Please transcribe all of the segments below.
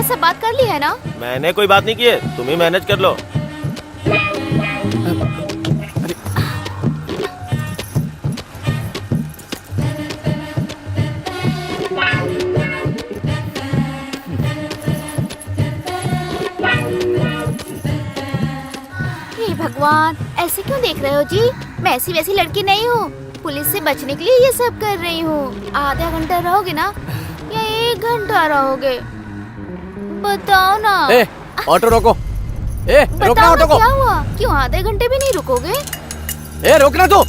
भैया सब बात कर ली है ना? मैंने कोई बात नहीं की है, तुम ही मैनेज कर लो। हे भगवान, ऐसे क्यों देख रहे हो जी? मैं ऐसी वैसी लड़की नहीं हूँ। पुलिस से बचने के लिए ये सब कर रही हूँ। आधा घंटा रहोगे ना या 1 घंटा रहोगे? बताओ ना। ऑटो रोको। रोकना बताओ ऑटो ना को। क्या हुआ? क्यों आधे घंटे भी नहीं रुकोगे? रोकना तू।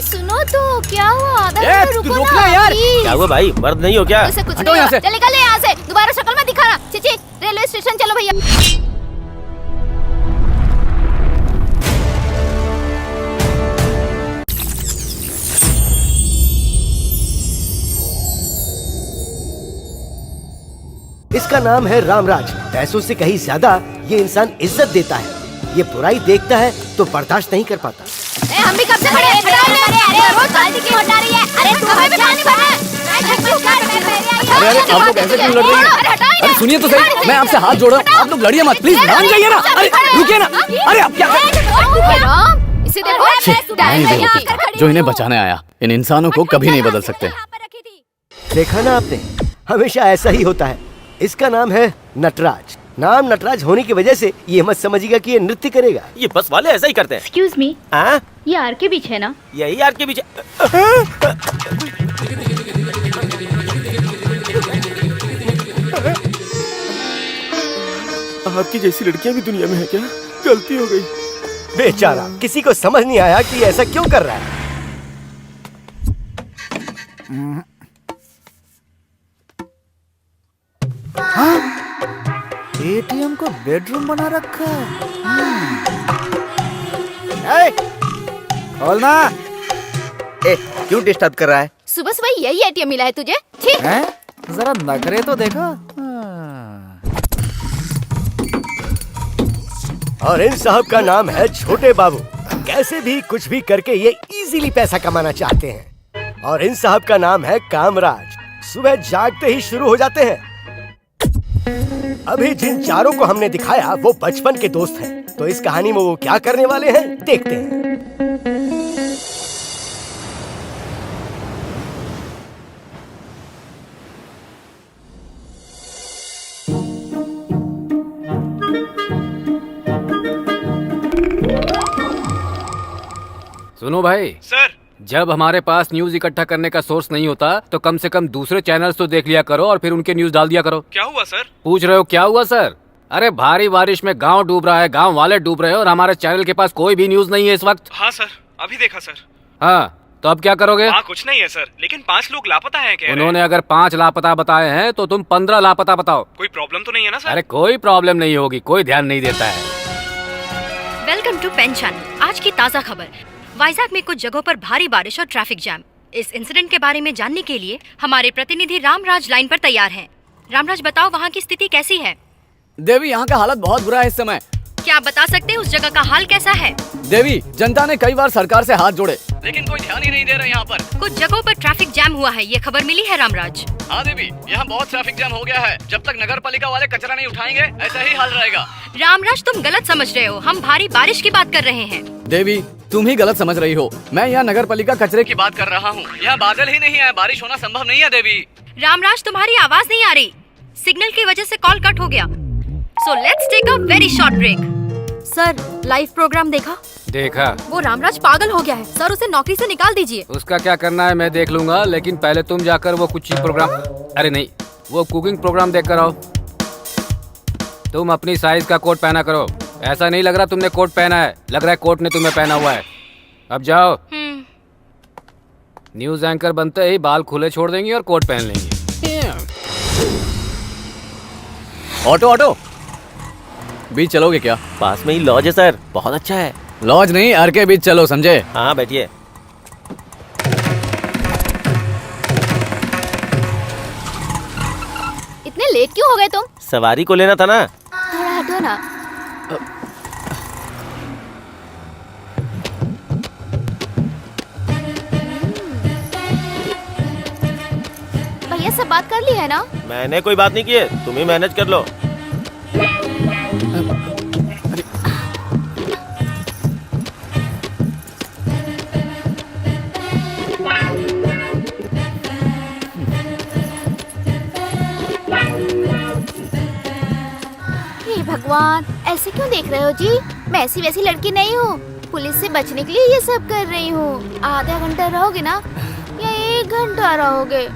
सुनो तो, क्या हुआ? आधा तू घंटा रुको रुकना ना यार। please। क्या हुआ भाई, मर्द नहीं हो क्या? ऐसा कुछ हटो नहीं यहाँ हुआ। से। चल निकल यहाँ से, दोबारा शक्ल मत दिखाना। चिची, रेलवे स्टेशन चलो भैया। इसका नाम है रामराज। पैसों से कहीं ज्यादा ये इंसान इज्जत देता है। ये बुराई देखता है तो बर्दाश्त नहीं कर पाता। हम भी कब से खड़े हैं? अरे रोज गाड़ी क्यों हटा रही है? अरे तू हमें भी पानी भरना है। अरे आप लोग ऐसे क्यों लड़ रही हैं? अरे सुनिए तो सही, मैं आपसे हाथ जोड़ रहा हूँ, आप लोग लड़िए मत प्लीज, मान जाइए ना। अरे रुकिए ना। अरे आप क्या इसे देखो, नहीं बेवकूफ, जो इन्हें बचाने आया। इन इंसानों को कभी नहीं बदल सकते। देखा ना आपने, हमेशा ऐसा ही होता है। इसका नाम है नटराज। नाम नटराज होने की वजह से ये मत समझिएगा कि ये नृत्य करेगा। ये बस वाले ऐसा ही करते हैं। एक्सक्यूज मी, हाँ? ये आर के बीच है ना? यही यार के पीछे। आपकी जैसी लड़कियां भी दुनिया में है क्या? गलती हो गई। बेचारा, किसी को समझ नहीं आया कि ये ऐसा क्यों कर रहा है। एटीएम को बेडरूम बना रखा है। खोलना। क्यों डिस्टर्ब कर रहा है? सुबह सुबह यही एटीएम मिला है तुझे? छी! हैं? जरा नखरे तो देखो। और इन साहब का नाम है छोटे बाबू। कैसे भी कुछ भी करके ये इजीली पैसा कमाना चाहते हैं। और इन साहब का नाम है कामराज। सुबह जागते ही शुरू हो जाते हैं। अभी जिन चारों को हमने दिखाया वो बचपन के दोस्त हैं। तो इस कहानी में वो क्या करने वाले हैं, देखते हैं। सुनो भाई सर, जब हमारे पास न्यूज इकट्ठा करने का सोर्स नहीं होता तो कम से कम दूसरे चैनल्स तो देख लिया करो और फिर उनके न्यूज डाल दिया करो। क्या हुआ सर? पूछ रहे हो क्या हुआ सर? अरे भारी बारिश में गांव डूब रहा है, गांव वाले डूब रहे हैं और हमारे चैनल के पास कोई भी न्यूज नहीं है इस वक्त। हाँ सर, अभी देखा सर। हाँ तो अब क्या करोगे? हाँ कुछ नहीं है सर, लेकिन 5 लोग लापता हैं कह रहे हैं। उन्होंने अगर 5 लापता बताए हैं तो तुम 15 लापता बताओ। कोई प्रॉब्लम तो नहीं है ना सर? अरे कोई प्रॉब्लम नहीं होगी, कोई ध्यान नहीं देता है। Welcome to pen channel. आज की ताज़ा खबर, वाइजाग में कुछ जगहों पर भारी बारिश और ट्रैफिक जैम। इस इंसिडेंट के बारे में जानने के लिए हमारे प्रतिनिधि रामराज लाइन पर तैयार हैं। रामराज बताओ, वहाँ की स्थिति कैसी है? देवी, यहाँ का हालत बहुत बुरा है इस समय। क्या आप बता सकते हैं उस जगह का हाल कैसा है? देवी, जनता ने कई बार सरकार से हाथ जोड़े लेकिन कोई ध्यान ही नहीं दे रहा यहाँ पर। कुछ जगहों पर ट्रैफिक जैम हुआ है, ये खबर मिली है रामराज। हाँ देवी, यहाँ बहुत ट्रैफिक जैम हो गया है। जब तक नगर पालिका वाले कचरा नहीं उठाएंगे ऐसा ही हाल रहेगा। रामराज, तुम गलत समझ रहे हो, हम भारी बारिश की बात कर रहे हैं। देवी, तुम ही गलत समझ रही हो। मैं यहाँ नगर पालिका कचरे की बात कर रहा हूँ। यहाँ बादल ही नहीं है, बारिश होना संभव नहीं है। देवी, रामराज, तुम्हारी आवाज नहीं आ रही, सिग्नल की वजह से कॉल कट हो गया। So let's take a very short break. Sir, live program देखा? देखा। वो रामराज पागल हो गया है सर, उसे नौकरी से निकाल दीजिए। उसका क्या करना है मैं देख लूंगा, लेकिन पहले तुम जाकर वो कुछ प्रोग्राम, अरे नहीं, वो कुकिंग प्रोग्राम देख कर आओ। तुम अपनी साइज का कोट पहना करो। ऐसा नहीं लग रहा तुमने कोट पहना है, लग रहा है कोट ने तुम्हें पहना हुआ है। अब जाओ। न्यूज एंकर बनते ही बाल खुले छोड़ देंगी और कोट पहन लेंगी। ऑटो ऑटो, बीच चलोगे क्या? पास में ही लॉज है सर, बहुत अच्छा है। लॉज नहीं, आर के बीच चलो, समझे? हाँ बैठिए। इतने लेट क्यों हो गए तुम? सवारी को लेना था ना। थोड़ा हटो ना। भैया सब बात कर ली है ना? मैंने कोई बात नहीं की है, तुम ही मैनेज कर लो। हे भगवान, ऐसे क्यों देख रहे हो जी? मैं ऐसी वैसी लड़की नहीं हूँ। पुलिस से बचने के लिए ये सब कर रही हूँ। आधा घंटा रहोगे ना या 1 घंटा रहोगे?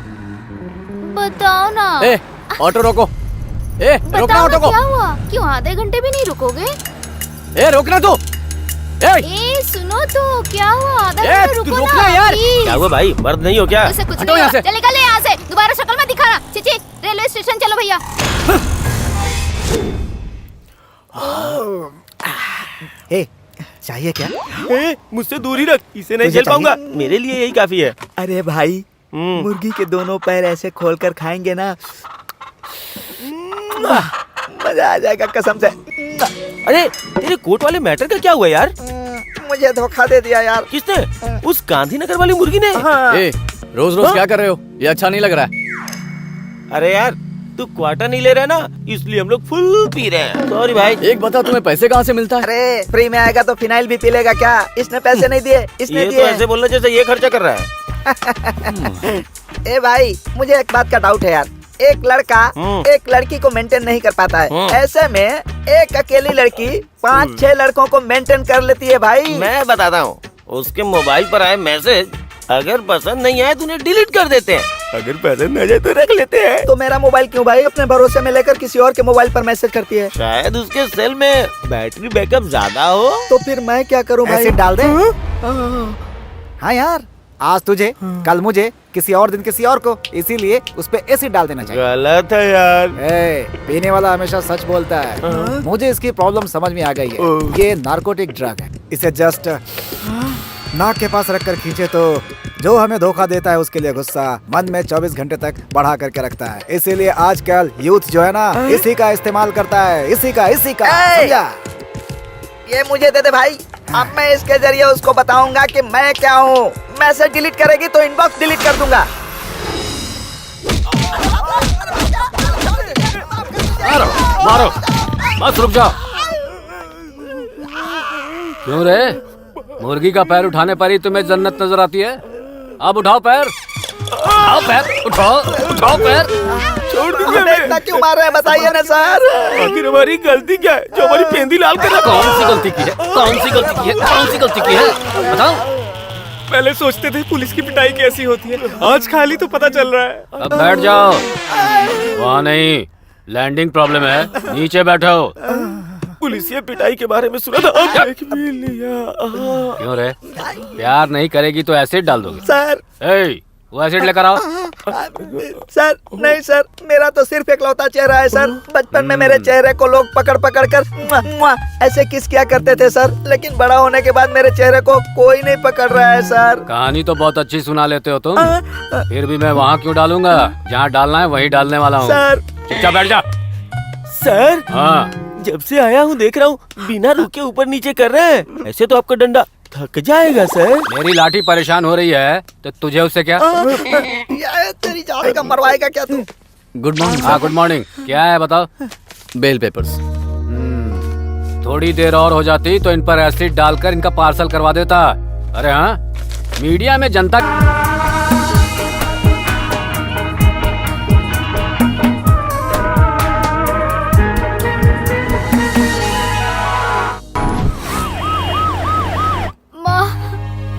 बताओ ना। ए, ऑटो रोको। ए, रोकना बताओ ऑटो ना, को। क्या हुआ? क्यों आधे घंटे भी नहीं रुकोगे? ए, रोकना तू। ए, सुनो तो, क्या हुआ? आधा ए, घंटा तू रुको रुकना ना यार। प्लीज। क्या हुआ भाई, मर्द नहीं हो क्या? ऐसे कुछ हटो नहीं यहाँ हुआ। से। चल निकल यहाँ से, दोबारा शक्ल मत दिखाना। चिची, रेलवे स्टेशन चलो भैया। ए, चाहिए क्या? ए, मुझसे दूर ही रख, इसे नहीं तुझे झेल पाऊंगा। मेरे लिए यही काफी है। अरे भाई, मुर्गी के दोनों पैर ऐसे खोलकर खाएंगे ना, मजा आ जाएगा कसम से। अरे तेरे कोट वाले मैटर का क्या हुआ यार? मुझे धोखा दे दिया यार। किसने? उस गांधीनगर वाली मुर्गी ने? ए, रोज रोज क्या कर रहे हो? ये अच्छा नहीं लग रहा है। अरे यार, तू क्वार्टर नहीं ले रहा है ना, इसलिए हम लोग फुल पी रहे हैं। सॉरी भाई। एक बता, तुम्हें पैसे कहाँ से मिलता है? अरे फ्री में आएगा तो फिनाइल भी पी लेगा क्या? इसने पैसे नहीं दिए, इसने ये तो दिए। ऐसे बोल रहा जैसे ये खर्चा कर रहा है। ए भाई, मुझे एक बात का डाउट है यार। एक लड़का एक लड़की को मेंटेन नहीं कर पाता है, ऐसे में एक अकेली लड़की 5-6 लड़कों को मेंटेन कर लेती है भाई। मैं बताता हूँ, उसके मोबाइल पर आए मैसेज अगर पसंद नहीं आए तो उन्हें डिलीट कर देते हैं, अगर पसंद आ जाए तो रख लेते हैं। तो मेरा मोबाइल क्यों भाई अपने भरोसे में लेकर किसी और के मोबाइल पर मैसेज करती है? शायद उसके सेल में बैटरी बैकअप ज्यादा हो। तो फिर मैं क्या करूँ भाई? एसिड डाल दे। हाँ यार, आज तुझे, कल मुझे, किसी और दिन किसी और को, इसीलिए उस पे एसिड डाल देना चाहिए। गलत है यार। पीने वाला हमेशा सच बोलता है। मुझे इसकी प्रॉब्लम समझ में आ गई है। ये नार्कोटिक ड्रग है। इसे जस्ट नाक के पास रखकर खींचे तो जो हमें धोखा देता है उसके लिए गुस्सा मन में 24 घंटे तक बढ़ा करके रखता है। इसीलिए आजकल यूथ जो है ना, इसी का इस्तेमाल करता है। इसी का समझा? ये मुझे दे दे भाई, अब मैं इसके जरिए उसको बताऊंगा कि मैं क्या हूँ। मैसेज डिलीट करेगी तो इनबॉक्स डिलीट कर दूंगा। मारो, बस रुक जाओ। क्यों रे? मुर्गी का पैर उठाने पर ही तुम्हें जन्नत नजर आती है? अब उठाओ पैर, उठाओ पैर, उठाओ पैर। छोड़ दूंगा हमें इतना क्यों मार रहे हैं बताइए ना सर। आखिर हमारी गलती क्या है जो हमारी पेंदी लाल कर रखा? कौन सी गलती की है? कौन सी गलती की है? कौन सी गलती की है? बताओ। पहले सोचते थे पुलिस की पिटाई कैसी होती है, आज खाली तो पता चल रहा है। अब बैठ जाओ। वहाँ नहीं, लैंडिंग प्रॉब्लम है, नीचे बैठो। पुलिस ये पिटाई के बारे में सुना था, अब देख भी लिया। क्यों रे? प्यार नहीं करेगी तो एसिड डाल दोगे? सर, ए, वो एसिड लेकर आओ। सर नहीं सर, मेरा तो सिर्फ एकलौता चेहरा है सर। बचपन में मेरे चेहरे को लोग पकड़ पकड़ कर मुआ, मुआ, ऐसे किस किया करते थे सर, लेकिन बड़ा होने के बाद मेरे चेहरे को कोई नहीं पकड़ रहा है सर। कहानी तो बहुत अच्छी सुना लेते हो तुम, फिर भी मैं वहाँ क्यों डालूंगा? जहाँ डालना है वहीं डालने वाला हूँ। सर, चुपचाप बैठ जा। सर, हाँ, जब से आया हूँ देख रहा हूँ बिना रुके ऊपर नीचे कर रहे हैं। ऐसे तो आपका डंडा थक जाएगा सर। मेरी लाठी परेशान हो रही है तो तुझे उससे क्या? ये तेरी जान का मरवाएगा क्या तू? Good morning. हाँ, गुड मॉर्निंग। क्या है बताओ? Bail papers. थोड़ी देर और हो जाती तो इन पर एसिड डालकर इनका पार्सल करवा देता। अरे हाँ, मीडिया में जनता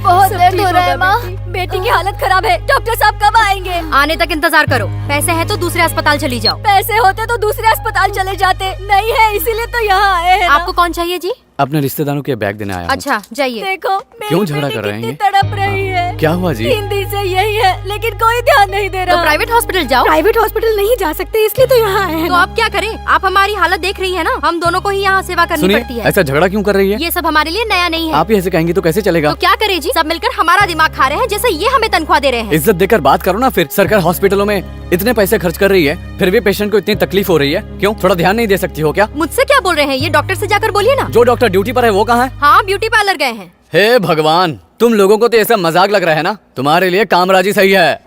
बहुत दर्द हो रहा है माँ। बेटी की हालत खराब है, डॉक्टर साहब कब आएंगे? आने तक इंतजार करो। पैसे है तो दूसरे अस्पताल चली जाओ। पैसे होते तो दूसरे अस्पताल चले जाते, नहीं है इसीलिए तो यहाँ आए हैं। आपको कौन चाहिए जी? अपने रिश्तेदारों के बैग देने आया हूँ। अच्छा, जाइए। देखो मेरी क्यों झगड़ा बेटी कर रहे हैं कितनी ये? तड़प रही है। क्या हुआ जी? 3 दिन से यही है, लेकिन कोई ध्यान नहीं दे रहा। तो प्राइवेट हॉस्पिटल जाओ। प्राइवेट हॉस्पिटल नहीं जा सकते, इसलिए तो यहाँ आए हैं। तो आप क्या करें? आप हमारी हालत देख रही है ना, हम दोनों को ही यहाँ सेवा करनी सुनिए, पड़ती है। ऐसा झगड़ा क्यों कर रही है? ये सब हमारे लिए नया नहीं है। आप ही ऐसे कहेंगी तो कैसे चलेगा? तो क्या करें जी, सब मिलकर हमारा दिमाग खा रहे हैं जैसे ये हमें तनख्वाह दे रहे हैं। इज्जत देकर बात करो ना। फिर सरकार हॉस्पिटलों में इतने पैसे खर्च कर रही है, फिर भी पेशेंट को इतनी तकलीफ हो रही है, क्यों? थोड़ा ध्यान नहीं दे सकती हो क्या? मुझसे क्या बोल रहे हैं? ये डॉक्टर से जाकर बोलिए ना। जो डॉक्टर ड्यूटी पर है वो कहाँ है? हाँ, ब्यूटी पार्लर गए हैं। हे भगवान, तुम लोगों को तो ये सब मजाक लग रहा है ना? तुम्हारे लिए कामराजी सही है।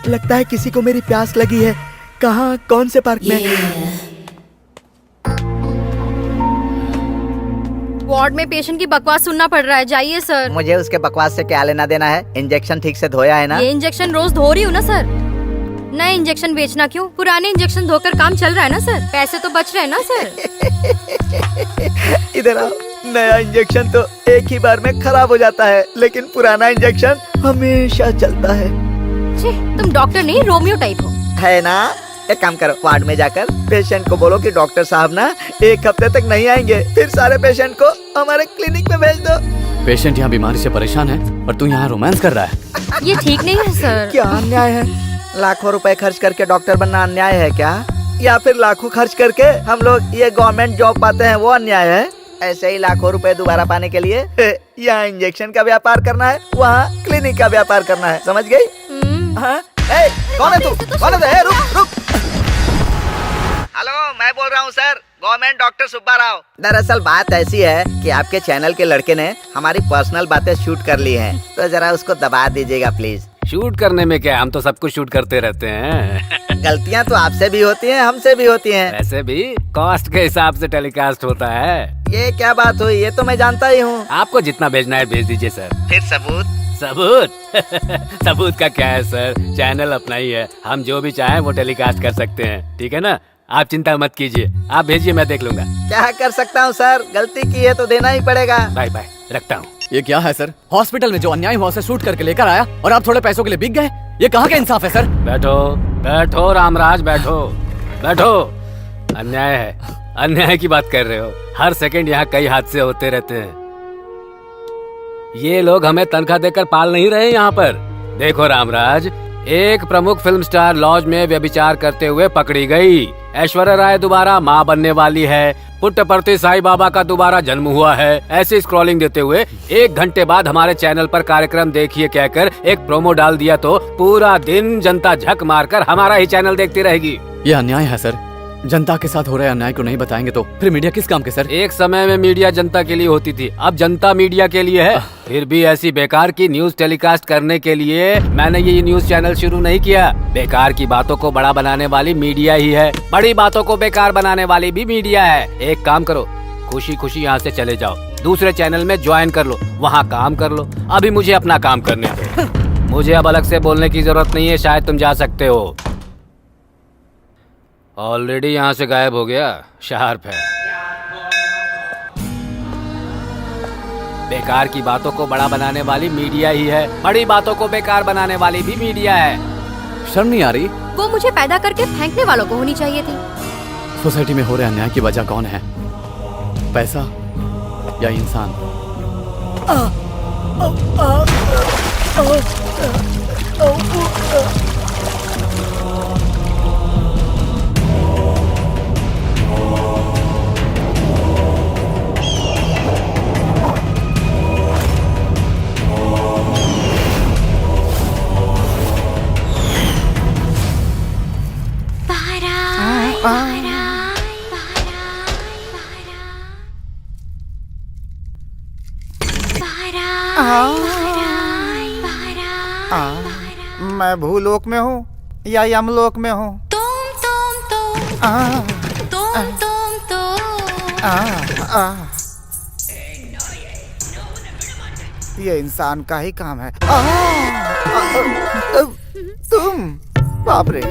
लगता है किसी को मेरी प्यास लगी है। कहाँ, कौन से पार्क में? वार्ड में पेशेंट की बकवास सुनना पड़ रहा है, जाइए सर। मुझे उसके बकवास से क्या लेना देना है? इंजेक्शन ठीक से धोया है ना? ये इंजेक्शन रोज धो रही हूँ ना सर। नए इंजेक्शन बेचना क्यों? पुराने इंजेक्शन धोकर काम चल रहा है ना सर, पैसे तो बच रहे हैं ना सर। इधर आओ। नया इंजेक्शन तो एक ही बार में खराब हो जाता है, लेकिन पुराना इंजेक्शन हमेशा चलता है। छे, तुम डॉक्टर नहीं रोमियो टाइप हो। है ना? एक काम करो, वार्ड में जाकर पेशेंट को बोलो कि डॉक्टर साहब ना 1 हफ्ते तक नहीं आएंगे, फिर सारे पेशेंट को हमारे क्लिनिक में भेज दो। पेशेंट यहाँ बीमारी से परेशान है और तू यहाँ रोमांस कर रहा है। ये ठीक नहीं है सर। क्या अन्याय है? लाखों रुपए खर्च करके डॉक्टर बनना अन्याय है क्या? या फिर लाखों खर्च करके हम लोग ये गवर्नमेंट जॉब पाते हैं वो अन्याय है? ऐसे ही लाखों रुपए दोबारा पाने के लिए यहाँ इंजेक्शन का व्यापार करना है, वहाँ क्लिनिक का व्यापार करना है, समझ गई? हाँ? ए, कौन है तू? कौन है? ए, रुक रुक। हेलो, मैं बोल रहा हूँ sir, government doctor Subba Rao. दरअसल बात ऐसी है कि आपके चैनल के लड़के ने हमारी पर्सनल बातें शूट कर ली हैं, तो जरा उसको दबा दीजिएगा प्लीज। शूट करने में क्या, हम तो सब कुछ शूट करते रहते हैं। गलतियाँ तो आपसे भी होती हैं, हमसे भी होती हैं। वैसे भी कॉस्ट के हिसाब से टेलीकास्ट होता है। ये क्या बात हुई? ये तो मैं जानता ही हूँ। आपको जितना भेजना है भेज दीजिए सर। फिर सबूत? सबूत सबूत का क्या है सर, चैनल अपना ही है, हम जो भी चाहें वो टेलीकास्ट कर सकते हैं, ठीक है ना? आप चिंता मत कीजिए, आप भेजिए, मैं देख लूंगा। क्या कर सकता हूँ सर, गलती की है तो देना ही पड़ेगा। बाय बाय, रखता हूँ। ये क्या है सर? हॉस्पिटल में जो अन्याय हुआ उसे शूट करके लेकर आया और आप थोड़े पैसों के लिए बिक गए? ये कहाँ का इंसाफ है सर? बैठो बैठो रामराज, बैठो बैठो। अन्याय है, अन्याय की बात कर रहे हो? हर सेकंड यहाँ कई हादसे होते रहते हैं। ये लोग हमें तनख्वाह देकर पाल नहीं रहे यहाँ पर। देखो रामराज, एक प्रमुख फिल्म स्टार लॉज में व्यभिचार करते हुए पकड़ी गई। ऐश्वर्या राय दोबारा माँ बनने वाली है। पुट्टपर्ती साईं बाबा का दोबारा जन्म हुआ है। ऐसे स्क्रॉलिंग देते हुए 1 घंटे बाद हमारे चैनल पर कार्यक्रम देखिए कहकर एक प्रोमो डाल दिया तो पूरा दिन जनता झक मारकर हमारा ही चैनल देखती रहेगी। ये अन्याय है सर। जनता के साथ हो रहे अन्याय को नहीं बताएंगे तो फिर मीडिया किस काम के सर? एक समय में मीडिया जनता के लिए होती थी, अब जनता मीडिया के लिए है। फिर भी ऐसी बेकार की न्यूज टेलीकास्ट करने के लिए मैंने ये न्यूज चैनल शुरू नहीं किया। बेकार की बातों को बड़ा बनाने वाली मीडिया ही है, बड़ी बातों को बेकार बनाने वाली भी मीडिया है। एक काम करो, खुशी खुशी यहाँ से चले जाओ, दूसरे चैनल में ज्वाइन कर लो, वहाँ काम कर लो। अभी मुझे अपना काम करने दो। मुझे अब अलग से बोलने की जरूरत नहीं है, शायद तुम जा सकते हो। ऑलरेडी यहाँ से गायब हो गया, शार्प है। बेकार की बातों को बड़ा बनाने वाली मीडिया ही है, बड़ी बातों को बेकार बनाने वाली भी मीडिया है। शर्म नहीं आ रही? वो मुझे पैदा करके फेंकने वालों को होनी चाहिए थी। सोसाइटी में हो रहे अन्याय की वजह कौन है? पैसा या इंसान? मैं भूलोक में हूँ या यमलोक में हूँ? ये इंसान का ही काम है। तुम, बाप रे,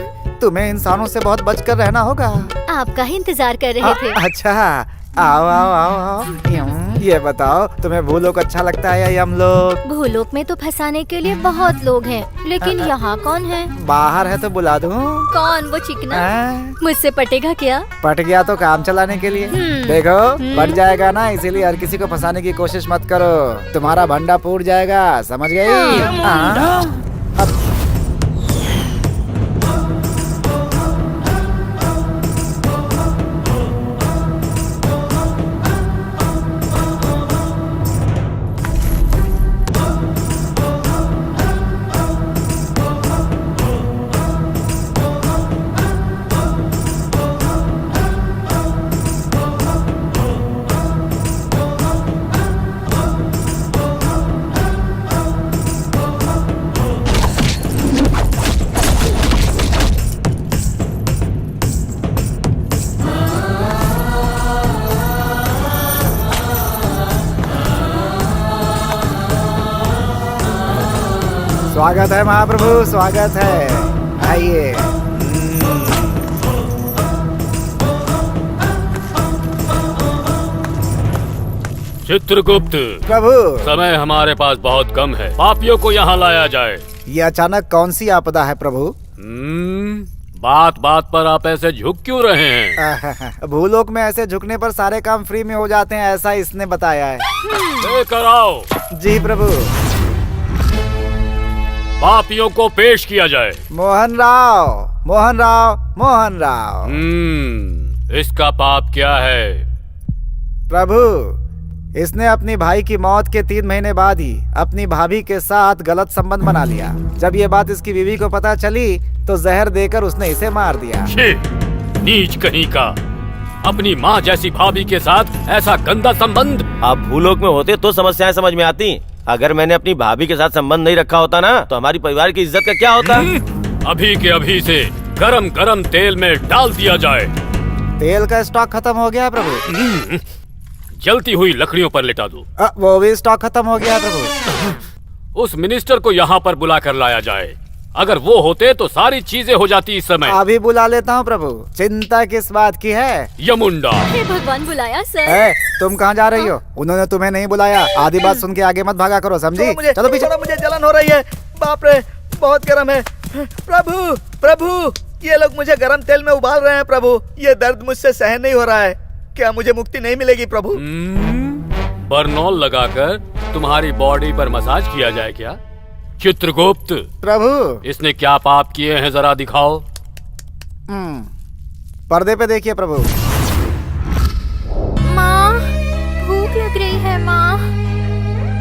तुम्हें इंसानों से बहुत बचकर रहना होगा। आपका ही इंतजार कर रहे थे। अच्छा, आओ आओ आओ आओ। ये बताओ, तुम्हें भूलोक अच्छा लगता है या यमलोक? भूलोक में तो फंसाने के लिए बहुत लोग हैं, लेकिन यहाँ कौन है? बाहर है तो बुला दूं? कौन वो चिकना? मुझसे पटेगा क्या? पट गया तो काम चलाने के लिए। देखो, पट जाएगा ना, इसीलिए हर किसी को फंसाने की कोशिश मत करो, तुम्हारा भंडा फूट जाएगा, समझ गई? स्वागत है महाप्रभु, स्वागत है। आइए। चित्रगुप्त प्रभु, समय हमारे पास बहुत कम है, पापियों को यहाँ लाया जाए। ये अचानक कौन सी आपदा है प्रभु? बात बात पर आप ऐसे झुक क्यों रहे हैं? भूलोक में ऐसे झुकने पर सारे काम फ्री में हो जाते हैं, ऐसा इसने बताया है। लेकर आओ। जी प्रभु। पापियों को पेश किया जाए। मोहन राव, मोहन राव, मोहन राव। इसका पाप क्या है? प्रभु, इसने अपनी भाई की मौत के 3 महीने बाद ही अपनी भाभी के साथ गलत संबंध बना लिया। जब ये बात इसकी बीवी को पता चली तो जहर देकर उसने इसे मार दिया। नीच कहीं का, अपनी माँ जैसी भाभी के साथ ऐसा गंदा संबंध। आप भूलोक में होते तो समस्याएं समझ में आती। अगर मैंने अपनी भाभी के साथ संबंध नहीं रखा होता ना तो हमारी परिवार की इज्जत का क्या होता? अभी के अभी से गरम गरम तेल में डाल दिया जाए। तेल का स्टॉक खत्म हो गया प्रभु। जलती हुई लकड़ियों पर लिटा दो। वो भी स्टॉक खत्म हो गया प्रभु। उस मिनिस्टर को यहाँ पर बुला कर लाया जाए। अगर वो होते तो सारी चीजें हो जाती इस समय। अभी बुला लेता हूँ प्रभु, चिंता किस बात की है? यमुंडा। हे भगवान, बुलाया सर। तुम कहाँ जा रही हो? उन्होंने तुम्हें नहीं बुलाया। आधी बात सुन के आगे मत भागा करो, समझी? चलो पीछे। मुझे जलन हो रही है, बाप रे बहुत गर्म है। प्रभु प्रभु, ये लोग मुझे गर्म तेल में उबाल रहे हैं प्रभु। ये दर्द मुझसे सहन नहीं हो रहा है। क्या मुझे मुक्ति नहीं मिलेगी प्रभु? बर्नॉल लगाकर तुम्हारी बॉडी पर मसाज किया जाए क्या? चित्रगुप्त प्रभु, इसने क्या पाप किए हैं जरा दिखाओ। पर्दे पे देखिए प्रभु। माँ, भूख लग रही है माँ।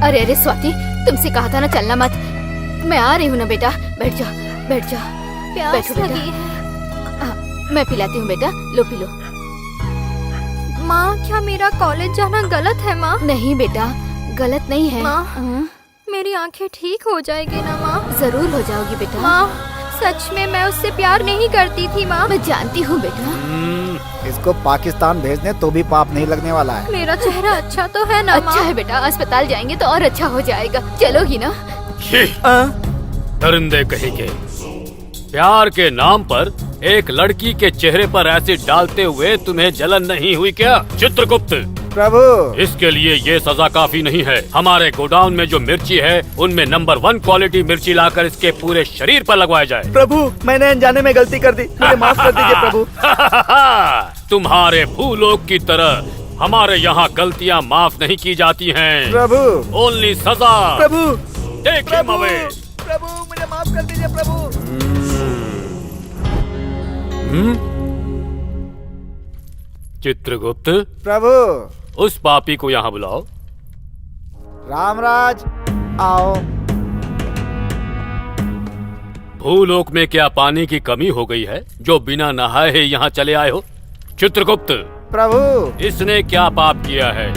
अरे अरे स्वाति, तुमसे कहा था ना चलना मत। मैं आ रही हूँ ना बेटा, बैठ जा बैठ जा। प्यास बैठो बेटा। लगी है। मैं पिलाती हूँ बेटा, लो पी लो। माँ, क्या मेरा कॉलेज जाना गलत है माँ? नहीं बेटा, गलत नहीं है। माँ, मेरी आंखें ठीक हो जाएगी ना माँ? जरूर हो जाओगी बेटा। माँ, सच में मैं उससे प्यार नहीं करती थी माँ। मैं जानती हूँ बेटा। इसको पाकिस्तान भेजने तो भी पाप नहीं लगने वाला है। मेरा चेहरा अच्छा तो है ना? अच्छा है बेटा, अस्पताल जाएंगे तो और अच्छा हो जाएगा। चलोगी ना? दरिंदे कहेंगे, प्यार के नाम पर एक लड़की के चेहरे पर एसिड डालते हुए तुम्हें जलन नहीं हुई क्या? चित्रगुप्त प्रभु, इसके लिए ये सजा काफी नहीं है। हमारे गोडाउन में जो मिर्ची है उनमें नंबर 1 क्वालिटी मिर्ची लाकर इसके पूरे शरीर पर लगवाया जाए। प्रभु, मैंने अनजाने में गलती कर दी, मुझे माफ कर दीजिए प्रभु। तुम्हारे भूलोक की तरह हमारे यहाँ गलतियाँ माफ नहीं की जाती हैं। प्रभु, ओनली सजा। प्रभु देखिए मवे। प्रभु, मुझे माफ कर दीजिए प्रभु। चित्रगुप्त प्रभु, उस पापी को यहाँ बुलाओ। रामराज, आओ। भूलोक में क्या पानी की कमी हो गई है जो बिना नहाए यहाँ चले आए हो? चित्रगुप्त प्रभु, इसने क्या पाप किया है?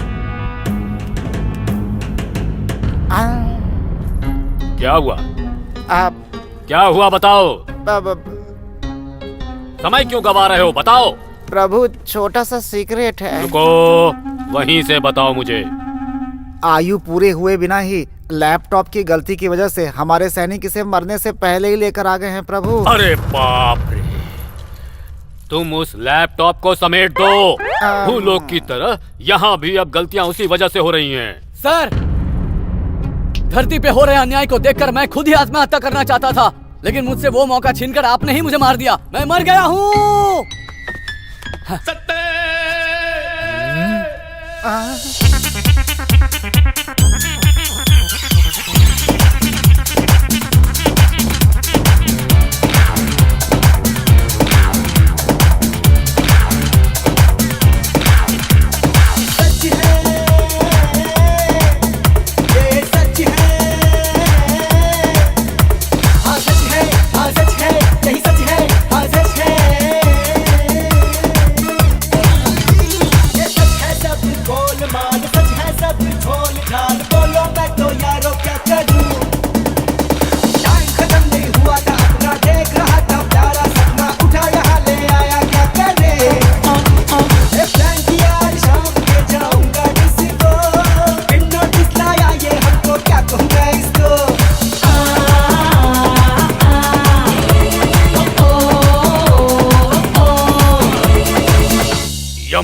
क्या हुआ? आप क्या हुआ बताओ। समय क्यों गवा रहे हो, बताओ। प्रभु, छोटा सा सीक्रेट है। रुको, वहीं से बताओ मुझे। आयु पूरे हुए बिना ही लैपटॉप की गलती की वजह से हमारे सैनिक इसे मरने से पहले ही लेकर आ गए हैं प्रभु। अरे बाप रे, तुम उस लैपटॉप को समेट दो। भूलोक की तरह यहाँ भी अब गलतियाँ उसी वजह से हो रही हैं। सर, धरती पे हो रहे अन्याय को देखकर मैं खुद ही आत्महत्या करना चाहता था, लेकिन मुझसे वो मौका छीनकर आपने ही मुझे मार दिया। मैं मर गया हूँ।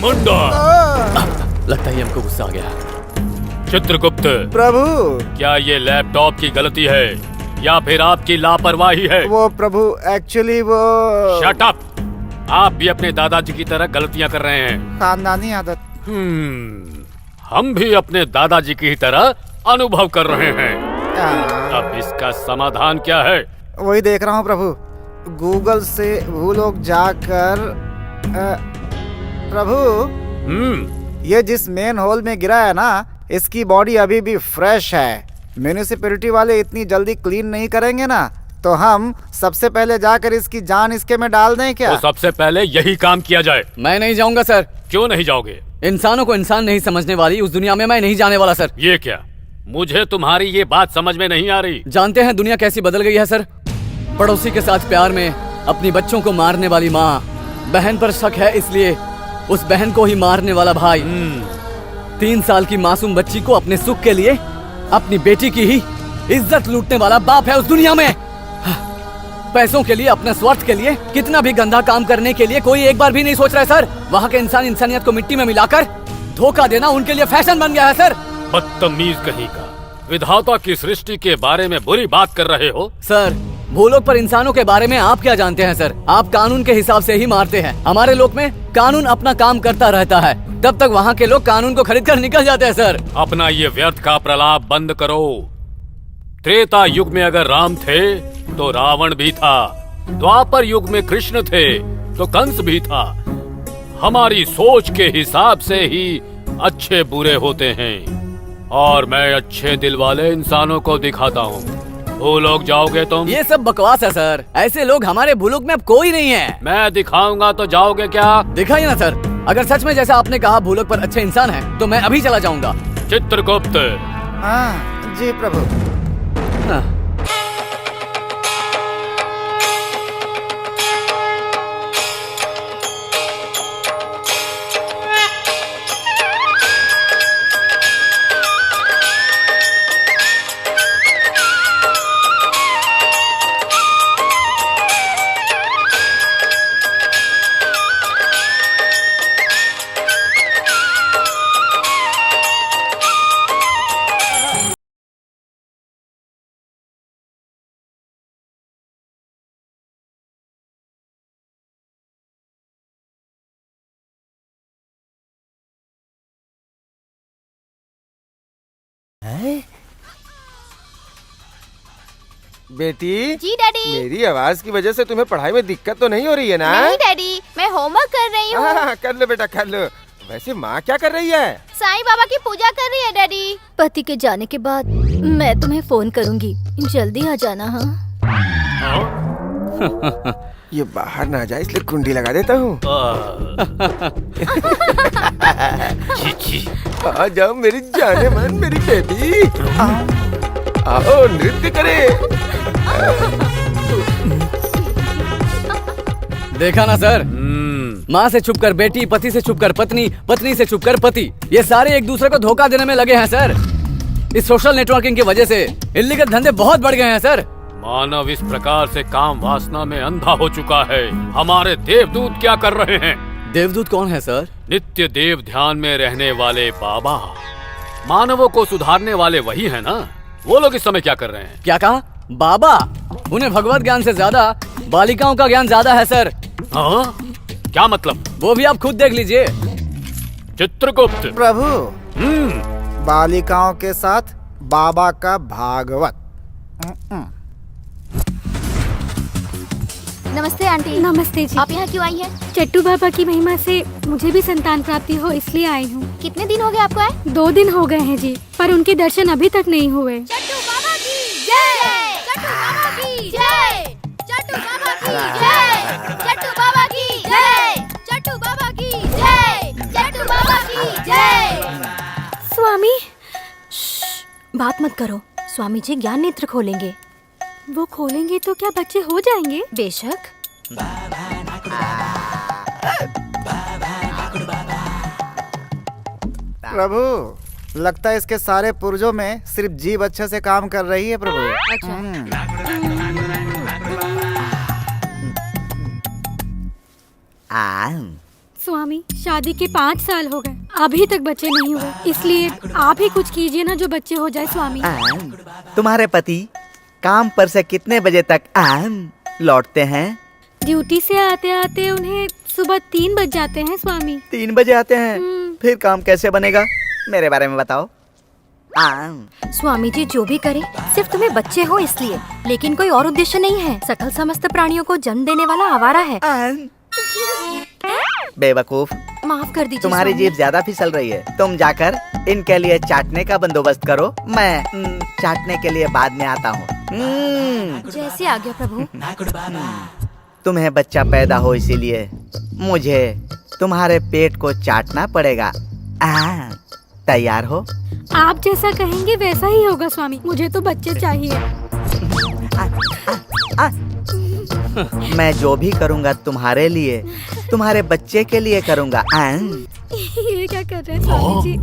मुंडा। लगता है हमको गुस्सा आ गया। चित्रगुप्त, प्रभु, क्या ये लैपटॉप की गलती है या फिर आपकी लापरवाही है? वो प्रभु एक्चुअली वो शट अप! आप भी अपने दादाजी की तरह गलतियां कर रहे हैं। खानदानी आदत। हम भी अपने दादाजी की तरह अनुभव कर रहे हैं। अब इसका समाधान क्या है? वही देख रहा हूँ प्रभु, गूगल से वो लोग जाकर प्रभु ये जिस मेन होल में गिरा है ना, इसकी बॉडी अभी भी फ्रेश है। म्यूनिसिपैलिटी वाले इतनी जल्दी क्लीन नहीं करेंगे ना, तो हम सबसे पहले जाकर इसकी जान इसके में डाल दें क्या? तो सबसे पहले यही काम किया जाए। मैं नहीं जाऊंगा सर। क्यों नहीं जाओगे? इंसानों को इंसान नहीं समझने वाली उस दुनिया में मैं नहीं जाने वाला सर। ये क्या? मुझे तुम्हारी ये बात समझ में नहीं आ रही। जानते हैं दुनिया कैसी बदल गई है सर। पड़ोसी के साथ प्यार में अपनी बच्चों को मारने वाली माँ, बहन पर शक है इसलिए उस बहन को ही मारने वाला भाई, 3 साल की मासूम बच्ची को अपने सुख के लिए अपनी बेटी की ही इज्जत लूटने वाला बाप है उस दुनिया में। पैसों के लिए, अपने स्वार्थ के लिए कितना भी गंदा काम करने के लिए कोई एक बार भी नहीं सोच रहा है सर। वहाँ के इंसान इंसानियत को मिट्टी में मिलाकर धोखा देना उनके लिए फैशन बन गया है सर। बदतमीज कहीं का, विधाता की सृष्टि के बारे में बुरी बात कर रहे हो। सर भूलोक पर इंसानों के बारे में आप क्या जानते हैं सर? आप कानून के हिसाब से ही मारते हैं। हमारे लोक में कानून अपना काम करता रहता है, तब तक वहाँ के लोग कानून को खरीद कर निकल जाते हैं सर। अपना ये व्यर्थ का प्रलाप बंद करो। त्रेता युग में अगर राम थे तो रावण भी था, द्वापर युग में कृष्ण थे तो कंस भी था। हमारी सोच के हिसाब से ही अच्छे बुरे होते हैं, और मैं अच्छे दिल वाले इंसानों को दिखाता हूँ। भूलोक जाओगे तुम? ये सब बकवास है सर। ऐसे लोग हमारे भूलोक में अब कोई नहीं है। मैं दिखाऊंगा तो जाओगे क्या? दिखाइए ना सर। अगर सच में जैसा आपने कहा भूलोक पर अच्छे इंसान हैं, तो मैं अभी चला जाऊंगा। चित्रगुप्त। हाँ जी प्रभु। हाँ। बेटी, जी डैडी। मेरी आवाज की वजह से तुम्हें पढ़ाई में दिक्कत तो नहीं हो रही है ना? नहीं डैडी, मैं होमवर्क कर रही हूँ। हाँ, कर लो बेटा कर लो। वैसे माँ क्या कर रही है? साईं बाबा की पूजा कर रही है डैडी। पति के जाने के बाद मैं तुम्हें फोन करूंगी, जल्दी आ जाना। हाँ ये बाहर ना जाए इसलिए कुंडी लगा देता हूँ। आ जाओ मेरी जाने मन, मेरी बेबी। आओ नृत्य करे। देखा ना सर, माँ से छुपकर बेटी, पति से छुपकर पत्नी, पत्नी से छुपकर पति, ये सारे एक दूसरे को धोखा देने में लगे हैं सर। इस सोशल नेटवर्किंग की वजह से इल्लीगल धंधे बहुत बढ़ गए हैं सर। मानव इस प्रकार से काम वासना में अंधा हो चुका है। हमारे देवदूत क्या कर रहे हैं? देवदूत कौन है सर? नित्य देव ध्यान में रहने वाले बाबा। मानवों को सुधारने वाले वही है ना? वो लोग इस समय क्या कर रहे हैं? क्या कहा? बाबा? उन्हें भगवत ज्ञान से ज्यादा बालिकाओं का ज्ञान ज्यादा है सर। हाँ? क्या मतलब? वो भी आप खुद देख लीजिए। चित्रगुप्त। प्रभु, बालिकाओं के साथ बाबा का भागवत। नमस्ते आंटी। नमस्ते जी। आप यहाँ क्यों आई हैं? चट्टू बाबा की महिमा से मुझे भी संतान प्राप्ति हो इसलिए आई हूँ। कितने दिन हो गए आपको आए? 2 दिन हो गए हैं जी, पर उनके दर्शन अभी तक नहीं हुए। चट्टू बाबा की जय। चट्टू बाबा की जय। चट्टू बाबा की जय। चट्टू बाबा की जय। चट्टू बाबा की जय। चट्टू बाबा की जय। स्वामी, बात मत करो। स्वामी जी ज्ञान नेत्र खोलेंगे। वो खोलेंगे तो क्या बच्चे हो जाएंगे? बेशक। प्रभु, लगता है इसके सारे पुर्जों में सिर्फ जीभ अच्छे से काम कर रही है प्रभु। स्वामी शादी के 5 साल हो गए, अभी तक बच्चे नहीं हुए, इसलिए आप ही कुछ कीजिए ना जो बच्चे हो जाए स्वामी। तुम्हारे पति काम पर से कितने बजे तक लौटते हैं? ड्यूटी से आते आते उन्हें सुबह 3 बज जाते हैं स्वामी। 3 बजे आते हैं? फिर काम कैसे बनेगा? मेरे बारे में बताओ। स्वामी जी जो भी करे सिर्फ तुम्हें बच्चे हो इसलिए, लेकिन कोई और उद्देश्य नहीं है। सकल समस्त प्राणियों को जन्म देने वाला आवारा है। बेवकूफ, माफ कर दीजिए तुम्हारी स्वामी। जीभ ज्यादा फिसल रही है। तुम जाकर इनके लिए चाटने का बंदोबस्त करो, मैं चाटने के लिए बाद में आता हूँ। जैसे आ गया प्रभु। तुम्हें बच्चा पैदा हो इसीलिए मुझे तुम्हारे पेट को चाटना पड़ेगा। तैयार हो? आप जैसा कहेंगे वैसा ही होगा स्वामी, मुझे तो बच्चे चाहिए। मैं जो भी करूँगा तुम्हारे लिए, तुम्हारे बच्चे के लिए करूँगा। ये क्या कर रहे हैं स्वामी जी?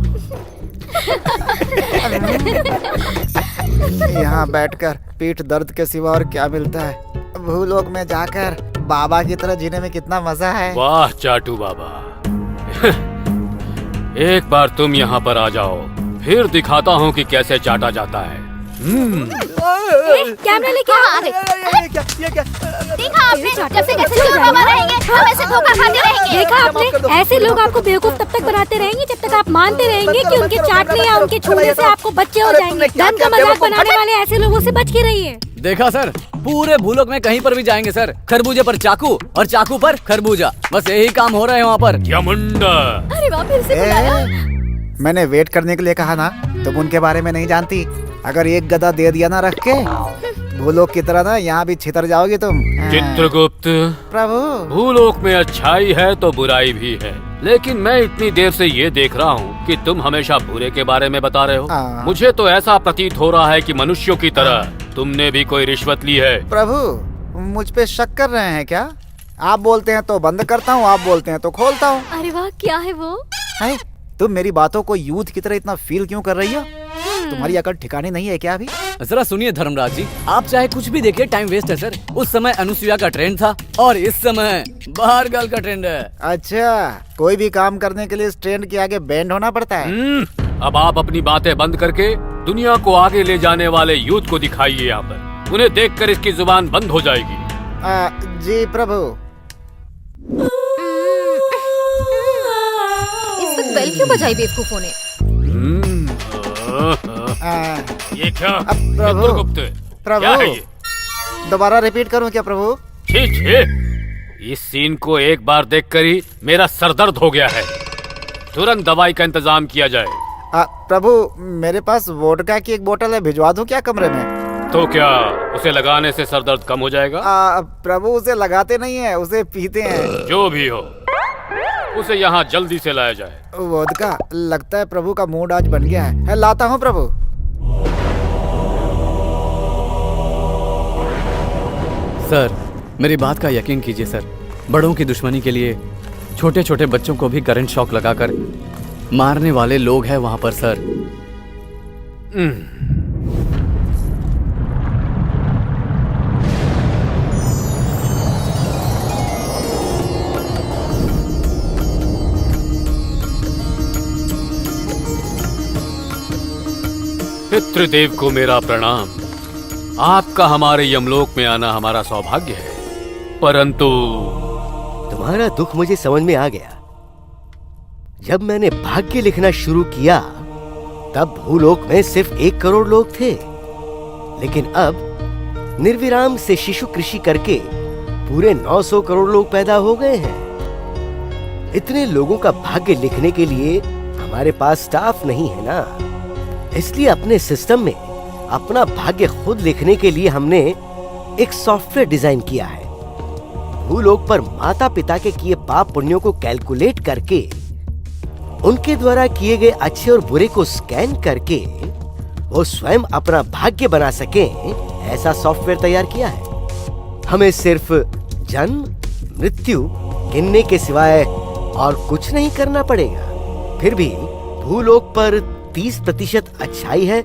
यहाँ बैठकर पीठ दर्द के सिवा और क्या मिलता है? भूलोक में जाकर बाबा की तरह जीने में कितना मजा है। वाह चाटू बाबा, एक बार तुम यहाँ पर आ जाओ, फिर दिखाता हूँ कि कैसे चाटा जाता है। कैमरा लेके हाँ, आ गए। देखा आपने, जब से कैसे चोर बाबा रहेंगे, हम ऐसे धोखा खाते रहेंगे। देखा आपने, ऐसे लोग आपको बेवकूफ तब तक बनाते रहेंगे जब तक आप मानते रहेंगे कि उनके चाटने या उनके छूने से आपको बच्चे हो जाएंगे। धन का मजाक बनाने वाले ऐसे लोगों से बच के रहिए। देखा सर, पूरे भूलोक में कहीं पर भी जाएंगे सर, खरबूजे पर चाकू और चाकू पर खरबूजा, बस यही काम हो रहा है वहाँ पर। क्या मुंडा? अरे वाह, फिर से बुलाया। मैंने वेट करने के लिए कहा ना, तुम उनके बारे में नहीं जानती। अगर एक गदा दे दिया ना रख के, भूलोक की तरह ना यहाँ भी छितर जाओगी तुम। चित्रगुप्त प्रभु, भूलोक में अच्छाई है तो बुराई भी है, लेकिन मैं इतनी देर से ये देख रहा हूँ कि तुम हमेशा बुरे के बारे में बता रहे हो। मुझे तो ऐसा प्रतीत हो रहा है कि मनुष्यों की तरह तुमने भी कोई रिश्वत ली है। प्रभु मुझ पे शक कर रहे हैं क्या? आप बोलते हैं तो बंद करता हूँ, आप बोलते हैं तो खोलता हूँ। अरे वाह, क्या है वो? है? तुम मेरी बातों को यूथ की तरह इतना फील क्यों कर रही हो? तुम्हारी अकल ठिकाने नहीं है क्या अभी? जरा सुनिए धर्मराज जी, आप चाहे कुछ भी देखिए, टाइम वेस्ट है सर। उस समय अनुसुईया का ट्रेंड था और इस समय बाहर गर्ल का ट्रेंड है। अच्छा, कोई भी काम करने के लिए इस ट्रेंड के आगे बैंड होना पड़ता है। अब आप अपनी बातें बंद करके दुनिया को आगे ले जाने वाले यूथ को दिखाइए यहाँ पर। उन्हें देखकर इसकी जुबान बंद हो जाएगी। जी प्रभु। इस वक्त बेल क्यों बजाई बेवकूफों ने? ये क्या? प्रभु, चित्रगुप्त, क्या है ये? दोबारा रिपीट करूं क्या प्रभु? ठीक, इस सीन को एक बार देखकर ही मेरा सरदर्द हो गया है। तुरंत दवाई का इंतजाम किया जाए। प्रभु, मेरे पास वोडका की एक बोतल है, भिजवा दूं क्या कमरे में? तो क्या उसे लगाने से सरदर्द कम हो जाएगा? प्रभु उसे लगाते नहीं है, उसे पीते हैं। जो भी हो, उसे यहाँ जल्दी से लाया जाए। वोडका, लगता है प्रभु का मूड आज बन गया है। लाता हूँ प्रभु। सर मेरी बात का यकीन कीजिए सर, बड़ों की दुश्मनी के लिए छोटे छोटे बच्चों को भी करंट शॉक लगाकर मारने वाले लोग हैं वहां पर सर। पितृदेव को मेरा प्रणाम। आपका हमारे यमलोक में आना हमारा सौभाग्य है, परंतु तुम्हारा दुख मुझे समझ में आ गया। जब मैंने भाग्य लिखना शुरू किया तब भूलोक में सिर्फ 1 करोड़ लोग थे, लेकिन अब निर्विराम से शिशु कृषि करके पूरे 900 करोड़ लोग पैदा हो गए हैं। इतने लोगों का भाग्य लिखने के लिए हमारे पास स्टाफ नहीं है ना, इसलिए अपने सिस्टम में अपना भाग्य खुद लिखने के लिए हमने एक सॉफ्टवेयर डिजाइन किया है। भूलोक पर माता पिता के किए पाप पुण्यों को कैलकुलेट करके उनके द्वारा किए गए अच्छे और बुरे को स्कैन करके वो स्वयं अपना भाग्य बना सके, ऐसा सॉफ्टवेयर तैयार किया है। हमें सिर्फ जन्म मृत्यु गिनने के सिवाय और कुछ नहीं करना पड़ेगा। फिर भी भूलोक पर 30% अच्छाई है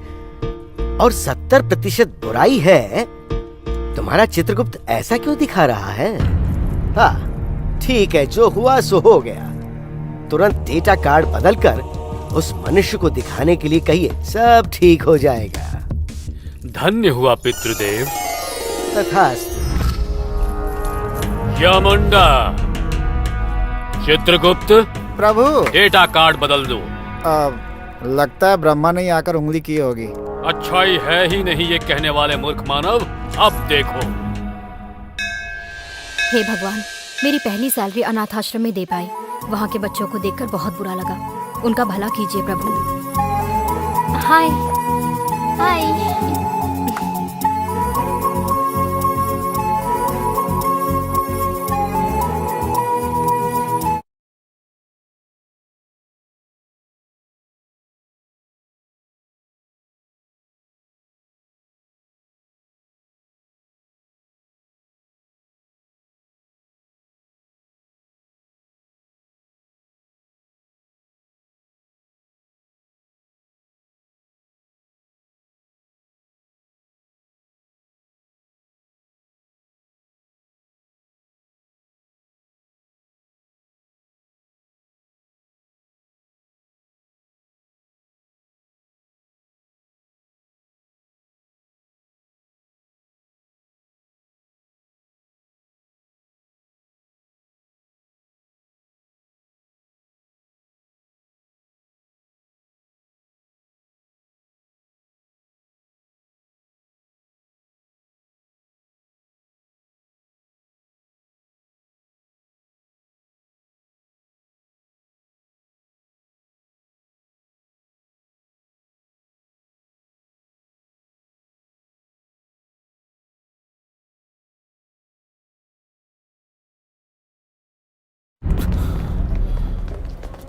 और 70% बुराई है। तुम्हारा चित्रगुप्त ऐसा क्यों दिखा रहा है? हाँ ठीक है, जो हुआ सो हो गया। तुरंत डेटा कार्ड बदलकर उस मनुष्य को दिखाने के लिए कहिए, सब ठीक हो जाएगा। धन्य हुआ पितृदेव। तथास्तु। यामुंडा, चित्रगुप्त, प्रभु, डेटा कार्ड बदल दो। लगता है ब्रह्मा ने आकर उंगली की होगी। अच्छाई है ही नहीं ये कहने वाले मूर्ख मानव। अब देखो। हे भगवान, मेरी पहली सैलरी अनाथ आश्रम में दे पाई। वहाँ के बच्चों को देखकर बहुत बुरा लगा। उनका भला कीजिए प्रभु। हाय हाय।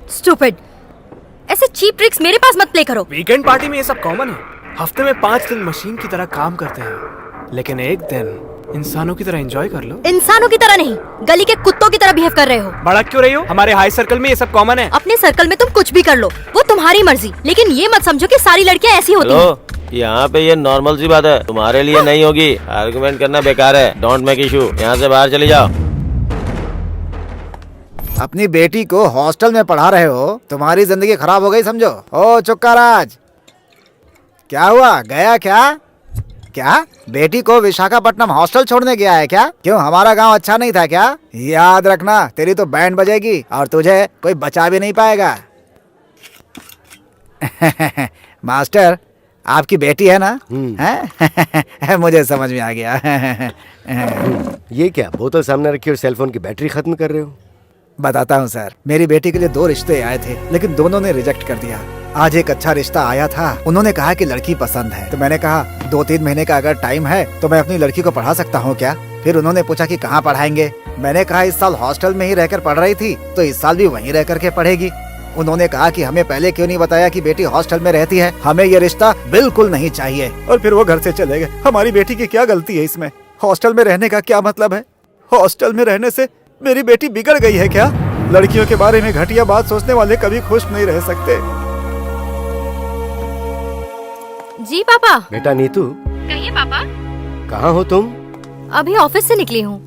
स्टूपिड, ऐसे चीप ट्रिक्स मेरे पास मत प्ले करो। वीकेंड पार्टी में ये सब कॉमन है। हफ्ते में 5 दिन मशीन की तरह काम करते हैं, लेकिन एक दिन इंसानों की तरह एंजॉय कर लो। इंसानों की तरह नहीं, गली के कुत्तों की तरह बिहेव कर रहे हो। भड़क क्यों रही हो? हमारे हाई सर्कल में ये सब कॉमन है। अपने सर्कल में तुम कुछ भी कर लो, वो तुम्हारी मर्जी, लेकिन ये मत समझो कि सारी लड़कियां ऐसी होती हैं। यहाँ पे ये नॉर्मल सी बात है, तुम्हारे लिए नहीं होगी। आर्गुमेंट करना बेकार है। Don't make issue. यहाँ से बाहर चली जाओ। अपनी बेटी को हॉस्टल में पढ़ा रहे हो, तुम्हारी जिंदगी खराब हो गई समझो। ओ चुक्काराज, क्या हुआ? गया क्या? क्या बेटी को विशाखापट्टनम हॉस्टल छोड़ने गया है क्या? क्यों, हमारा गांव अच्छा नहीं था क्या? याद रखना, तेरी तो बैंड बजेगी और तुझे कोई बचा भी नहीं पाएगा। मास्टर, आपकी बेटी है ना? है? मुझे समझ में आ गया। ये क्या, बोतल सामने रखी और सेलफोन की बैटरी खत्म कर रहे हो? बताता हूँ सर, मेरी बेटी के लिए 2 रिश्ते आए थे, लेकिन दोनों ने रिजेक्ट कर दिया। आज एक अच्छा रिश्ता आया था, उन्होंने कहा कि लड़की पसंद है, तो मैंने कहा 2-3 महीने का अगर टाइम है तो मैं अपनी लड़की को पढ़ा सकता हूँ क्या? फिर उन्होंने पूछा कि कहाँ पढ़ाएंगे। मैंने कहा इस साल हॉस्टल में ही रहकर पढ़ रही थी, तो इस साल भी वहीं रह करके पढ़ेगी। उन्होंने कहा कि हमें पहले क्यों नहीं बताया कि बेटी हॉस्टल में रहती है, हमें ये रिश्ता बिल्कुल नहीं चाहिए। और फिर वो घर से चले गए। हमारी बेटी की क्या गलती है इसमें? हॉस्टल में रहने का क्या मतलब है? हॉस्टल में रहने से मेरी बेटी बिगड़ गई है क्या? लड़कियों के बारे में घटिया बात सोचने वाले कभी खुश नहीं रह सकते। जी पापा। बेटा नीतू, कहिए पापा। कहाँ हो तुम? अभी ऑफिस से निकली हूँ।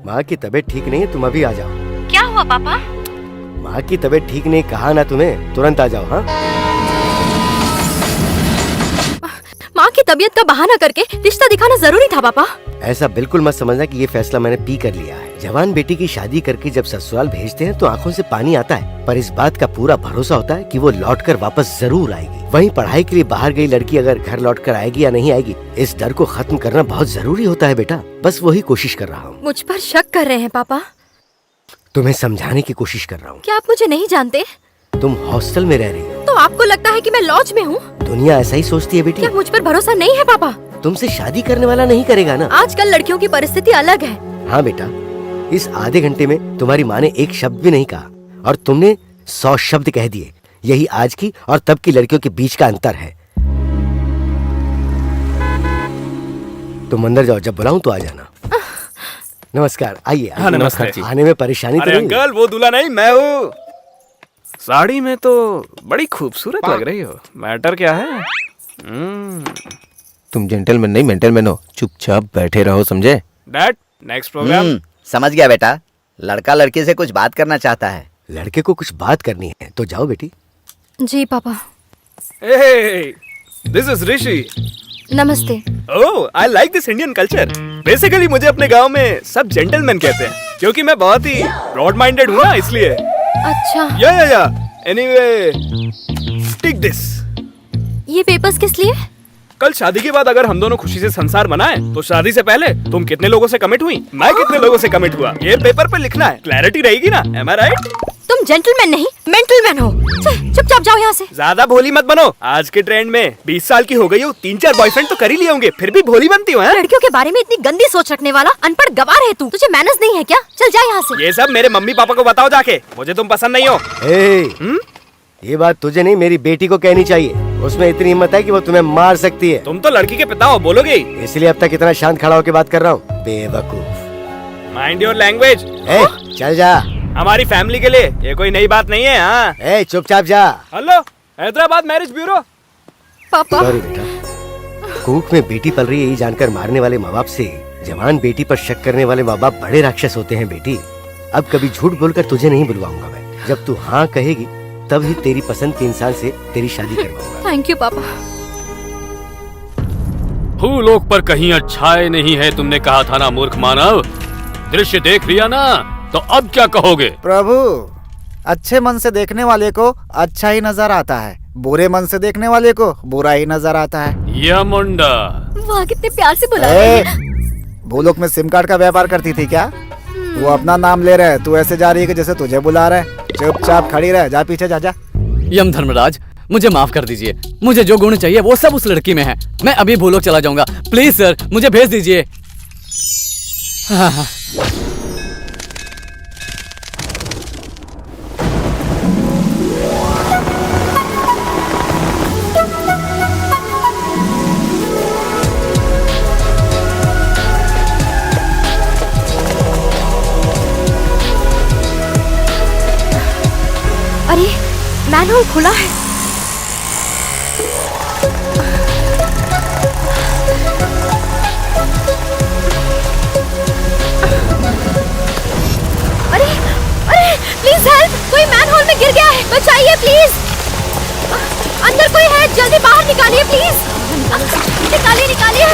माँ की तबीयत ठीक नहीं है, तुम अभी आ जाओ। क्या हुआ पापा? माँ की तबीयत ठीक नहीं, कहा ना तुम्हें, तुरंत आ जाओ। हाँ, माँ की तबीयत का बहाना करके रिश्ता दिखाना जरूरी था पापा। ऐसा बिल्कुल मत समझना कि ये फैसला मैंने पी कर लिया है। जवान बेटी की शादी करके जब ससुराल भेजते हैं तो आंखों से पानी आता है, पर इस बात का पूरा भरोसा होता है कि वो लौटकर वापस जरूर आएगी। वहीं पढ़ाई के लिए बाहर गई लड़की अगर घर लौटकर आएगी या नहीं आएगी, इस डर को खत्म करना बहुत जरूरी होता है बेटा। बस वही कोशिश कर रहा हूँ। मुझ पर शक कर रहे हैं पापा? तुम्हें समझाने की कोशिश कर रहा हूँ। क्या आप मुझे नहीं जानते? तुम हॉस्टल में रह रही हो तो आपको लगता है कि मैं लॉज में हूँ? दुनिया ऐसा ही सोचती है बेटी। क्या मुझ पर भरोसा नहीं है पापा? तुमसे शादी करने वाला नहीं करेगा ना। आजकल लड़कियों की परिस्थिति अलग है। हाँ बेटा, इस आधे घंटे में तुम्हारी माँ ने एक शब्द भी नहीं कहा और तुमने 100 शब्द कह दिए। यही आज की और तब की लड़कियों के बीच का अंतर है। तुम अंदर जाओ, जब बुलाऊं तो आ जाना। नमस्कार, आइए। हाँ, नमस्कार जी। आने में परेशानी तो अरे नहीं? अंकल, वो दूल्हा नहीं, मैं हूँ। साड़ी में तो बड़ी खूबसूरत लग रही हो। मैटर क्या है? तुम जेंटलमैन नहीं मेंटलमैन हो, चुपचाप बैठे रहो, समझे? Dad, next program. समझ गया बेटा, लड़का लड़की से कुछ बात करना चाहता है। लड़के को कुछ बात करनी है तो जाओ बेटी। जी पापा। Hey, this is Rishi. नमस्ते। Oh, I like this Indian culture. Basically मुझे अपने गांव में सब जेंटलमैन कहते हैं क्योंकि मैं बहुत ही ब्रॉड माइंडेड हूँ ना, इसलिए। अच्छा। या एनीवे, टेक दिस। ये पेपर्स किस लिए? कल शादी के बाद अगर हम दोनों खुशी से संसार बनाए तो शादी से पहले तुम कितने लोगों से कमिट हुई, मैं कितने लोगों से कमिट हुआ, ये पेपर पे लिखना है। क्लैरिटी रहेगी ना? Am I right? तुम जेंटलमैन नहीं मेंटलमैन हो। चुपचाप जाओ यहाँ से। ज्यादा भोली मत बनो। आज के ट्रेंड में 20 साल की हो गई हो, 3-4 बॉयफ्रेंड तो कर ही लिए होंगे, फिर भी भोली बनती हो। लड़कियों के बारे में इतनी गंदी सोच रखने वाला अनपढ़ गवार है तू। तुझे मैनर्स नहीं है क्या? चल जा यहाँ से। ये सब मेरे मम्मी पापा को बताओ जाके, मुझे तुम पसंद नहीं हो। ये बात तुझे नहीं, मेरी बेटी को कहनी चाहिए। उसमें इतनी हिम्मत है कि वो तुम्हें मार सकती है। तुम तो लड़की के पिता हो, बोलोगे? इसलिए अब तक इतना शांत खड़ा होकर बात कर रहा हूँ, बेवकूफ। Mind your language. चल जा। हमारी फैमिली के लिए ये कोई नई बात नहीं है। हाँ, चुपचाप जा। Hello, Hyderabad marriage bureau. पापा। सॉरी बेटा, कोख में बेटी पल रही है ये जानकर मारने वाले माँ बाप से जवान बेटी पर शक करने वाले माँ बाप बड़े राक्षस होते हैं बेटी। अब कभी झूठ बोलकर तुझे नहीं बुलवाऊंगा मैं। जब तू हाँ कहेगी तब ही तेरी पसंद के इंसान से तेरी शादी करवाऊंगा। थैंक यू पापा। भूलोक पर कहीं अच्छाई नहीं है, तुमने कहा था ना मूर्ख मानव। दृश्य देख लिया ना, तो अब क्या कहोगे? प्रभु, अच्छे मन से देखने वाले को अच्छा ही नजर आता है, बुरे मन से देखने वाले को बुरा ही नजर आता है। या मुंडा। वाह, कितने प्यार से बुला रहे हैं। भूलोक में सिम कार्ड का व्यापार करती थी क्या? वो अपना नाम ले रहे है, तू ऐसे जा रही है कि जैसे तुझे बुला रहा है। चुपचाप खड़ी रह, जा पीछे जा। यम धर्मराज, मुझे माफ कर दीजिए। मुझे जो गुण चाहिए वो सब उस लड़की में है। मैं अभी भूलोक चला जाऊंगा। प्लीज सर, मुझे भेज दीजिए। हाँ। अरे मैनहोल खुला है। अरे प्लीज हेल्प, कोई मैनहोल में गिर गया है, बचाइए प्लीज। अंदर कोई है, जल्दी बाहर निकालिए प्लीज। निकालिए।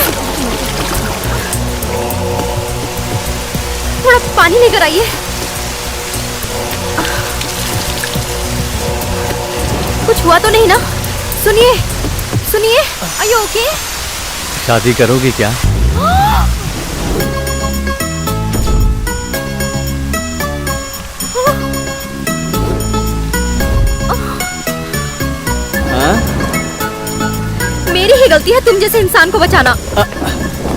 थोड़ा पानी लेकर आइए। कुछ हुआ तो नहीं ना? सुनिए, आर यू ओके? शादी करोगी क्या? मेरी ही गलती है तुम जैसे इंसान को बचाना।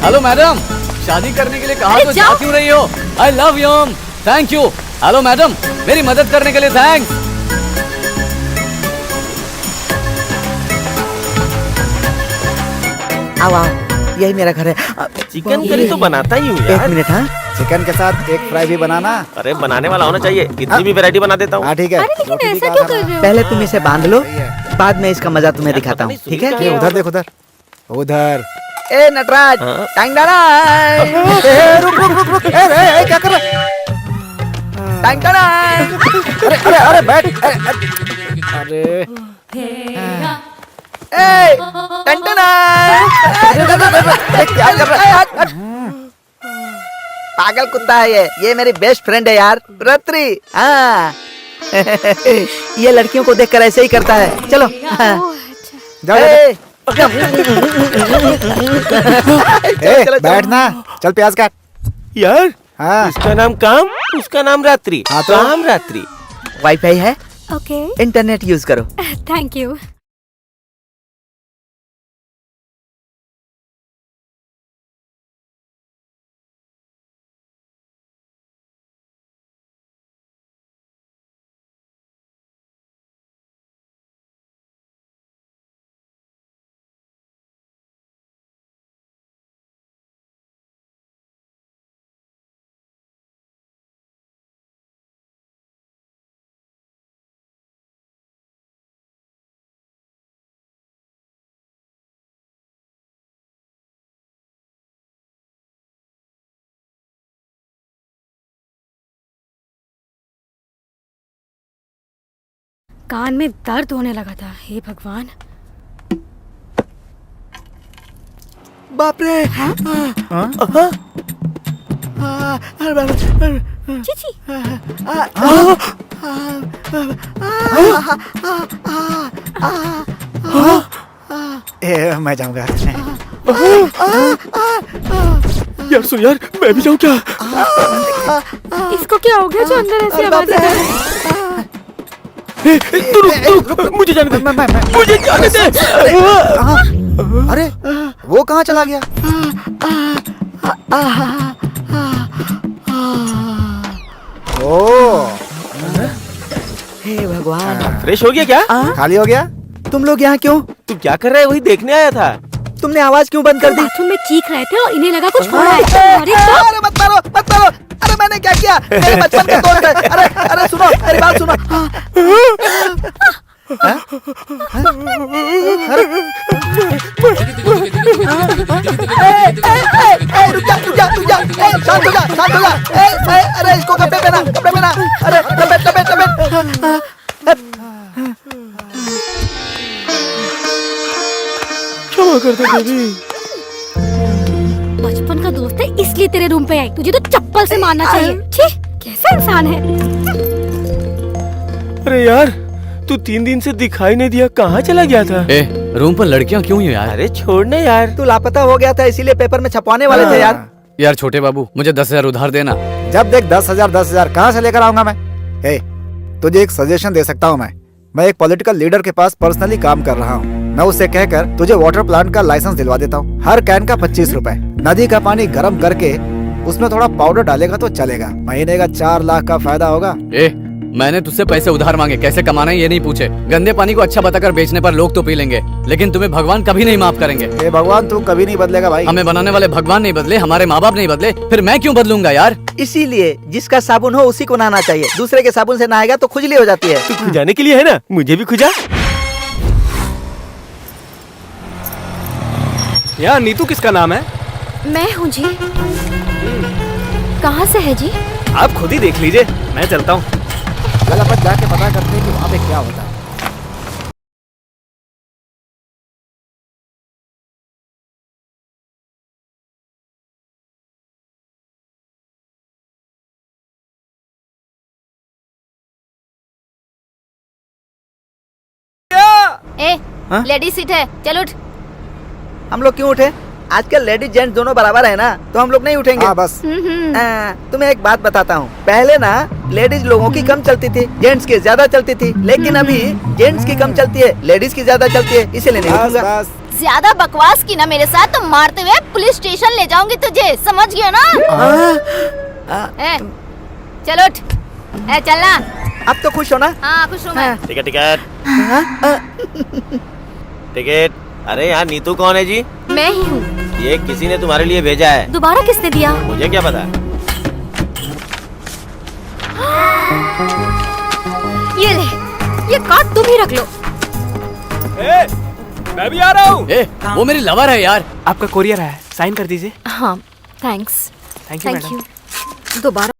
हेलो मैडम, शादी करने के लिए कहा तो जा क्यों रही हो? I love you. Thank you. Hello madam, मेरी मदद करने के लिए थैंक्स। आओ, यही मेरा घर है। चिकन करी तो बनाता ही हूँ यार। 1 मिनट। हाँ, चिकन के साथ एक फ्राई भी बनाना। अरे बनाने वाला होना चाहिए, कितनी भी वैरायटी बना देता हूँ। हाँ ठीक है। अरे लेकिन ऐसा क्यों कर रहे हो? पहले तुम इसे बांध लो, बाद में इसका मजा तुम्हें दिखाता हूँ, ठीक है? ये उधर देख, उधर। ए नटराज, टांग डाला। रुक। ए, क्या कर रहा? टांग डाला। अरे बैठ। अरे टंटना। क्या कर रहा है? पागल कुत्ता है ये मेरी बेस्ट फ्रेंड है यार, रत्री। हाँ। ये लड़कियों को देखकर ऐसे ही करता है। चलो। बैठना। चल प्याज काट यार। हाँ। इसका नाम काम, उसका नाम रात्रि। हाँ तो? काम रात्रि। वाईफाई है, ओके, इंटरनेट यूज करो। Thank you. कान में दर्द होने लगा था। हे भगवान। बाप रे। चीची। मैं जाऊंगा। यार सुन यार, मैं भी जाऊँ क्या? इसको क्या हो गया जो अंदर ऐसी आवाजें कर रहा है? रुक, मुझे जाने दे, मुझे जाने दे। अरे वो कहाँ चला गया? ओ, हे भगवान। फ्रेश हो गया क्या? खाली हो गया? तुम लोग यहाँ क्यों? तू क्या कर रहा है? वही देखने आया था। तुमने आवाज क्यों बंद कर दी? बाथरूम में चीख रहे थे और इन्हें लगा कुछ हो रहा है। अरे तो अरे मत मारो, मत मारो। अरे मैंने क्या किया? मेरे बचपन का दोस्त है। अरे अरे सुनो, मेरी बात सुनो। रुक जा। शांत हो जा, शांत हो जा। अरे इसको कपड़े पहना। अरे लपेट। क्षमा कर दे बेबी। बचपन का दोस्त है इसलिए तेरे रूम पे आई। तुझे तो चप्पल से मारना चाहिए। छी, कैसा इंसान है। अरे यार, तू 3 दिन से दिखाई नहीं दिया, कहाँ चला गया था? रूम पर लड़कियां क्यों हैं यार? अरे छोड़ने यार। तू लापता हो गया था इसीलिए पेपर में छपवाने वाले थे यार। यार छोटे बाबू, मुझे 10,000 उधार देना। जब देख 10,000 कहाँ से लेकर आऊंगा मैं? हे, तुझे एक सजेशन दे सकता हूँ मैं एक पॉलिटिकल लीडर के पास पर्सनली काम कर रहा हूँ। मैं उससे कहकर तुझे वाटर प्लांट का लाइसेंस दिलवा देता हूँ। हर कैन का 25 रुपए। नदी का पानी गर्म करके उसमें थोड़ा पाउडर डालेगा तो चलेगा। महीने का 4 लाख का फायदा होगा। मैंने तुझसे पैसे उधार मांगे, कैसे कमाना है ये नहीं पूछे। गंदे पानी को अच्छा बताकर बेचने पर लोग तो पी लेंगे, लेकिन तुम्हें भगवान कभी नहीं माफ करेंगे। भगवान तू कभी नहीं बदलेगा भाई। हमें बनाने वाले भगवान नहीं बदले, हमारे माँ बाप नहीं बदले, फिर मैं क्यों बदलूंगा यार? इसीलिए जिसका साबुन हो उसी को नहाना चाहिए। दूसरे के साबुन से नहाएगा तो खुजली हो जाती है। तू खुजाने के लिए है ना, मुझे भी खुजा। यार नीतू किसका नाम है? मैं हूँ जी। कहाँ से है जी? आप खुद ही देख लीजिए, मैं चलता हूँ। चल अपन जाके पता करते हैं कि वहाँ पे क्या होता है। लेडीज सीट है, चल उठ। हम लोग क्यों उठे? आजकल लेडीज जेंट्स दोनों बराबर है ना, तो हम लोग नहीं उठेंगे। हाँ बस। तुम्हें एक बात बताता हूँ। पहले ना लेडीज लोगों की कम चलती थी, जेंट्स की ज्यादा चलती थी, लेकिन अभी जेंट्स की कम चलती है, लेडीज की ज्यादा चलती है, इसीलिए नहीं उठूंगा। ज्यादा बकवास की ना मेरे साथ तो मारते हुए पुलिस स्टेशन ले जाऊंगी तुझे, समझ गया ना? चलो उठ। चलना। अब तो खुश हो ना? हाँ खुश हूँ मैं। टिकट। अरे यार, नीतू कौन है जी? मैं ही हूँ। ये किसी ने तुम्हारे लिए भेजा है। दोबारा किसने दिया? मुझे क्या पता। ये ले, ये कार्ड तुम ही रख लो। मैं भी आ रहा हूँ। वो मेरी लवर है यार। आपका कोरियर है, साइन कर दीजिए। हाँ थैंक्स। Thank you madam. दोबारा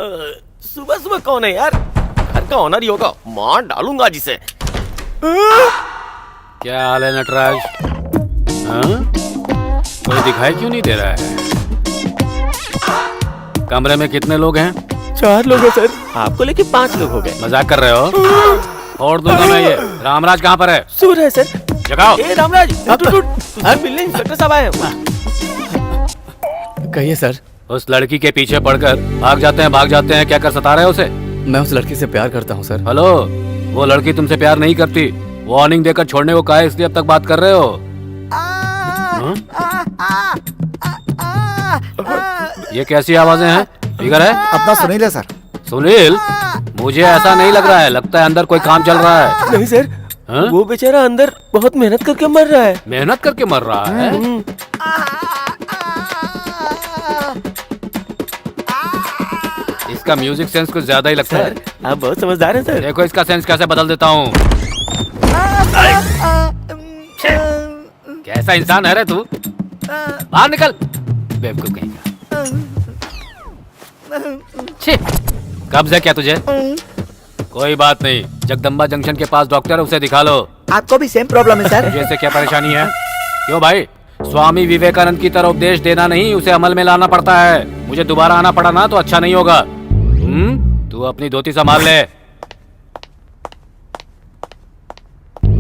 सुबह सुबह कौन है यार? घर का ऑनर ही होगा, मार डालूंगा जिसे। क्या हाल है नटराज? हाँ? कोई दिखाई क्यों नहीं दे रहा है? कमरे में कितने लोग हैं? 4 लोग हैं सर, आपको लेके 5 लोग हो गए। मजाक कर रहे हो? और दूंगा मैं ये। रामराज कहाँ पर है? सो रहा है सर। जगाओ। ए रामराज, तुझे मिलने इंस्पेक्टर साहब आए हैं। कहिए सर। उस लड़की के पीछे पड़कर भाग जाते हैं, क्या कर सता रहे हो उसे? मैं उस लड़की से प्यार करता हूँ सर। हेलो, वो लड़की तुमसे प्यार नहीं करती। वार्निंग देकर छोड़ने को कहा है, इसलिए अब तक बात कर रहे हो। ये कैसी आवाजें हैं? फिगर है? अपना सुनील है सर। सुनील? मुझे ऐसा नहीं लग रहा है, लगता है अंदर कोई काम चल रहा है। नहीं सर, हाँ? वो बेचारा अंदर बहुत मेहनत करके मर रहा है। मेहनत करके मर रहा है? इसका म्यूजिक सेंस कुछ ज्यादा ही लगता है। आप बहुत समझदार हैं सर। देखो इसका सेंस कैसे बदल देता हूँ। कैसा इंसान है रे तू? बाहर निकल, बेवकूफ कहीं का। छे, कब्ज है क्या तुझे? कोई बात नहीं, जगदम्बा जंक्शन के पास डॉक्टर है, उसे दिखा लो। आपको भी सेम प्रॉब्लम है सर? जैसे क्या परेशानी है? क्यों भाई? स्वामी विवेकानंद की तरह उपदेश देना नहीं, उसे अमल में लाना पड़ता है। मुझे दोबारा आना पड़ा ना तो अच्छा नहीं होगा। तू अपनी धोती संभाल ले।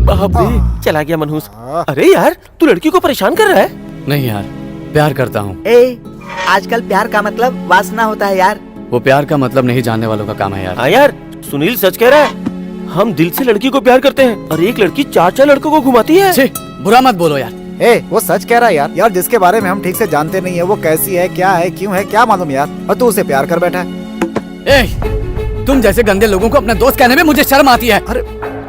बाप रे, चला गया मनहूस। अरे यार, तू लड़की को परेशान कर रहा है? नहीं यार, प्यार करता हूँ। आजकल प्यार का मतलब वासना होता है यार। वो प्यार का मतलब नहीं जानने वालों का काम है यार। हाँ यार, सुनील सच कह रहा है। हम दिल से लड़की को प्यार करते हैं और एक लड़की 4 लड़कों को घुमाती है। बुरा मत बोलो यार। वो सच कह रहा है यार। जिसके बारे में हम ठीक से जानते नहीं है, वो कैसी है, क्या है, क्यों है, क्या मालूम यार। और तू उसे प्यार कर बैठा है। तुम जैसे गंदे लोगों को अपना दोस्त कहने में मुझे शर्म आती है। अरे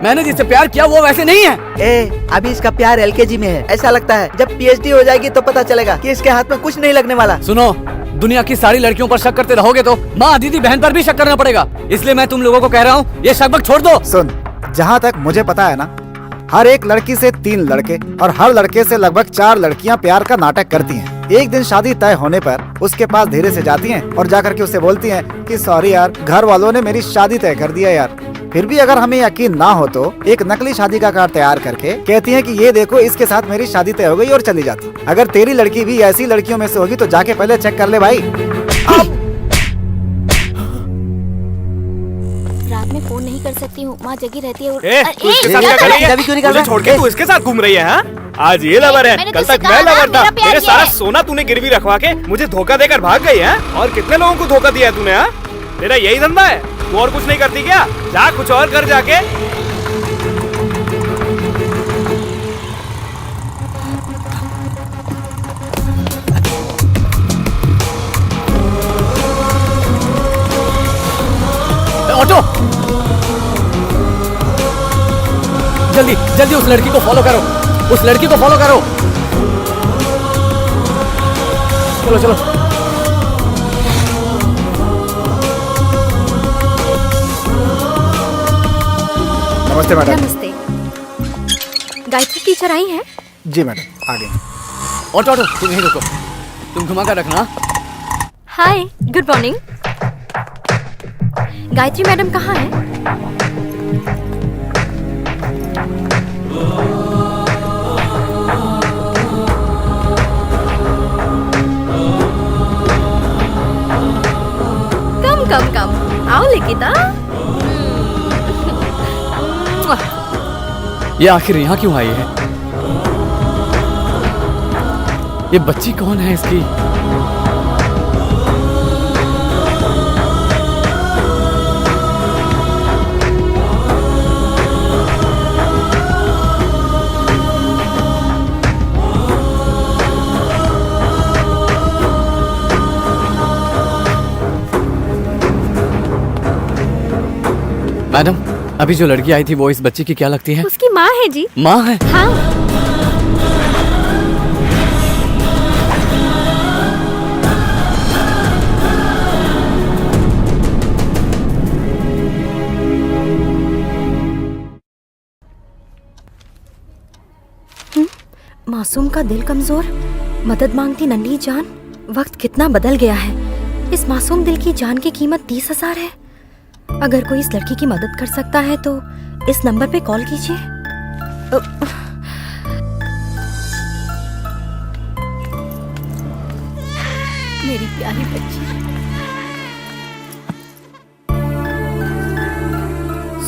मैंने जिससे प्यार किया वो वैसे नहीं है। अभी इसका प्यार LKG में है। ऐसा लगता है जब PhD हो जाएगी तो पता चलेगा कि इसके हाथ में कुछ नहीं लगने वाला। सुनो, दुनिया की सारी लड़कियों पर शक करते रहोगे तो माँ, दीदी, बहन पर भी शक करना पड़ेगा। इसलिए मैं तुम लोगों को कह रहा हूँ, ये शक छोड़ दो। सुन, जहाँ तक मुझे पता है ना, हर एक लड़की से 3 लड़के और हर लड़के से लगभग 4 लड़कियाँ प्यार का नाटक करती हैं। एक दिन शादी तय होने पर उसके पास धीरे से जाती हैं और जाकर के उसे बोलती हैं कि सॉरी यार, घर वालों ने मेरी शादी तय कर दिया यार। फिर भी अगर हमें यकीन ना हो तो एक नकली शादी का कार्ड तैयार करके कहती हैं कि ये देखो, इसके साथ मेरी शादी तय हो गई, और चली जाती। अगर तेरी लड़की भी ऐसी लड़कियों में से होगी तो जाके पहले चेक कर ले भाई। रात में फोन नहीं कर सकती हूँ, माँ जगी रहती है। तू इसके साथ क्या कर रही है? मुझे छोड़ के तू इसके साथ घूम रही है? आज ये लवर है, कल तक मैं लवर था। मेरे सारा सोना तूने गिरवी रखवा के मुझे धोखा देकर भाग गई है। और कितने लोगों को धोखा दिया है तूने? तेरा यही धंधा है? तू और कुछ नहीं करती क्या? जा कुछ और कर जाके। ऑटो, जल्दी जल्दी उस लड़की को फॉलो करो, उस लड़की को फॉलो करो। चलो चलो। नमस्ते मैडम। नमस्ते। गायत्री टीचर आई हैं? जी मैडम, आ गए। ऑटो ऑटो, तुम यहीं रुको, तुम घुमा कर रखना। हाय, गुड मॉर्निंग। गायत्री मैडम कहाँ है? कम कम, आओ लिखिता। ये आखिर यहाँ क्यों आई है? ये बच्ची कौन है इसकी? मैडम, अभी जो लड़की आई थी वो इस बच्ची की क्या लगती है? उसकी माँ है जी। माँ है? हाँ। मासूम का दिल कमजोर, मदद मांगती नन्ही जान। वक्त कितना बदल गया है। इस मासूम दिल की जान की कीमत 30,000 है। अगर कोई इस लड़की की मदद कर सकता है तो इस नंबर पे कॉल कीजिए। मेरी प्यारी बच्ची।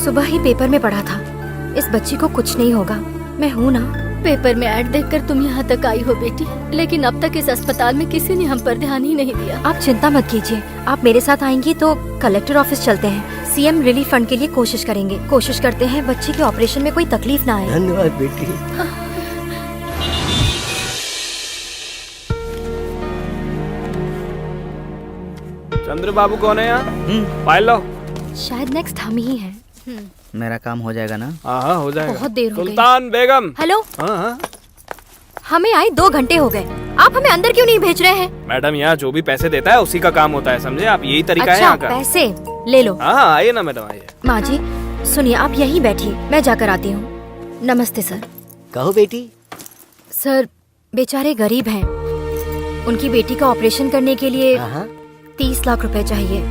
सुबह ही पेपर में पढ़ा था इस बच्ची को कुछ नहीं होगा। मैं हूँ ना। पेपर में ऐड देखकर तुम यहाँ तक आई हो बेटी, लेकिन अब तक इस अस्पताल में किसी ने हम पर ध्यान ही नहीं दिया। आप चिंता मत कीजिए। आप मेरे साथ आएंगी तो कलेक्टर ऑफिस चलते हैं। सीएम रिलीफ फंड के लिए कोशिश करेंगे। कोशिश करते हैं बच्ची के ऑपरेशन में कोई तकलीफ ना आए। धन्यवाद बेटी। चंद्र बाबू कौन है यहाँ? फाइल लो। शायद नेक्स्ट हम ही हैं। मेरा काम हो जाएगा ना? हाँ हो जाएगा। बहुत देर हो गई। सुल्तान बेगम। हेलो। हाँ। हमें आए 2 घंटे हो गए। आप हमें अंदर क्यों नहीं भेज रहे हैं? मैडम यहाँ जो भी पैसे देता है उसी का काम होता है, समझे आप? यही तरीका है अच्छा, यहाँ का। पैसे ले लो। हाँ आइए ना मैडम, आइए। माँ जी सुनिए, आप यहीं बैठिए, मैं जाकर आती हूँ। नमस्ते सर। कहो बेटी। सर बेचारे गरीब हैं। उनकी बेटी का ऑपरेशन करने के लिए 30 लाख रुपए चाहिए।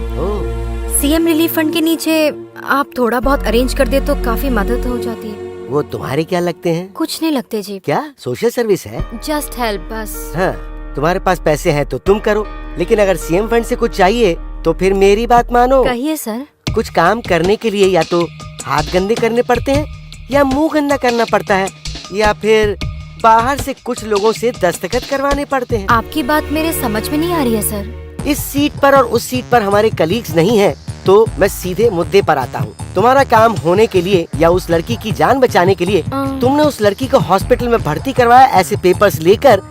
सीएम रिलीफ फंड के नीचे आप थोड़ा बहुत अरेंज कर दे तो काफी मदद हो जाती है। वो तुम्हारे क्या लगते हैं? कुछ नहीं लगते जी। क्या सोशल सर्विस है? जस्ट हेल्प बस। हाँ, तुम्हारे पास पैसे हैं तो तुम करो, लेकिन अगर सीएम फंड से कुछ चाहिए तो फिर मेरी बात मानो। कहिए सर। कुछ काम करने के लिए या तो हाथ गंदे करने पड़ते हैं, या मुंह गंदा करना पड़ता है, या फिर बाहर से कुछ लोगों से दस्तखत करवाने पड़ते हैं। आपकी बात मेरे समझ में नहीं आ रही है सर। इस सीट पर और उस सीट पर हमारे कलीग्स नहीं हैं, तो मैं सीधे मुद्दे पर आता हूँ। तुम्हारा काम होने के लिए या उस लड़की की जान बचाने के लिए तुमने उस लड़की को हॉस्पिटल में भर्ती करवाया। ऐसे पेपर्स लेकर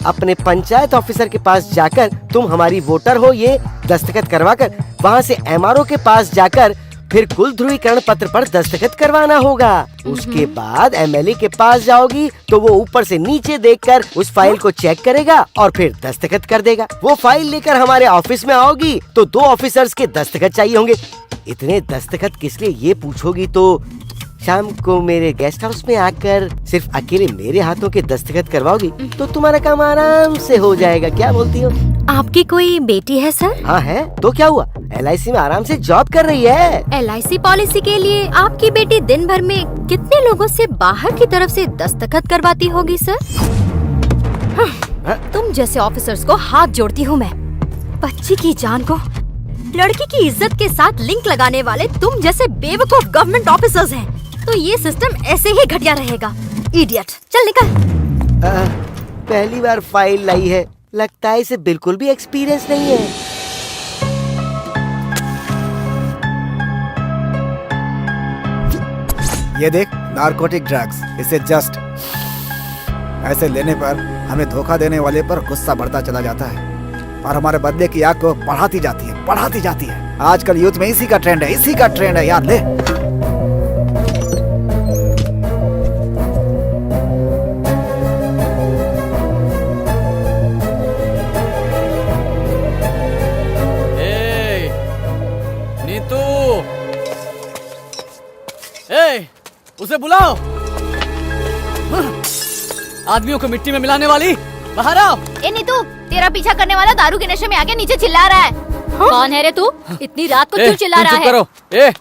अपने पंचायत ऑफिसर के पास जाकर तुम हमारी वोटर हो ये दस्तखत करवाकर, वहाँ से एमआरओ के पास जाकर फिर कुल ध्रुवीकरण पत्र पर दस्तखत करवाना होगा। उसके बाद एमएलए के पास जाओगी तो वो ऊपर से नीचे देखकर उस फाइल को चेक करेगा और फिर दस्तखत कर देगा। वो फाइल लेकर हमारे ऑफिस में आओगी तो 2 ऑफिसर्स के दस्तखत चाहिए होंगे। इतने दस्तखत किस लिए ये पूछोगी तो शाम को मेरे गेस्ट हाउस में आकर सिर्फ अकेले मेरे हाथों के दस्तखत करवाओगी तो तुम्हारा काम आराम से हो जाएगा। क्या बोलती हो? आपकी कोई बेटी है सर? हाँ है, तो क्या हुआ? LIC में आराम से जॉब कर रही है। LIC पॉलिसी के लिए आपकी बेटी दिन भर में कितने लोगों से बाहर की तरफ से दस्तखत करवाती होगी सर? तुम जैसे ऑफिसर्स को हाथ जोड़ती हूँ मैं। बच्ची की जान को लड़की की इज्जत के साथ लिंक लगाने वाले तुम जैसे बेवकूफ गवर्नमेंट ऑफिसर्स हैं, तो ये सिस्टम ऐसे ही घटिया रहेगा। इडियट, चल निकल। पहली बार फाइल लाई है, लगता है इसे बिल्कुल भी एक्सपीरियंस नहीं है। ये देख, नारकोटिक ड्रग्स। इसे जस्ट ऐसे लेने पर हमें धोखा देने वाले पर गुस्सा बढ़ता चला जाता है और हमारे बदले की आग को बढ़ाती जाती है। आजकल यूथ में इसी का ट्रेंड है यार। ले नीतू, उसे बुलाओ। आदमियों को मिट्टी में मिलाने वाली, बाहर आओ। ए नीतू, तेरा पीछा करने वाला दारू के नशे में आके नीचे चिल्ला रहा है। कौन है रे तू? इतनी रात को क्यों चिल्ला रहा है? करो।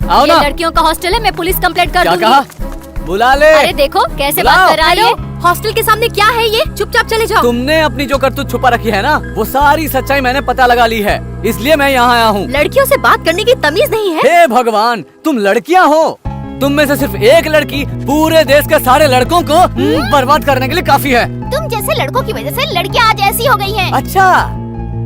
आओ ये ना। लड़कियों का हॉस्टल है, मैं पुलिस कंप्लेंट कर दूंगी। क्या कहा? बुला ले। अरे देखो कैसे बात कर रहा है ये। हॉस्टल के सामने क्या है ये? चुपचाप चले जाओ। तुमने अपनी जो करतूत छुपा रखी है ना, वो सारी सच्चाई मैंने पता लगा ली है, इसलिए मैं यहाँ आया हूँ। लड़कियों से बात करने की तमीज नहीं है? हे भगवान, तुम लड़कियाँ हो। तुम में से सिर्फ एक लड़की पूरे देश के सारे लड़कों को बर्बाद करने के लिए काफी है। तुम जैसे लड़कों की वजह से लड़कियां आज ऐसी हो गई हैं। अच्छा,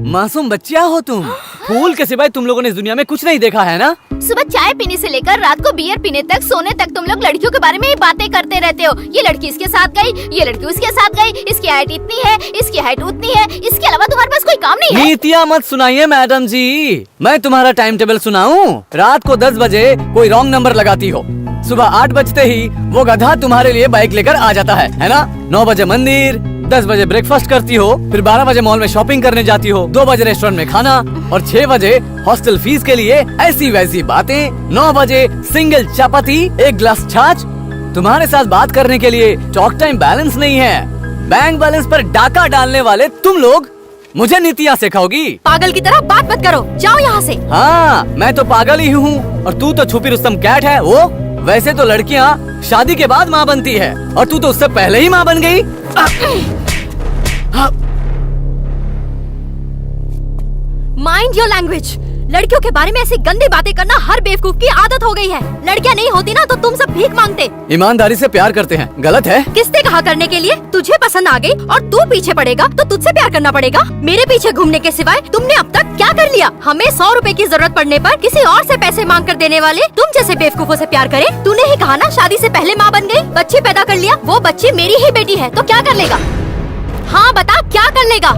मासूम बच्चियाँ हो तुम। फूल के सिवाय तुम लोगों ने इस दुनिया में कुछ नहीं देखा है ना। सुबह चाय पीने से लेकर रात को बियर पीने तक, सोने तक तुम लोग लड़कियों के बारे में ही बातें करते रहते हो। ये लड़की इसके साथ गई, ये लड़की उसके साथ गई, इसकी हाइट इतनी है, इसकी हाइट उतनी है, इसके अलावा तुम्हारे पास कोई काम नहीं है। नीतियाँ मत सुनाइए मैडम जी, मैं तुम्हारा टाइम टेबल सुनाऊं? रात को 10 बजे कोई रॉन्ग नंबर लगाती हो, सुबह 8 बजते ही वो गधा तुम्हारे लिए बाइक लेकर आ जाता है ना? 9 बजे मंदिर, 10 बजे ब्रेकफास्ट करती हो, फिर 12 बजे मॉल में शॉपिंग करने जाती हो, 2 बजे रेस्टोरेंट में खाना और 6 बजे हॉस्टल फीस के लिए ऐसी वैसी बातें, 9 बजे सिंगल चपाती 1 ग्लास छाछ। तुम्हारे साथ बात करने के लिए टॉक टाइम बैलेंस नहीं है। बैंक बैलेंस पर डाका डालने वाले तुम लोग मुझे नीतियाँ सिखाओगी? पागल की तरह बात मत करो, जाओ यहाँ से। हाँ, मैं तो पागल ही हूँ और तू तो छुपी रुस्तम कैट है। वो वैसे तो लड़कियाँ शादी के बाद माँ बनती है और तू तो उससे पहले ही माँ बन गई। Mind your language. लड़कियों के बारे में ऐसी गंदी बातें करना हर बेवकूफ की आदत हो गई है। लड़कियां नहीं होती ना तो तुम सब भीख मांगते। ईमानदारी से प्यार करते हैं, गलत है? किसने कहा करने के लिए? तुझे पसंद आ गई और तू पीछे पड़ेगा तो तुझसे प्यार करना पड़ेगा। मेरे पीछे घूमने के सिवाय तुमने अब तक क्या कर लिया? हमें 100 रुपए की जरूरत पड़ने पर किसी और से पैसे मांग कर देने वाले तुम जैसे बेवकूफों से प्यार करे। तूने ही कहा ना शादी से पहले माँ बन गई, बच्चे पैदा कर लिया। वो बच्ची मेरी ही बेटी है तो क्या कर लेगा? हाँ बता, क्या कर लेगा?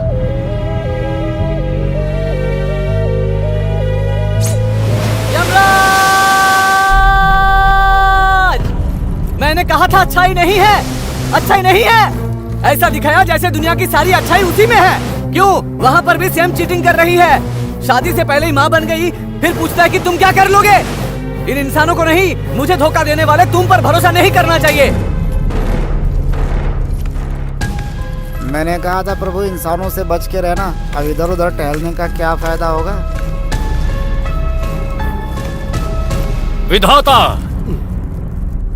मैंने कहा था अच्छाई नहीं है, अच्छाई नहीं है। ऐसा दिखाया जैसे दुनिया की सारी अच्छाई उसी में है। क्यों? वहाँ पर भी सेम चीटिंग कर रही है। शादी से पहले ही माँ बन गई, फिर पूछता है कि तुम क्या कर लोगे। इन इंसानों को नहीं, मुझे धोखा देने वाले तुम पर भरोसा नहीं करना चाहिए। मैंने कहा था प्रभु इंसानों से बच के रहना। अब इधर उधर टहलने का क्या फायदा होगा? विधाता,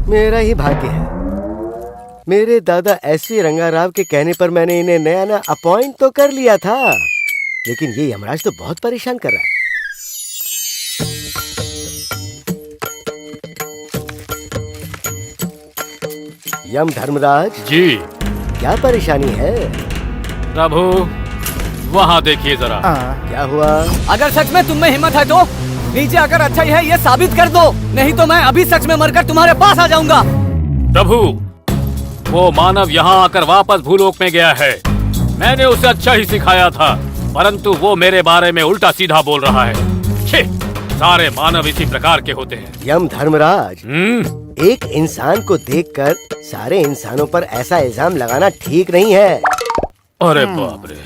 मेरा ही भाग्य है। मेरे दादा एसवी रंगाराव के कहने पर मैंने इन्हें नया नया अपॉइंट तो कर लिया था, लेकिन ये यमराज तो बहुत परेशान कर रहा है। यम धर्मराज जी, क्या परेशानी है? प्रभु वहाँ देखिए जरा। क्या हुआ? अगर सच में तुम में हिम्मत है तो नीचे आकर अच्छाई है ये साबित कर दो, नहीं तो मैं अभी सच में मरकर तुम्हारे पास आ जाऊंगा। प्रभु, वो मानव यहाँ आकर वापस भूलोक में गया है। मैंने उसे अच्छा ही सिखाया था, परंतु वो मेरे बारे में उल्टा सीधा बोल रहा है। छे, सारे मानव इसी प्रकार के होते हैं। यम धर्मराज, एक इंसान को देखकर सारे इंसानों पर ऐसा इल्जाम लगाना ठीक नहीं है। अरे बाप रे,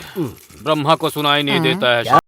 ब्रह्मा को सुनाई नहीं देता है।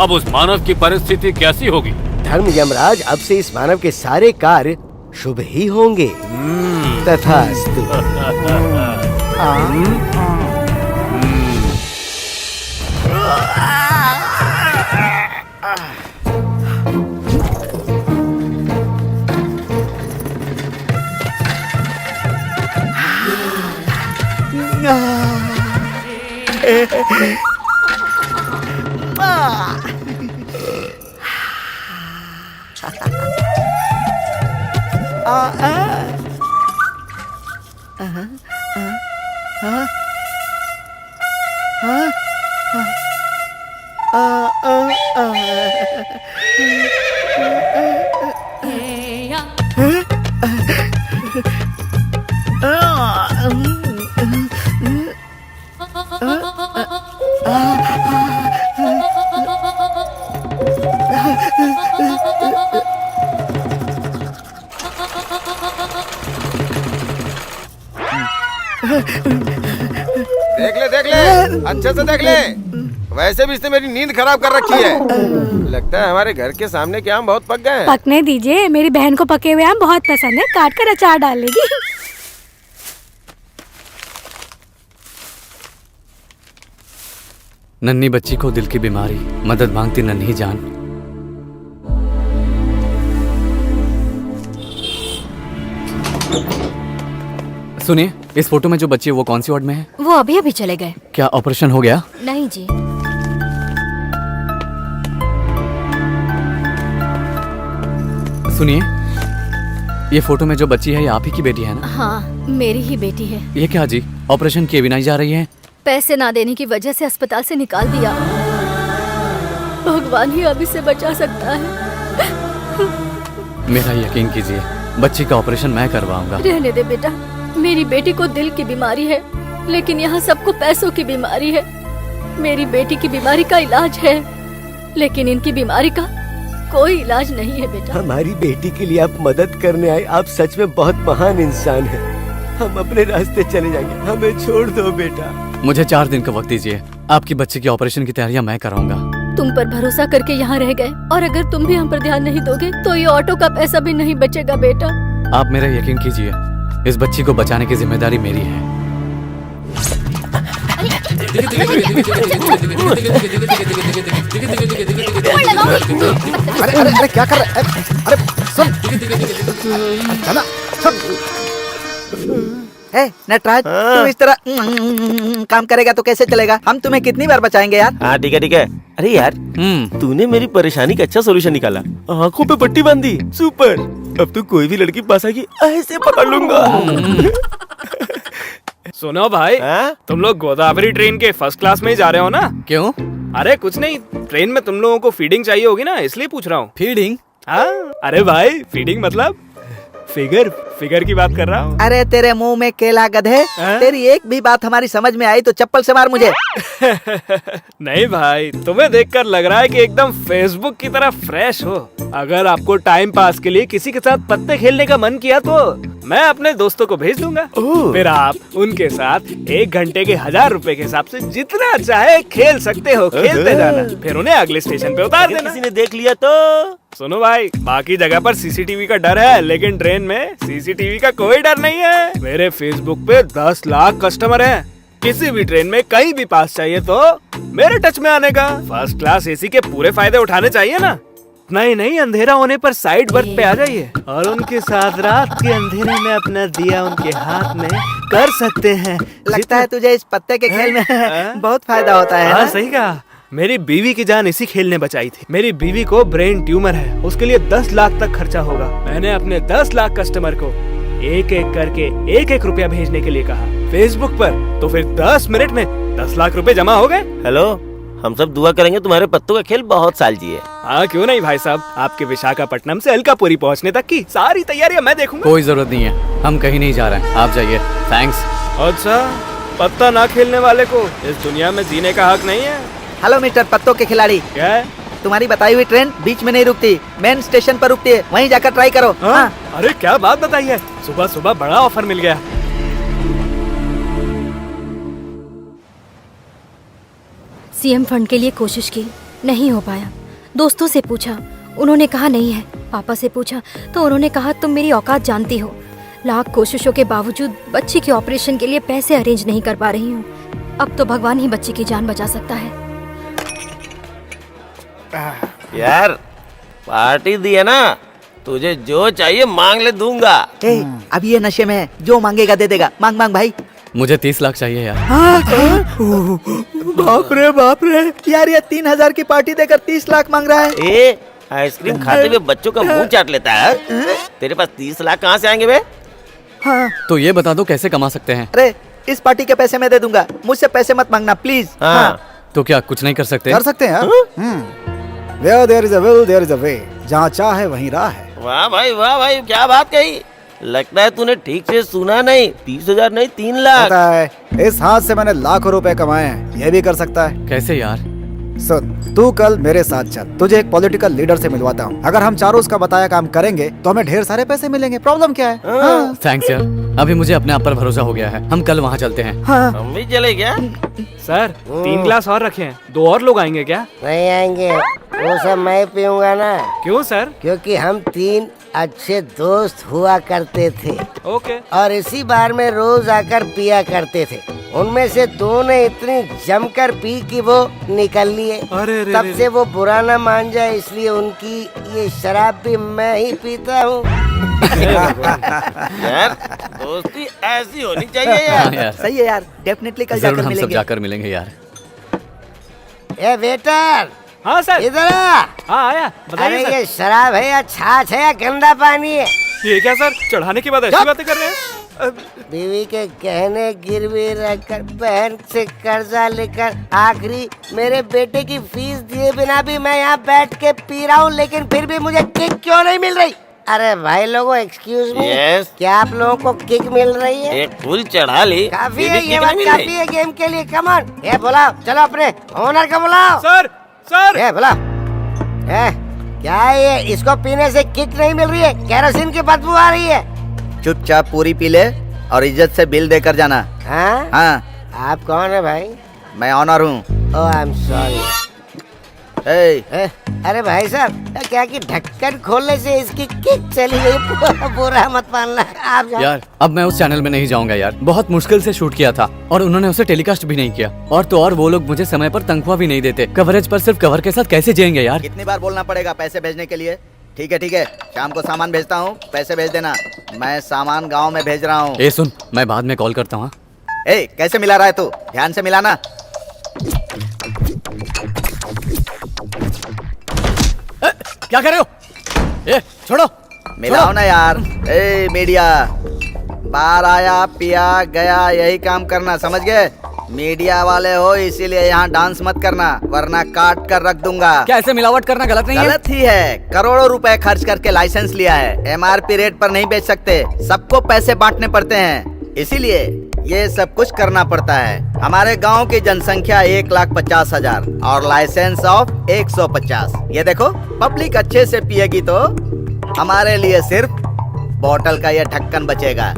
अब उस मानव की परिस्थिति कैसी होगी? धर्म यमराज, अब से इस मानव के सारे कार्य शुभ ही होंगे। तथास्तु। देख ले अच्छे से देख ले। वैसे भी इसने मेरी नींद खराब कर रखी है। लगता है हमारे घर के सामने के आम बहुत पक गए हैं। पकने दीजिए, मेरी बहन को पके हुए आम बहुत पसंद है, काट कर अचार डाल लेगी। नन्ही बच्ची को दिल की बीमारी, मदद मांगती नन्ही जान। सुनिए, इस फोटो में जो बच्ची है वो कौन सी वार्ड में है? वो अभी अभी चले गए। क्या ऑपरेशन हो गया? नहीं जी। सुनिए, ये फोटो में जो बच्ची है ये आप ही की बेटी है ना? हाँ, मेरी ही बेटी है। ये क्या जी, ऑपरेशन किए बिना ही जा रही है? पैसे ना देने की वजह से अस्पताल से निकाल दिया। भगवान ही अब इसे बचा सकता है। मेरा यकीन कीजिए, बच्ची का ऑपरेशन मैं करवाऊंगा। रहने दे बेटा, मेरी बेटी को दिल की बीमारी है, लेकिन यहाँ सबको पैसों की बीमारी है। मेरी बेटी की बीमारी का इलाज है, लेकिन इनकी बीमारी का कोई इलाज नहीं है बेटा। हमारी बेटी के लिए आप मदद करने आए, आप सच में बहुत महान इंसान हैं। हम अपने रास्ते चले जाएंगे, हमें छोड़ दो बेटा। मुझे 4 दिन का वक्त दीजिए, आपकी बच्ची की ऑपरेशन की तैयारियां मैं कराऊंगा। तुम पर भरोसा करके यहाँ रह गए, और अगर तुम भी हम पर ध्यान नहीं दोगे तो ये ऑटो का पैसा भी नहीं बचेगा बेटा। आप मेरा यकीन कीजिए, इस बच्ची को बचाने की जिम्मेदारी मेरी है। अरे अरे अरे क्या कर रहे? अरे सुन, चला सुन। नटराज, तू इस तरह काम करेगा तो कैसे चलेगा? हम तुम्हें कितनी बार बचाएंगे यार? हाँ ठीक है ठीक है। अरे यार, तूने मेरी परेशानी का अच्छा सोल्यूशन निकाला। आंखों पे पट्टी बांधी, सुपर। अब तो कोई भी लड़की पास आएगी ऐसे पकड़ लूंगा। सुनो भाई, तुम लोग गोदावरी ट्रेन के फर्स्ट क्लास में ही जा रहे हो ना? क्यों? अरे कुछ नहीं, ट्रेन में तुम लोगों को फीडिंग चाहिए होगी ना, इसलिए पूछ रहा हूँ। फीडिंग? हाँ, अरे भाई फीडिंग मतलब फिगर की बात कर रहा हूँ। अरे तेरे मुंह में केला गधे, तेरी एक भी बात हमारी समझ में आई तो चप्पल से मार मुझे। नहीं भाई, तुम्हें देखकर लग रहा है कि एकदम फेसबुक की तरह फ्रेश हो। अगर आपको टाइम पास के लिए किसी के साथ पत्ते खेलने का मन किया तो मैं अपने दोस्तों को भेज दूंगा। फिर आप उनके साथ 1 घंटे के 1000 रुपए के हिसाब से जितना चाहे खेल सकते हो, खेलते जाना। फिर उन्हें अगले स्टेशन पे उतार देना। किसी ने देख लिया तो? सुनो भाई, बाकी जगह पर सीसीटीवी का डर है, लेकिन ट्रेन में सीसीटीवी का कोई डर नहीं है। मेरे फेसबुक पे 10 लाख कस्टमर हैं। किसी भी ट्रेन में कहीं भी पास चाहिए तो मेरे टच में आने का। फर्स्ट क्लास एसी के पूरे फायदे उठाने चाहिए ना। नहीं, अंधेरा होने पर साइड बर्थ पे आ जाइए और उनके साथ रात के अंधेरे में अपना दिया उनके हाथ में कर सकते हैं। लगता है तुझे इस पत्ते के खेल में बहुत फायदा होता है। हाँ सही कहा। मेरी बीवी की जान इसी खेल ने बचाई थी। मेरी बीवी को ब्रेन ट्यूमर है, उसके लिए 10 लाख तक खर्चा होगा। मैंने अपने 10 लाख कस्टमर को एक एक करके 1-1 रुपया भेजने के लिए कहा फेसबुक पर, तो फिर 10 मिनट में 10 लाख रुपए जमा हो गए। हेलो, हम सब दुआ करेंगे तुम्हारे पत्तों का खेल बहुत साल जिए। हाँ क्यों नहीं भाई साहब, आपके विशाखापट्टनम से अलकापुरी पहुँचने तक की सारी तैयारियां मैं देखूंगा। कोई जरूरत नहीं है, हम कहीं नहीं जा रहे हैं, आप जाइए। थैंक्स। अच्छा, पत्ता ना खेलने वाले को इस दुनिया में जीने का हक नहीं है। हेलो मिस्टर पत्तों के खिलाड़ी, क्या है? तुम्हारी बताई हुई ट्रेन बीच में नहीं रुकती, मेन स्टेशन पर रुकती है, वहीं जाकर ट्राई करो। हाँ? अरे क्या बात बताई है, सुबह सुबह बड़ा ऑफर मिल गया। सीएम फंड के लिए कोशिश की, नहीं हो पाया। दोस्तों से पूछा, उन्होंने कहा नहीं है। पापा से पूछा तो उन्होंने कहा तुम मेरी औकात जानती हो। लाख कोशिशों के बावजूद बच्ची के ऑपरेशन के लिए पैसे अरेंज नहीं कर पा रही हूँ। अब तो भगवान ही बच्ची की जान बचा सकता है। यार पार्टी दी है ना, तुझे जो चाहिए मांग ले, दूंगा। अब ये नशे में है, जो मांगेगा दे देगा। मांग मांग भाई। मुझे 30 लाख चाहिए यार। बाप रे यार, ये 3,000 की पार्टी देकर 30 लाख मांग रहा है। ए, आइसक्रीम खाते हुए बच्चों का मुंह चाट लेता है। तेरे पास 30 लाख कहाँ से आएंगे बे? हाँ। तो ये बता दो कैसे कमा सकते हैं? अरे इस पार्टी के पैसे मैं दे दूंगा, मुझसे पैसे मत मांगना प्लीज। हाँ। तो क्या कुछ नहीं कर सकते? कर सकते हैं। Where there is a will, there is a way. जहाँ चाह है वहीं राह है। वाह भाई क्या बात कही। लगता है तूने ठीक से सुना नहीं। 30,000 नहीं 3 लाख। पता है, इस हाथ से मैंने लाखों रुपए कमाए हैं। ये भी कर सकता है। कैसे यार? सुन, तू कल मेरे साथ चल, तुझे एक पॉलिटिकल लीडर से मिलवाता हूँ। अगर हम चारों उसका बताया काम करेंगे तो हमें ढेर सारे पैसे मिलेंगे। प्रॉब्लम क्या है? हाँ। थैंक्स यार, अभी मुझे अपने आप पर भरोसा हो गया है। हम कल वहाँ चलते हैं। हाँ। हम भी चले क्या? सर 3 ग्लास और रखे हैं, 2 और लोग आएंगे क्या? नहीं आएंगे, वो सब मैं पीऊंगा ना। क्यों सर? क्योंकि हम 3 अच्छे दोस्त हुआ करते थे ओके। और इसी बार में रोज आकर पिया करते थे। उनमें से 2 ने इतनी जमकर पी कि वो निकल लिए। अरे रे तब रे से वो बुरा न मान जाए, इसलिए उनकी ये शराब भी मैं ही पीता हूँ। यार दोस्ती ऐसी होनी चाहिए हाँ यार। यार, सही है यार, डेफिनेटली कल जरूर जाकर हम सब मिलेंगे। जाकर मिलेंगे यार। ए वेटर, हाँ सर। इधर आ। हाँ आया, अरे बताइए सर। ये शराब है या छाछ है या गंदा पानी है? ये क्या सर, चढ़ाने के बाद ऐसी बातें कर रहे हैं? बीवी के गहने गिरवी रखकर, बहन से कर्जा लेकर, आखिरी मेरे बेटे की फीस दिए बिना भी मैं यहाँ बैठ के पी रहा हूँ, लेकिन फिर भी मुझे किक क्यों नहीं मिल रही? अरे भाई लोगों, एक्सक्यूज मी, Yes? क्या आप लोगों को किक मिल रही है? एक फुल चढ़ा ली। काफी ये है, भी ये किक बात नहीं काफी मिल है गेम के लिए। कम ऑन, ये बुलाओ, चलो अपने ओनर को बुलाओ। सर सर ये बुलाओ। क्या है ये? इसको पीने से किक नहीं मिल रही है, केरोसिन की बदबू आ रही है। चुपचाप पूरी पी ले और इज्जत से बिल देकर जाना। हाँ? हाँ, आप कौन है भाई? मैं ऑनर हूँ। ओह आई एम सॉरी। अरे भाई साहब, क्या कि ढक्कन खोलने से इसकी किक चली गई। बुरा मत मानना आप। यार अब मैं उस चैनल में नहीं जाऊंगा यार। बहुत मुश्किल से शूट किया था और उन्होंने उसे टेलीकास्ट भी नहीं किया। और तो और वो लोग मुझे समय पर तनख्वाह भी नहीं देते। कवरेज पर सिर्फ कवर के साथ कैसे जिएंगे यार? कितनी बार बोलना पड़ेगा पैसे भेजने के लिए? ठीक है, शाम को सामान भेजता हूँ, पैसे भेज देना। मैं सामान गाँव में भेज रहा हूँ। ए सुन, मैं बाद में कॉल करता हूँ। कैसे मिला रहा है तू? ध्यान से मिलाना। क्या कर रहे हो? ए छोड़ो, मिलाओ ना यार। मीडिया, बाहर आया पिया गया, यही काम करना, समझ गए? मीडिया वाले हो इसीलिए यहाँ डांस मत करना, वरना काट कर रख दूंगा। क्या ऐसे मिलावट करना गलत नहीं है? गलत ही है। करोड़ों रुपए खर्च करके लाइसेंस लिया है, MRP रेट पर नहीं बेच सकते, सबको पैसे बांटने पड़ते हैं, इसीलिए ये सब कुछ करना पड़ता है। हमारे गांव की जनसंख्या 1,50,000 और लाइसेंस ऑफ 150। ये देखो, पब्लिक अच्छे से पिएगी तो हमारे लिए सिर्फ बोतल का ये ढक्कन बचेगा।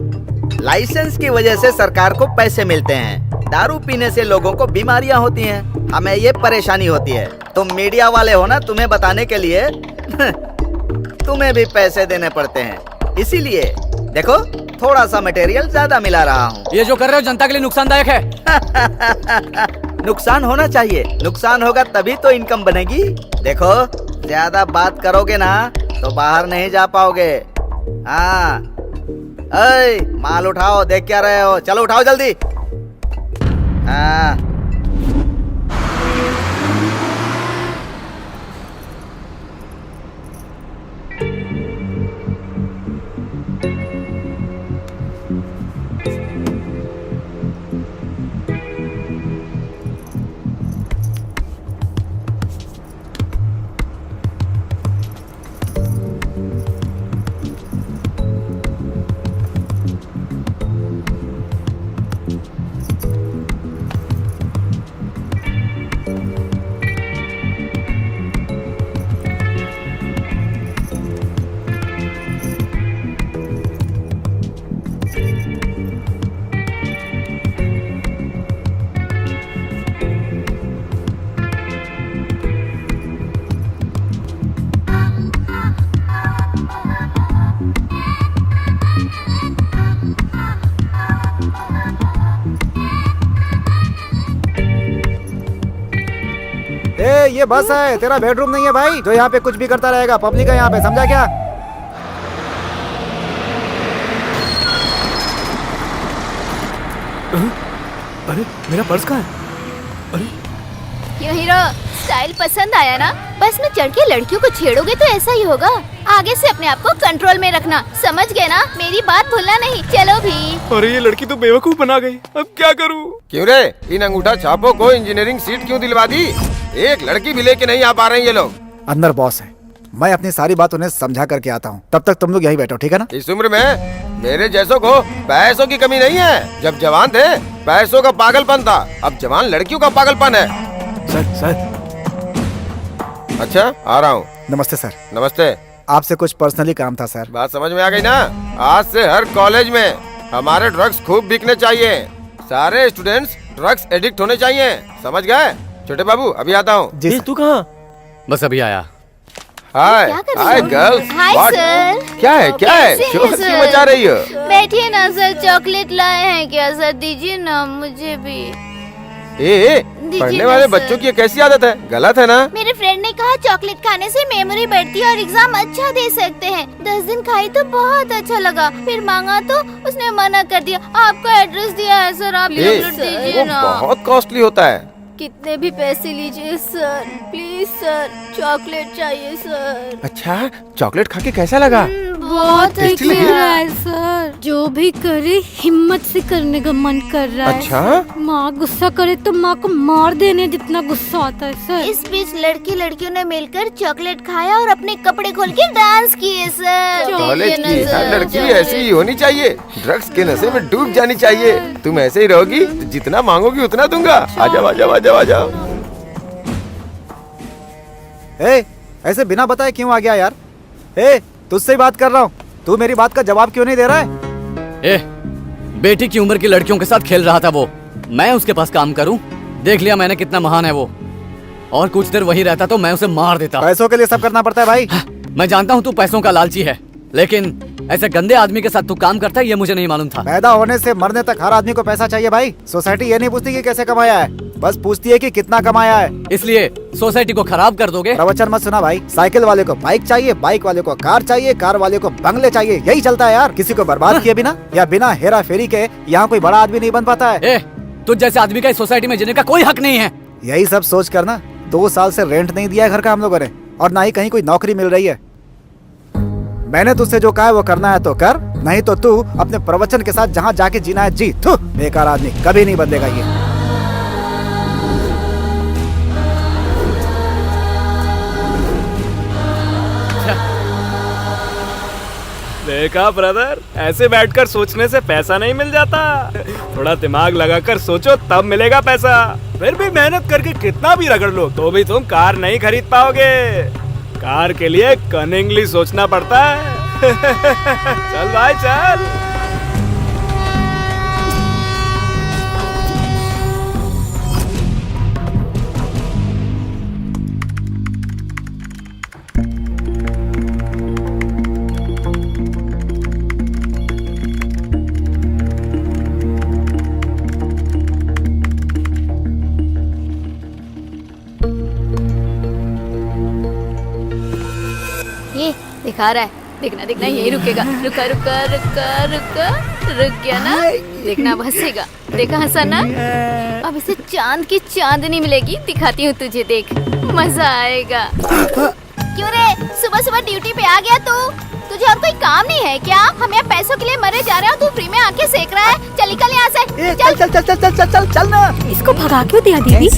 लाइसेंस की वजह से सरकार को पैसे मिलते हैं। दारू पीने से लोगों को बीमारियां होती हैं, हमें ये परेशानी होती है। तुम मीडिया वाले हो ना, तुम्हें बताने के लिए तुम्हें भी पैसे देने पड़ते हैं। इसीलिए देखो, थोड़ा सा मटेरियल ज्यादा मिला रहा हूँ। ये जो कर रहे हो जनता के लिए नुकसानदायक है। नुकसान होना चाहिए, नुकसान होगा तभी तो इनकम बनेगी। देखो, ज्यादा बात करोगे ना तो बाहर नहीं जा पाओगे। हाँ, माल उठाओ, देख क्या रहे हो? चलो उठाओ जल्दी। हाँ, ये बस है, तेरा बेडरूम नहीं है भाई जो यहाँ पे कुछ भी करता रहेगा। पब्लिक है यहाँ पे, समझा क्या? अरे मेरा पर्स कहाँ है? अरे क्यों हीरो, स्टाइल पसंद आया ना? बस में चढ़ के लड़कियों को छेड़ोगे तो ऐसा ही होगा। आगे से अपने आप को कंट्रोल में रखना, समझ गए ना? मेरी बात भूलना नहीं। चलो भी। अरे ये लड़की तो बेवकूफ बना गई, अब क्या करूँ? क्यों रे, इन अंगूठा छापों को इंजीनियरिंग सीट क्यों दिलवा दी? एक लड़की भी लेके नहीं आ पा रहे हैं ये लोग। अंदर बॉस है, मैं अपनी सारी बात उन्हें समझा करके आता हूँ। तब तक तुम लोग यहीं बैठो, ठीक है ना? इस उम्र में मेरे जैसों को पैसों की कमी नहीं है। जब जवान थे पैसों का पागलपन था, अब जवान लड़कियों का पागलपन है। सर अच्छा, आ रहा हूँ। नमस्ते सर। नमस्ते। आपसे कुछ पर्सनली काम था सर। बात समझ में आ गई ना? आज से हर कॉलेज में हमारे ड्रग्स खूब बिकने चाहिए। सारे स्टूडेंट्स ड्रग्स एडिक्ट होने चाहिए, समझ गए? छोटे बाबू अभी आता हूँ। जी तू कहाँ? बस अभी आया। हाय हाय गर्ल्स। Hi sir. क्या है कैसे हैं शोर सर? क्यों मचा रही हो? बैठिए ना सर, चॉकलेट लाए हैं क्या सर? दीजिए ना मुझे भी। पढ़ने ना वाले सर। बच्चों की ये कैसी आदत है? गलत है ना? मेरे फ्रेंड ने कहा चॉकलेट खाने से मेमोरी बढ़ती है और एग्जाम अच्छा दे सकते हैं। 10 दिन खाई तो बहुत अच्छा लगा, फिर मांगा तो उसने मना कर दिया। आपका एड्रेस दिया है सर, आप चॉकलेट दीजिए वो ना। बहुत कॉस्टली होता है। कितने भी पैसे लीजिए सर, प्लीज सर, चॉकलेट चाहिए सर। अच्छा, चॉकलेट खा के कैसा लगा? बहुत टेस्टी लगी? है सर। जो भी करे हिम्मत से करने का मन कर रहा है। अच्छा? माँ गुस्सा करे तो माँ को मार देने जितना गुस्सा आता है सर। इस बीच लड़कियों ने मिलकर चॉकलेट खाया और अपने कपड़े खोल के डांस किए सर। कॉलेज दीजिए की ना हर सर, लड़की चॉकलेट। ऐसी ही होनी चाहिए, ड्रग्स के नशे में डूब जानी चाहिए। तुम ऐसे ही रहोगी तो जितना मांगोगी उतना दूंगा। आजाओ आजाओ आजाओ आजाओ। ऐसे बिना बताए क्यों आ गया यार? तुझसे ही बात कर रहा हूँ, तू मेरी बात का जवाब क्यों नहीं दे रहा है? बेटी की उम्र की लड़कियों के साथ खेल रहा था वो, मैं उसके पास काम करूं? देख लिया मैंने कितना महान है वो। और कुछ देर वहीं रहता तो मैं उसे मार देता। पैसों के लिए सब करना पड़ता है भाई। मैं जानता हूँ तू पैसों का लालची है, लेकिन ऐसे गंदे आदमी के साथ तू काम करता है ये मुझे नहीं मालूम था। पैदा होने से मरने तक हर आदमी को पैसा चाहिए भाई। सोसाइटी ये नहीं पूछती कि कैसे कमाया है, बस पूछती है कि कितना कमाया है। इसलिए सोसाइटी को खराब कर दोगे? प्रवचन मत सुना भाई। साइकिल वाले को बाइक चाहिए, बाइक वाले को कार चाहिए, कार वाले को बंगले चाहिए, यही चलता है यार। किसी को बर्बाद किए बिना या बिना हेरा फेरी के यहाँ कोई बड़ा आदमी नहीं बन पाता है। तुझ जैसे आदमी का इस सोसाइटी में जीने का कोई हक नहीं है। यही सब सोच कर ना 2 साल से रेंट नहीं दिया है घर का हम लोगों ने, और ना ही कहीं कोई नौकरी मिल रही है। मैंने तुझसे जो कहा है वो करना है तो कर, नहीं तो तू अपने प्रवचन के साथ जहाँ जाके जीना है जी। थू, बेकार आदमी, कभी नहीं बदलेगा ये। देखा ब्रदर, ऐसे बैठकर सोचने से पैसा नहीं मिल जाता। थोड़ा दिमाग लगाकर सोचो तब मिलेगा पैसा। फिर भी मेहनत करके कितना भी रगड़ लो तो भी तुम कार नहीं खरीद पाओगे। कार के लिए कनिंगली सोचना पड़ता है। चल भाई चल। ये दिखा रहा है, देखना देखना यही रुकेगा। रुका रुका रुका रुका, रुक गया ना? देखना हंसेगा, देखा हंसा ना? अब इसे चांद की चांदनी मिलेगी, दिखाती हूँ तुझे, देख मजा आएगा। क्यों रे, सुबह सुबह ड्यूटी पे आ गया तू? तुझे और कोई काम नहीं है क्या? हम यहाँ पैसों के लिए मरे जा रहे हो, तू फ्री में आके सेक रहा है। चल निकल यहाँ से। चल चल चल चल चल चल चल चल ना। इसको भगा क्यों दिया दीदी?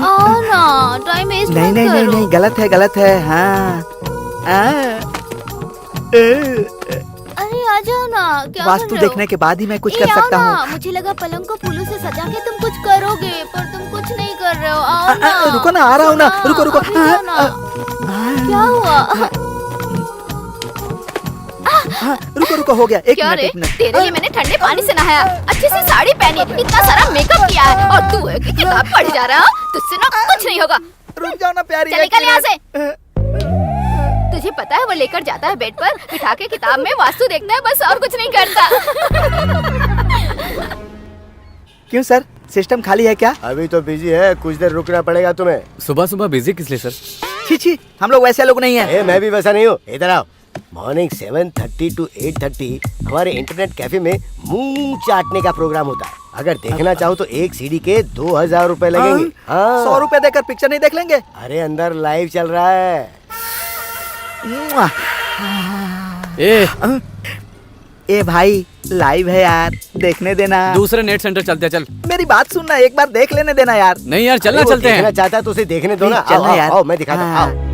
आओ ना, टाइम वेस्ट नहीं मत नहीं नहीं करो। नहीं, गलत है। हाँ अरे आ जाओ ना, क्या वास्तु कर रहे हो? देखने के बाद ही मैं कुछ ए, कर आओ सकता ना, हूँ। मुझे लगा पलंग को फूलों से सजा के तुम कुछ करोगे, पर तुम कुछ नहीं कर रहे हो। आओ ना। रुको ना, आ रहा हूँ ना, रुको रुको। अभी जाओ ना। क्या हुआ? हाँ, रुको रुको हो गया, एक क्या मिनट रे, एक मिनट। तेरे लिए मैंने ठंडे पानी से नहाया, अच्छी सी साड़ी पहनी, इतना सारा मेकअप किया है और तू है कि किताब पढ़ जा रहा है। तुझसे ना कुछ नहीं होगा। रुक जाओ ना प्यारी। चल निकल यहाँ से। तुझे पता है वो लेकर जाता है बेड पर, बिठा के किताब में वास्तु देखता है, बस और कुछ नहीं करता। क्यों सर, सिस्टम खाली है क्या? अभी तो बिजी है, कुछ देर रुकना पड़ेगा तुम्हें। सुबह सुबह बिजी किस लिए सर? छी छी, हम लोग वैसे लोग नहीं हैं। मैं भी वैसा नहीं हूँ। इधर आओ। मॉर्निंग 7:30 to 8:30 हमारे इंटरनेट कैफे में मुंह चाटने का प्रोग्राम होता है। अगर देखना चाहो तो एक सीडी के 2000 रुपए लगेंगे। 100 रुपए देकर पिक्चर नहीं देख लेंगे? अरे अंदर लाइव चल रहा है। ए भाई, लाइव है यार, देखने देना। दूसरे नेट सेंटर चलते हैं, चल। मेरी बात सुनना, एक बार देख लेने देना यार। नहीं यार, चलना चलते हैं। देखना चाहता है तो उसे देखने दो ना। चलना आओ, यार। आओ, मैं दिखाता हूँ। आओ।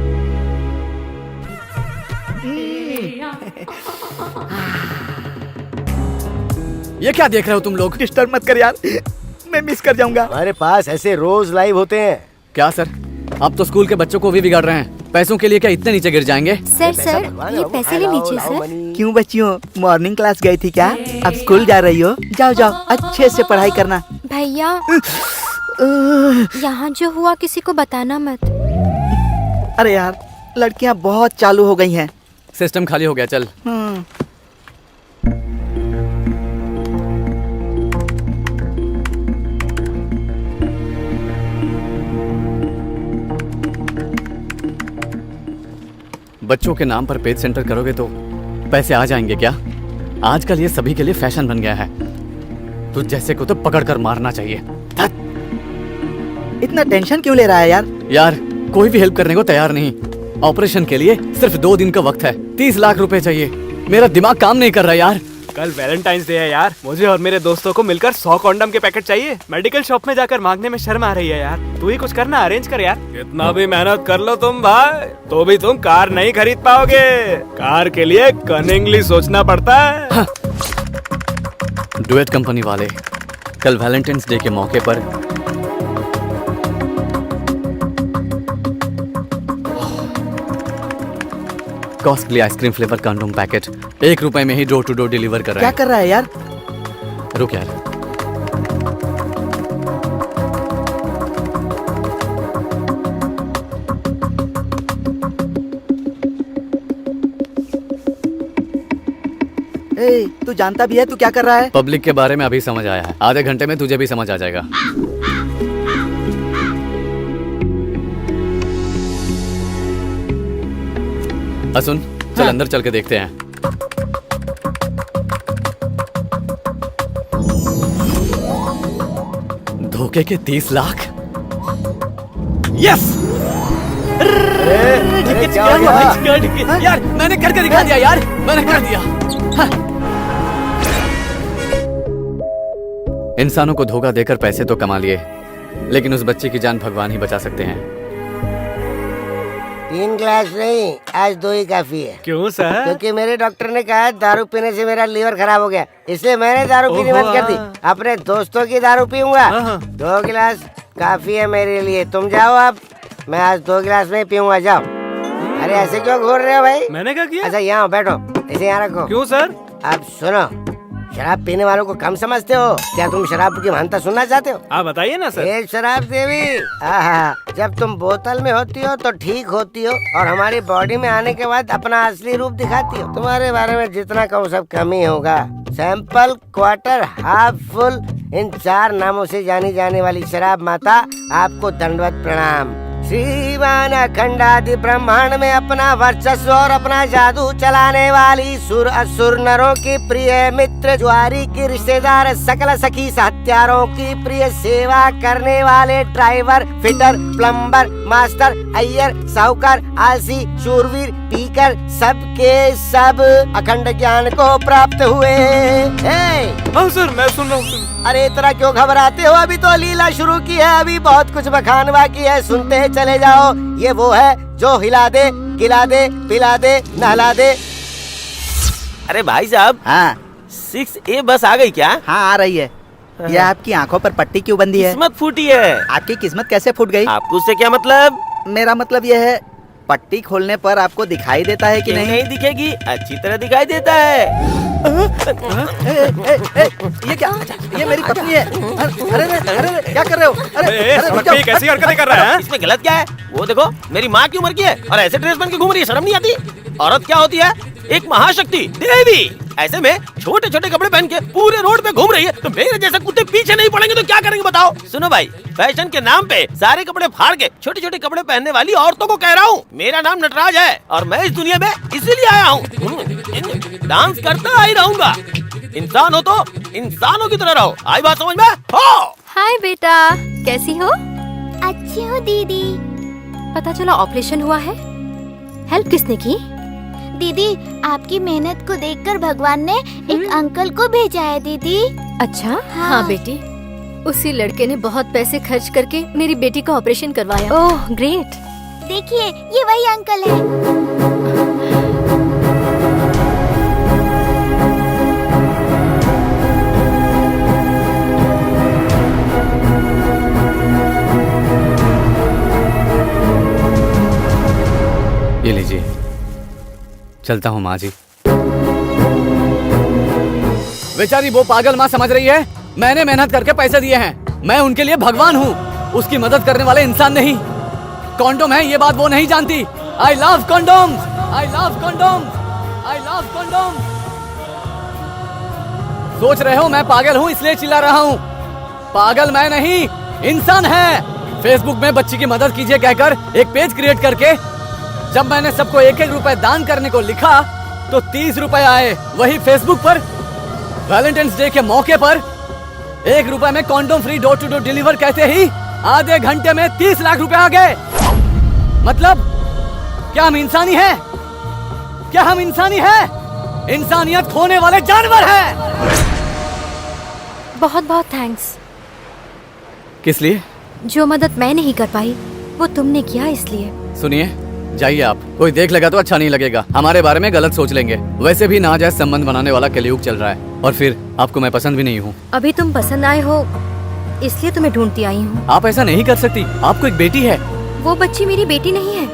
ये क्या देख रहे हो तुम लोग? डिस्टर्ब मत कर यार, मैं मिस कर जाऊंगा। हमारे पास ऐसे रोज लाइव होते हैं। क्या सर, आप तो स्कूल के बच्चों को भी बिगाड़ रहे हैं। पैसों के लिए क्या इतने नीचे गिर जाएंगे? सर ये पैसे ले लीजिए सर। क्यों बच्चियों, मॉर्निंग क्लास गई थी क्या? अब स्कूल जा रही हो? जाओ जाओ, अच्छे से पढ़ाई करना। भैया यहाँ जो हुआ किसी को बताना मत। अरे यार, लड़कियां बहुत चालू हो गई हैं। सिस्टम खाली हो गया, चल। बच्चों के नाम पर पेज सेंटर करोगे तो पैसे आ जाएंगे क्या? आजकल ये सभी के लिए फैशन बन गया है। तो जैसे को तो पकड़ कर मारना चाहिए। इतना टेंशन क्यों ले रहा है यार? यार कोई भी हेल्प करने को तैयार नहीं। ऑपरेशन के लिए सिर्फ 2 दिन का वक्त है, 30 लाख रुपए चाहिए। मेरा दिमाग काम नहीं कर रहा यार। कल वैलेंटाइंस डे है यार, मुझे और मेरे दोस्तों को मिलकर 100 कॉन्डम के पैकेट चाहिए। मेडिकल शॉप में जाकर मांगने में शर्म आ रही है यार। तू ही कुछ करना, अरेंज कर यार। कितना भी मेहनत कर लो तुम भाई, तो भी तुम कार नहीं खरीद पाओगे। कार के लिए कनिंगली सोचना पड़ता है। डुएट कंपनी वाले कल वैलेंटाइंस डे के मौके पर costly ice cream flavour condom packet 1 रुपए में ही डोर टू डोर डिलीवर कर रहे हैं। क्या कर रहा है यार? रुक यार। तू जानता भी है तू क्या कर रहा है? पब्लिक के बारे में अभी समझ आया है, आधे घंटे में तुझे भी समझ आ जाएगा। सुन, चल अंदर चल के देखते हैं। धोखे के 30 लाख। यस! यार मैंने करके दिखा दिया यार, मैंने कर दिया। इंसानों को धोखा देकर पैसे तो कमा लिए, लेकिन उस बच्चे की जान भगवान ही बचा सकते हैं। 3 ग्लास नहीं, आज 2 ही काफी है। क्यों सर? क्योंकि मेरे डॉक्टर ने कहा दारू पीने से मेरा लीवर खराब हो गया, इसलिए मैंने दारू पीनी बंद कर दी। अपने दोस्तों की दारू पीऊंगा। 2 गिलास काफी है मेरे लिए। तुम जाओ अब, मैं आज 2 गिलास में पीऊंगा। जाओ। अरे ऐसे क्यों घूर रहे हो भाई? मैंने क्या किया? अच्छा यहाँ बैठो, इसे यहाँ रखो। क्यों सर? अब सुनो, शराब पीने वालों को कम समझते हो क्या? तुम शराब की महानता सुनना चाहते हो? आप बताइए ना सर। ए शराब देवी, जब तुम बोतल में होती हो तो ठीक होती हो, और हमारी बॉडी में आने के बाद अपना असली रूप दिखाती हो। तुम्हारे बारे में जितना कहूँ सब कम ही होगा। सैंपल, क्वार्टर, हाफ फुल, इन 4 नामों से जानी जाने वाली शराब माता, आपको दंडवत प्रणाम। श्रीमान अखंडादि ब्रह्मांड में अपना वर्चस्व और अपना जादू चलाने वाली सुर असुर नरों की प्रिय मित्र, ज्वारी की रिश्तेदार, सकल सखी हत्यारों की प्रिय सेवा करने वाले driver, fitter, plumber, master, Iyer, साहूकार, आलसी, शूरवीर, पीकर, सब के सब अखंड ज्ञान को प्राप्त हुए। हाँ सर, मैं सुन रहा हूँ। अरे इतना क्यों घबराते हो? अभी तो लीला शुरू की है, अभी बहुत कुछ बखान बाकी है। सुनते चले जाओ। ये वो है जो हिला दे, गिला दे, पिला दे, नहला दे। अरे भाई साहब, हाँ 6A बस आ गई क्या? हाँ आ रही है। ये आपकी आंखों पर पट्टी क्यों बंधी है? किस्मत फूटी है। आपकी किस्मत कैसे फूट गई? आपको उससे क्या मतलब? मेरा मतलब ये है पट्टी खोलने पर आपको दिखाई देता है कि क्यों नहीं? नहीं दिखेगी, अच्छी तरह दिखाई देता है। ये क्या? ये मेरी पत्नी है। अरे अरे अरे क्या कर रहे हो? सड़क पे ये कैसी हरकतें कर रहा है? इसमें गलत क्या है? वो देखो, मेरी माँ की उम्र की है और ऐसे ड्रेस पहन के घूम रही है, शर्म नहीं आती? औरत क्या होती है? एक महाशक्ति, देवी। ऐसे में छोटे छोटे कपड़े पहन के पूरे रोड पे घूम रही है, तो मेरे जैसे कुत्ते पीछे नहीं पड़ेंगे तो क्या करेंगे बताओ? सुनो भाई, फैशन के नाम पे सारे कपड़े फाड़ के छोटे छोटे कपड़े पहनने वाली औरतों को कह रहा हूँ। मेरा नाम नटराज है और मैं इस दुनिया में इसीलिए आया हूँ। डांस करता ही रहूंगा। इंसान हो तो इंसानों की तरह रहो। आई बात समझ में? हो। हाय बेटा, कैसी हो? अच्छी हूँ दीदी। पता चला ऑपरेशन हुआ है। हेल्प किसने की? दीदी, आपकी मेहनत को देखकर भगवान ने एक अंकल को भेजा है दीदी। अच्छा। हाँ बेटी, उसी लड़के ने बहुत पैसे खर्च करके मेरी बेटी का ऑपरेशन करवाया। Oh great. देखिए, ये वही अंकल है। ये लीजिए, चलता हूँ माँ जी। बेचारी वो पागल माँ समझ रही है मैंने मेहनत करके पैसे दिए हैं, मैं उनके लिए भगवान हूँ, उसकी मदद करने वाले इंसान नहीं। कॉन्डोम है ये बात वो नहीं जानती। I love condom, I love condom, I love condom. सोच रहे हो मैं पागल हूँ इसलिए चिल्ला रहा हूँ? पागल मैं नहीं, इंसान है। फेसबुक में बच्ची की मदद कीजिए कहकर एक पेज क्रिएट करके जब मैंने सबको 1-1 रुपए दान करने को लिखा तो 30 रुपए आए। वही फेसबुक पर वैलेंटाइंस डे के मौके पर 1 रुपए में condom free door to door deliver कहते ही आधे घंटे में 30 लाख रुपए आ गए। मतलब क्या हम इंसानी हैं? क्या हम इंसानी हैं? इंसानियत खोने वाले जानवर हैं। बहुत बहुत थैंक्स। किस लिए? जो मदद मैं नहीं कर पाई वो तुमने किया इसलिए। सुनिए, जाइए आप। कोई देख लेगा तो अच्छा नहीं लगेगा, हमारे बारे में गलत सोच लेंगे। वैसे भी नाजायज संबंध बनाने वाला कलयुग चल रहा है और फिर आपको मैं पसंद भी नहीं हूँ। अभी तुम पसंद आए हो इसलिए तुम्हें ढूंढती आई हूँ। आप ऐसा नहीं कर सकती, आपको एक बेटी है। वो बच्ची मेरी बेटी नहीं है,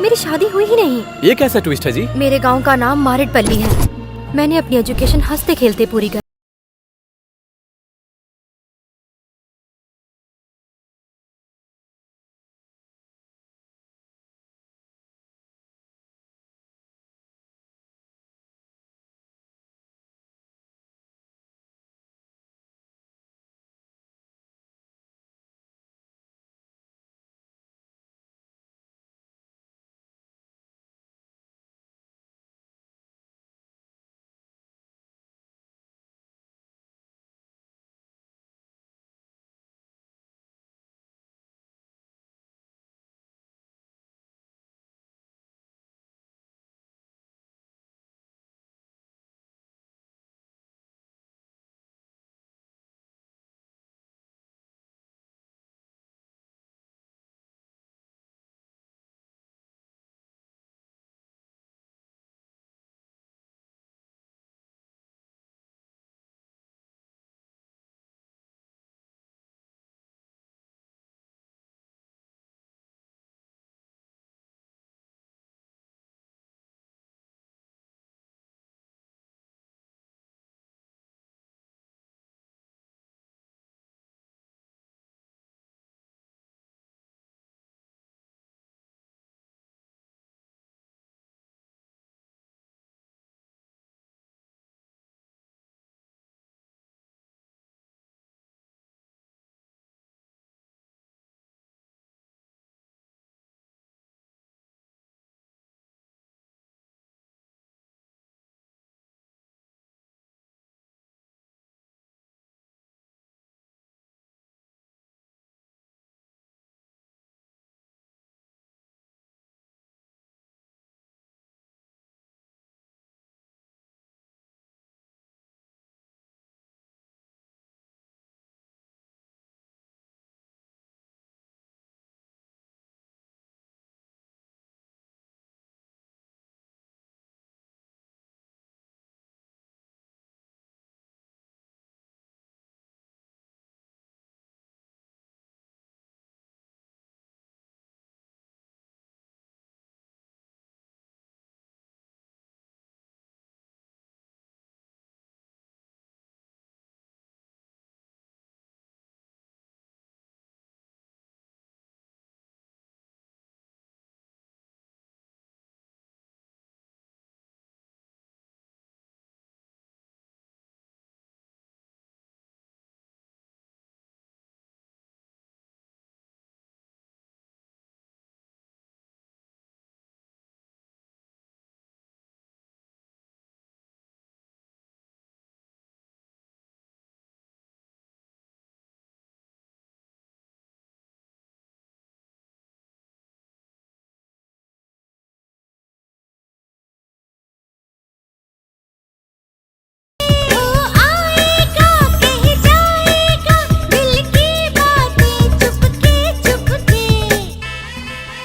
मेरी शादी हुई ही नहीं। ये कैसा ट्विस्ट है जी? मेरे गांव का नाम मारेडपल्ली है। मैंने अपनी एजुकेशन हंसते खेलते पूरी कर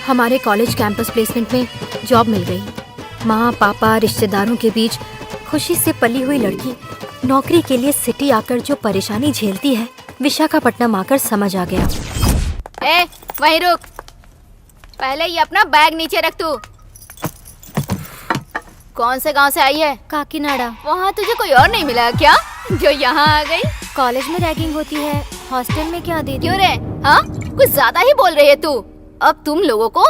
हमारे कॉलेज कैंपस प्लेसमेंट में जॉब मिल गई। माँ पापा रिश्तेदारों के बीच खुशी से पली हुई लड़की नौकरी के लिए सिटी आकर जो परेशानी झेलती है, विशाखापट्टनम आकर समझ आ गया। ए, वहीं रुक। पहले ये अपना बैग नीचे रख तू। कौन से गांव से आई है? काकीनाडा। वहाँ तुझे कोई और नहीं मिला क्या जो यहाँ आ गई? कॉलेज में रैगिंग होती है, हॉस्टल में क्या दीदी? क्यों रे? हाँ, कुछ ज्यादा ही बोल रही है तू। अब तुम लोगों को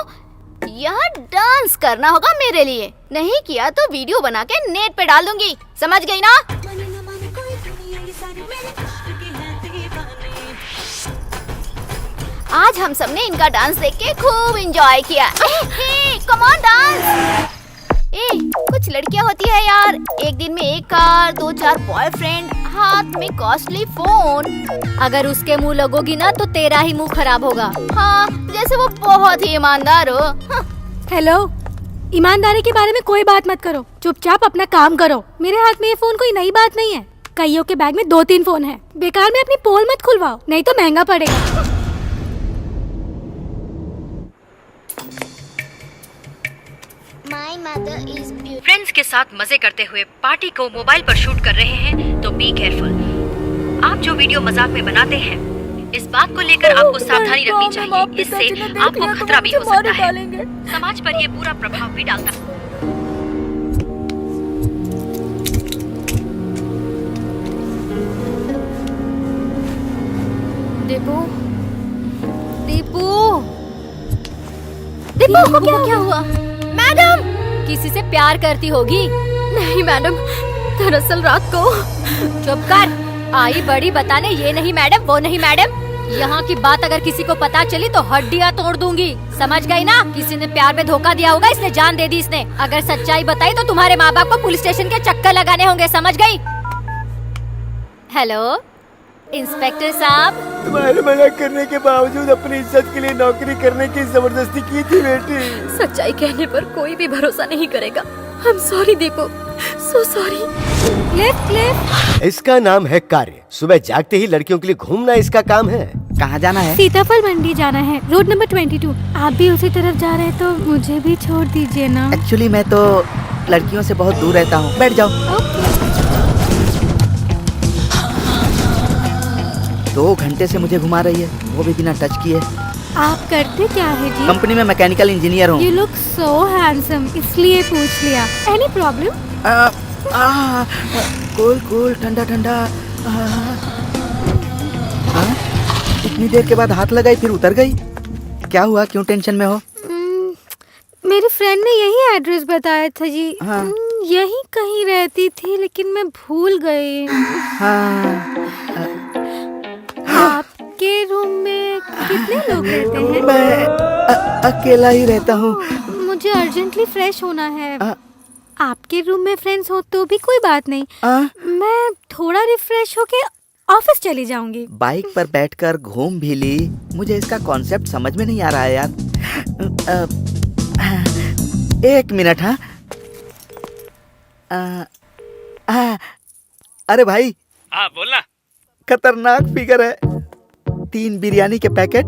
यहाँ डांस करना होगा मेरे लिए। नहीं किया तो वीडियो बना के नेट पे डाल दूंगी, समझ गई ना? आज हम सबने इनका डांस देख के खूब एंजॉय किया। Come on dance. कुछ लड़कियां होती है यार, एक दिन में एक कार, 2-4 बॉयफ्रेंड, हाथ में कॉस्टली फोन। अगर उसके मुंह लगोगी ना तो तेरा ही मुंह खराब होगा। हाँ, जैसे वो बहुत ही ईमानदार हो। हेलो, ईमानदारी के बारे में कोई बात मत करो, चुपचाप अपना काम करो। मेरे हाथ में ये फोन कोई नई बात नहीं है। कईयों के बैग में 2-3 फोन है। बेकार में अपनी पोल मत खुलवाओ, नहीं तो महंगा पड़ेगा। फ्रेंड्स के साथ मजे करते हुए पार्टी को मोबाइल पर शूट कर रहे हैं तो बी केयरफुल। आप जो वीडियो मजाक में बनाते हैं, इस बात को लेकर आपको सावधानी रखनी चाहिए। इससे आपको खतरा भी हो सकता है। समाज पर ये पूरा प्रभाव भी डालता है। दीपू, दीपू, दीपू को क्या हुआ? मैडम, किसी से प्यार करती होगी। नहीं मैडम, दरअसल रात को। चुप कर, आई बड़ी बताने ये नहीं मैडम वो नहीं मैडम। यहाँ की बात अगर किसी को पता चली तो हड्डियाँ तोड़ दूंगी, समझ गई ना? किसी ने प्यार में धोखा दिया होगा, इसने जान दे दी इसने। अगर सच्चाई बताई तो तुम्हारे माँ बाप को पुलिस स्टेशन के चक्कर लगाने होंगे, समझ गई? हेलो इंस्पेक्टर साहब। तुम्हारे मना करने के बावजूद अपनी इज्जत के लिए नौकरी करने की जबरदस्ती की थी बेटी। सच्चाई कहने पर कोई भी भरोसा नहीं करेगा। I'm sorry Deepu, so sorry। Cliff, इसका नाम है कार्य। सुबह जागते ही लड़कियों के लिए घूमना इसका काम है। कहाँ जाना है? सीताफल मंडी जाना है, रोड नंबर 22। आप भी उसी तरफ जा रहे हैं तो मुझे भी छोड़ दीजिए ना। एक्चुअली मैं तो लड़कियों से बहुत दूर रहता हूँ। बैठ जाओ। ओके। 2 घंटे से मुझे घुमा रही है, वो भी बिना टच किए। आप करते क्या है जी? कंपनी में मैकेनिकल इंजीनियर हूँ। You look so handsome, इसलिए पूछ लिया। Any problem? कूल कूल, ठंडा ठंडा। इतनी देर के बाद हाथ लगाई फिर उतर गई। क्या हुआ, क्यों टेंशन में हो? मेरी फ्रेंड ने यही एड्रेस बताया था जी। हाँ। यही कहीं रहती थी लेकिन मैं भूल गई। आपके रूम में कितने लोग रहते हैं? मैं अकेला ही रहता हूँ। मुझे अर्जेंटली फ्रेश होना है। आपके रूम में फ्रेंड्स हो तो भी कोई बात नहीं। मैं थोड़ा रिफ्रेश होके ऑफिस चली जाऊंगी। बाइक पर बैठकर घूम भी ली। मुझे इसका कॉन्सेप्ट समझ में नहीं आ रहा है यार। 1 मिनट। हाँ, अरे भाई। हाँ बोलना। खतरनाक फिगर है। 3 बिरयानी के पैकेट,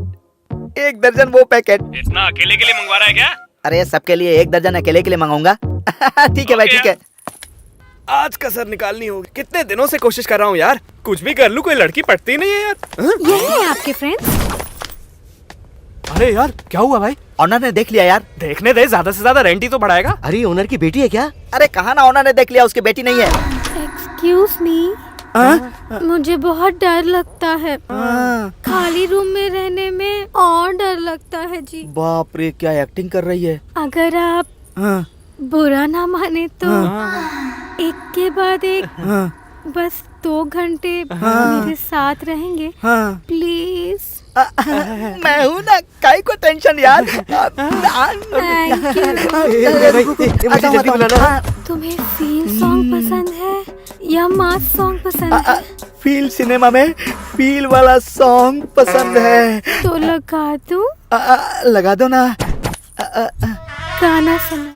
1 दर्जन वो पैकेट। इतना अकेले के लिए मंगवा रहा है क्या? अरे सबके लिए 1 दर्जन अकेले के लिए मंगाऊंगा। ठीक है भाई, ठीक है। आज कसर निकालनी होगी। कितने दिनों से कोशिश कर रहा हूँ यार, कुछ भी कर लूँ कोई लड़की पटती नहीं है यार। यही है आपके फ्रेंड्स? अरे यार क्या हुआ भाई? ऑनर ने देख लिया यार। देखने दे, ज्यादा से ज्यादा रेंट ही तो बढ़ाएगा। अरे ओनर की बेटी है क्या? अरे कहा ना ऑनर ने देख लिया, उसकी बेटी नहीं है। एक्सक्यूज मी, मुझे बहुत डर लगता है। खाली रूम में रहने में और डर लगता है जी। बाप रे, क्या एक्टिंग कर रही है। अगर आप बुरा ना माने तो एक के बाद एक बस 2 घंटे मेरे साथ रहेंगे प्लीज? मैं हूँ ना, काहे को टेंशन यार। तुम्हें फील सॉन्ग पसंद है या मास सॉन्ग पसंद है? फील सिनेमा में फील वाला सॉन्ग पसंद है। तो लगा दूं? लगा दो ना। गाना सुना।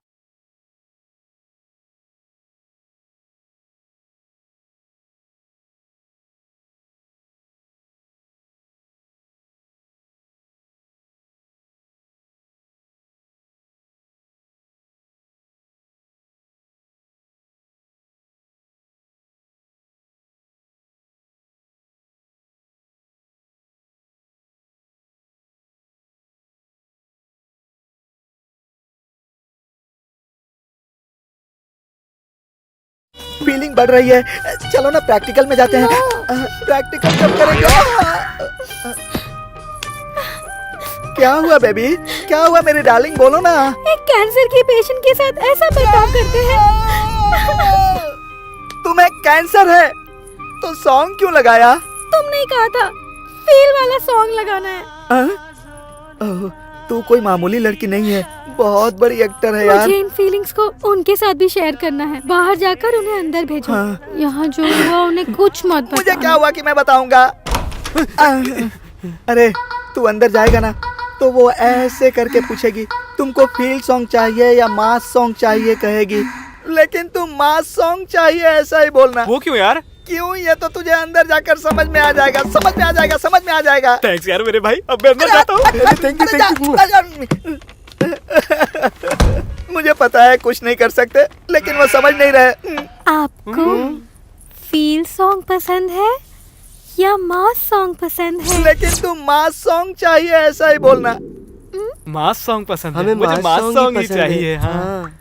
फीलिंग बढ़ रही है। चलो ना प्रैक्टिकल में जाते हैं। प्रैक्टिकल कब करेंगे? क्या हुआ बेबी? क्या हुआ मेरी डार्लिंग? बोलो ना। एक कैंसर के पेशेंट के साथ ऐसा बर्ताव करते हैं। तुम्हें कैंसर है तो सॉन्ग क्यों लगाया? तुमने कहा था फील वाला सॉन्ग लगाना है। तू कोई मामूली लड़की नहीं है, बहुत बड़ी एक्टर है यार। मुझे इन फीलिंग्स को उनके साथ भी शेयर करना है। बाहर जाकर उन्हें अंदर भेजो। यहाँ जो हुआ उन्हें कुछ मत बताना। मुझे क्या हुआ कि मैं बताऊंगा? अरे तू अंदर जाएगा ना तो वो ऐसे करके पूछेगी तुमको फील सॉन्ग चाहिए या मास सॉन्ग चाहिए कहेगी, लेकिन तुम मास सॉन्ग चाहिए ऐसा ही बोलना। वो क्यों यार? क्यों? ये तो तुझे अंदर जाकर समझ में आ जाएगा, समझ में आ जाएगा, समझ में आ जाएगा। थैंक्स यार मेरे भाई, अब मैं अंदर जाता हूँ। मुझे पता है कुछ नहीं कर सकते, लेकिन वो समझ नहीं रहे। आपको फील सॉन्ग पसंद है या मास सॉन्ग पसंद है? लेकिन तुम मास सॉन्ग चाहिए ऐसा ही बोलना। मास सॉन्ग पसंद है? हमें मुझे मास सॉन्ग ही पसंद है। चाहिए। हाँ।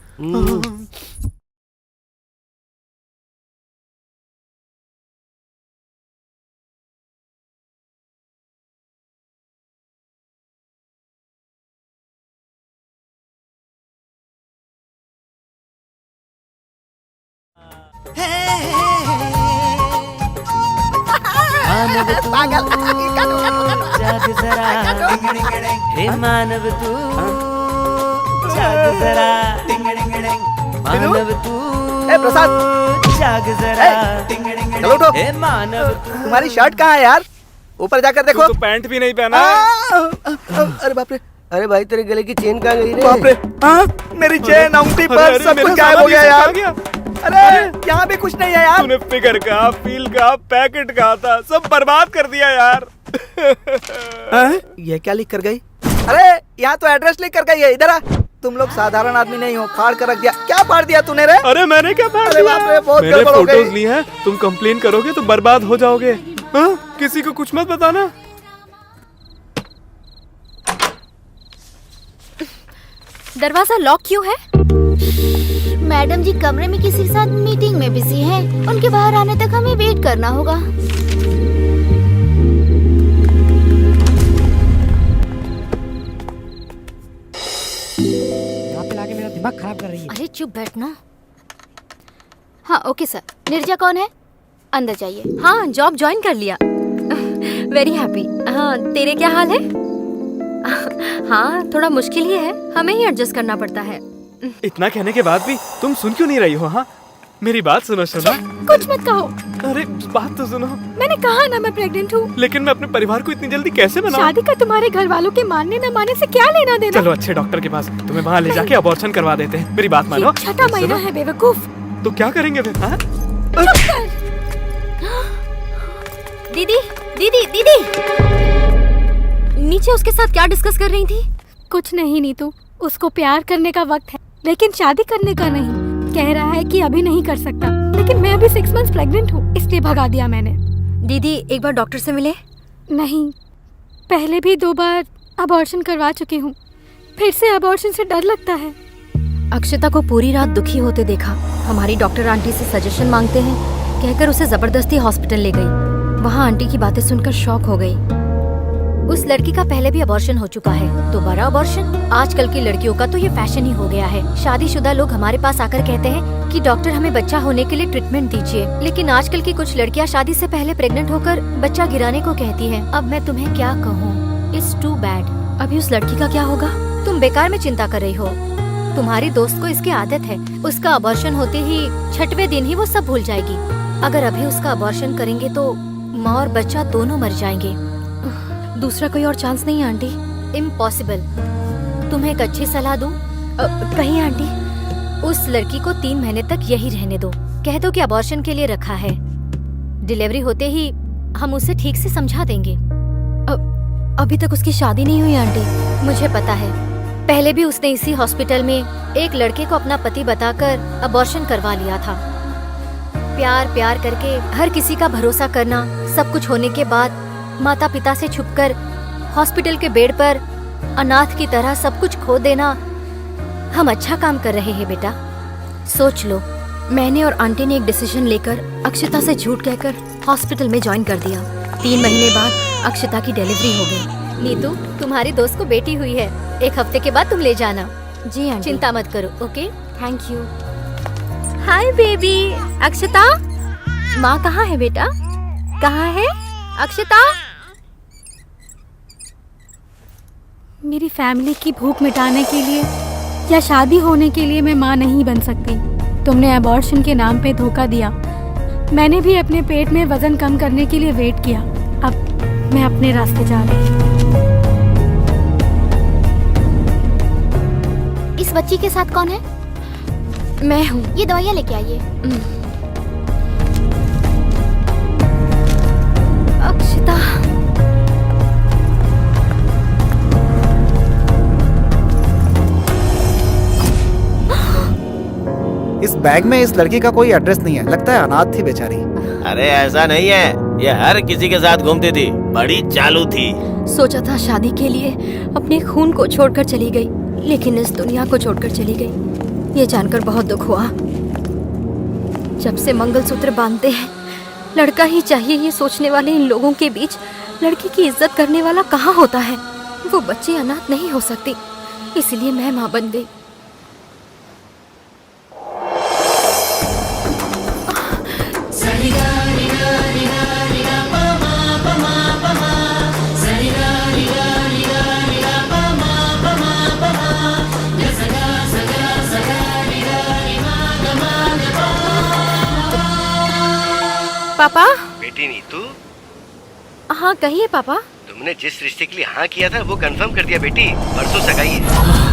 हे मानव तू जाग जरा, मानव तू प्रसाद जाग जरा, चलो उठो। हे मानव तू। तुम्हारी शर्ट कहाँ है यार? ऊपर जाकर देखो। तो पैंट भी नहीं पहना। अरे बाप रे, अरे भाई तेरे गले की चेन कहाँ गई रे? बाप रे, मेरी चेन, अंगूठी, पर्स सब कुछ गायब हो गया यार। अरे यहाँ भी कुछ नहीं है यार। तूने फिगर का, फील का, पैकेट का था, सब बर्बाद कर दिया यार। ये क्या लिख कर गई? अरे यहाँ तो एड्रेस लिख कर गई है, इधर आ। तुम लोग साधारण आदमी नहीं हो, फाड़ कर रख दिया। क्या फाड़ दिया तूने रे? अरे मैंने क्या फाड़ अरे दिया? बाप रे, बहुत मैंने गड़बड़ हो गई। फोटोज ली हैं, तुम कंप्लेन करोगे तो बर्बाद हो जाओगे। हाँ? किसी को कुछ मत बताना। दरवाजा लॉक क्यों है? मैडम जी कमरे में किसी के साथ मीटिंग में बिजी हैं। उनके बाहर आने तक हमें वेट करना होगा। यहाँ पे लाके मेरा दिमाग खराब कर रही है। अरे चुप बैठना। हाँ ओके सर। निर्जा कौन है? अंदर जाइए। हाँ, जॉब ज्वाइन कर लिया। Very happy. हाँ, तेरे क्या हाल है? हाँ, थोड़ा मुश्किल ही है, हमें ही एडजस्ट करना पड़ता है। इतना कहने के बाद भी तुम सुन क्यों नहीं रही हो? हाँ, मेरी बात सुनो। कुछ मत कहो। अरे बात तो सुनो। मैंने कहा ना मैं प्रेग्नेंट हूँ। लेकिन मैं अपने परिवार को इतनी जल्दी कैसे बनाऊं? शादी का तुम्हारे घर वालों के मानने न मानने से क्या लेना देना? चलो अच्छे डॉक्टर के पास, तुम्हें वहाँ ले जाके अबॉर्शन करवा देते हैं। मेरी बात मानो। छठा महीना है बेवकूफ। तो क्या करेंगे फिर? हाँ? दीदी, दीदी, दीदी, नीचे उसके साथ क्या डिस्कस कर रही थी? कुछ नहीं नीतू, उसको प्यार करने का वक्त है, लेकिन शादी करने का नहीं। कह रहा है कि अभी नहीं कर सकता, लेकिन मैं अभी 6 मंथ्स प्रेग्नेंट हूँ, इसलिए भगा दिया मैंने। दीदी एक बार डॉक्टर से मिले? नहीं, पहले भी 2 बार अबॉर्शन करवा चुकी हूँ, फिर से अबॉर्शन से डर लगता है। अक्षता को पूरी रात दुखी होते देखा। हमारी डॉक्टर आंटी से सजेशन मांगते हैं, कहकर उसे जबरदस्ती हॉस्पिटल ले गई। वहाँ आंटी की बातें सुनकर शॉक हो गई। उस लड़की का पहले भी अबॉर्शन हो चुका है, दोबारा अबॉर्शन? आजकल की लड़कियों का तो ये फैशन ही हो गया है। शादीशुदा लोग हमारे पास आकर कहते हैं कि डॉक्टर हमें बच्चा होने के लिए ट्रीटमेंट दीजिए, लेकिन आजकल की कुछ लड़कियां शादी से पहले प्रेग्नेंट होकर बच्चा गिराने को कहती हैं। अब मैं तुम्हें क्या कहूँ, इट्स टू बैड। अभी उस लड़की का क्या होगा? तुम बेकार में चिंता कर रही हो। तुम्हारी दोस्त को इसकी आदत है, उसका अबॉर्शन होते ही 6वें दिन ही वो सब भूल जाएगी। अगर अभी उसका अबॉर्शन करेंगे तो माँ और बच्चा दोनों मर जाएंगे। दूसरा कोई और चांस नहीं आंटी? इम्पॉसिबल। तुम्हें एक अच्छी सलाह दूं? कहीं आंटी, उस लड़की को 3 महीने तक यही रहने दो। कह दो कि अबॉर्शन के लिए रखा है, डिलीवरी होते ही हम उसे ठीक से समझा देंगे। अभी तक उसकी शादी नहीं हुई आंटी। मुझे पता है, पहले भी उसने इसी हॉस्पिटल में एक लड़के को अपना पति बताकर अबॉर्शन करवा लिया था। प्यार प्यार करके हर किसी का भरोसा करना, सब कुछ होने के बाद माता पिता से छुपकर हॉस्पिटल के बेड पर अनाथ की तरह सब कुछ खो देना। हम अच्छा काम कर रहे हैं बेटा, सोच लो मैंने और आंटी ने एक डिसीजन लेकर अक्षता से झूठ कहकर हॉस्पिटल में ज्वाइन कर दिया। 3 महीने बाद अक्षता की डिलीवरी हो गई। नीतू, तुम्हारी दोस्त को बेटी हुई है, 1 हफ्ते के बाद तुम ले जाना। जी आंटी। चिंता मत करो, okay? Thank you. Hi baby. Akshata, माँ कहाँ है बेटा? कहाँ है अक्षता? मेरी फैमिली की भूख मिटाने के लिए या शादी होने के लिए मैं माँ नहीं बन सकती। तुमने अबॉर्शन के नाम पे धोखा दिया। मैंने भी अपने पेट में वजन कम करने के लिए वेट किया। अब मैं अपने रास्ते जा रही हूँ। इस बच्ची के साथ कौन है? मैं हूँ। ये दवाइयाँ लेके आइए। अक्षता, इस बैग में इस लड़की का कोई एड्रेस नहीं है, लगता है अनाथ थी बेचारी। अरे ऐसा नहीं है, ये हर किसी के साथ घूमती थी, बड़ी चालू थी। सोचा था शादी के लिए अपने खून को छोड़कर चली गई, लेकिन इस दुनिया को छोड़कर चली गई। ये जानकर बहुत दुख हुआ। जब से मंगलसूत्र बांधते हैं, लड़का ही चाहिए ये सोचने वाले इन लोगों के बीच लड़की की इज्जत करने वाला कहाँ होता है? वो बच्ची अनाथ नहीं हो सकती, इसलिए मैं माँ बन गई। पापा। बेटी नीतू, हाँ कहिए पापा। तुमने जिस रिश्ते के लिए हाँ किया था वो कंफर्म कर दिया बेटी, परसों सगाई है।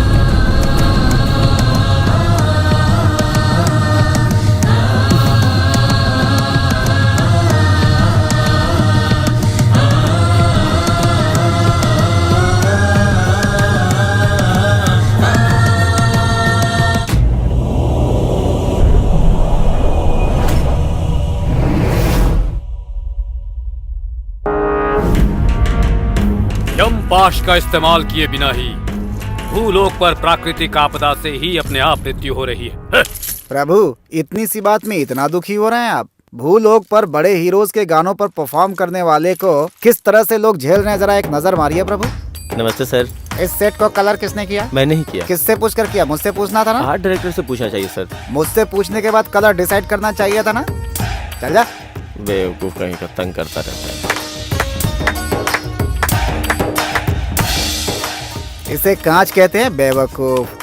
यमपाश का इस्तेमाल किए बिना ही भूलोक पर प्राकृतिक आपदा से ही अपने आप मृत्यु हो रही है। प्रभु, इतनी सी बात में इतना दुखी हो रहे हैं आप? भूलोक पर बड़े हीरोज के गानों पर परफॉर्म करने वाले को किस तरह से लोग झेल रहे हैं, जरा एक नजर मारिए प्रभु। नमस्ते सर। इस सेट को कलर किसने किया? मैं नहीं किया। किससे पूछकर किया? मुझसे पूछना था ना। आर्ट डायरेक्टर से पूछना चाहिए सर। मुझसे पूछने के बाद कलर डिसाइड करना चाहिए था ना। चल जा। बेवकूफ कहीं का तंग करता रहता है। इसे कांच कहते हैं बेवकूफ।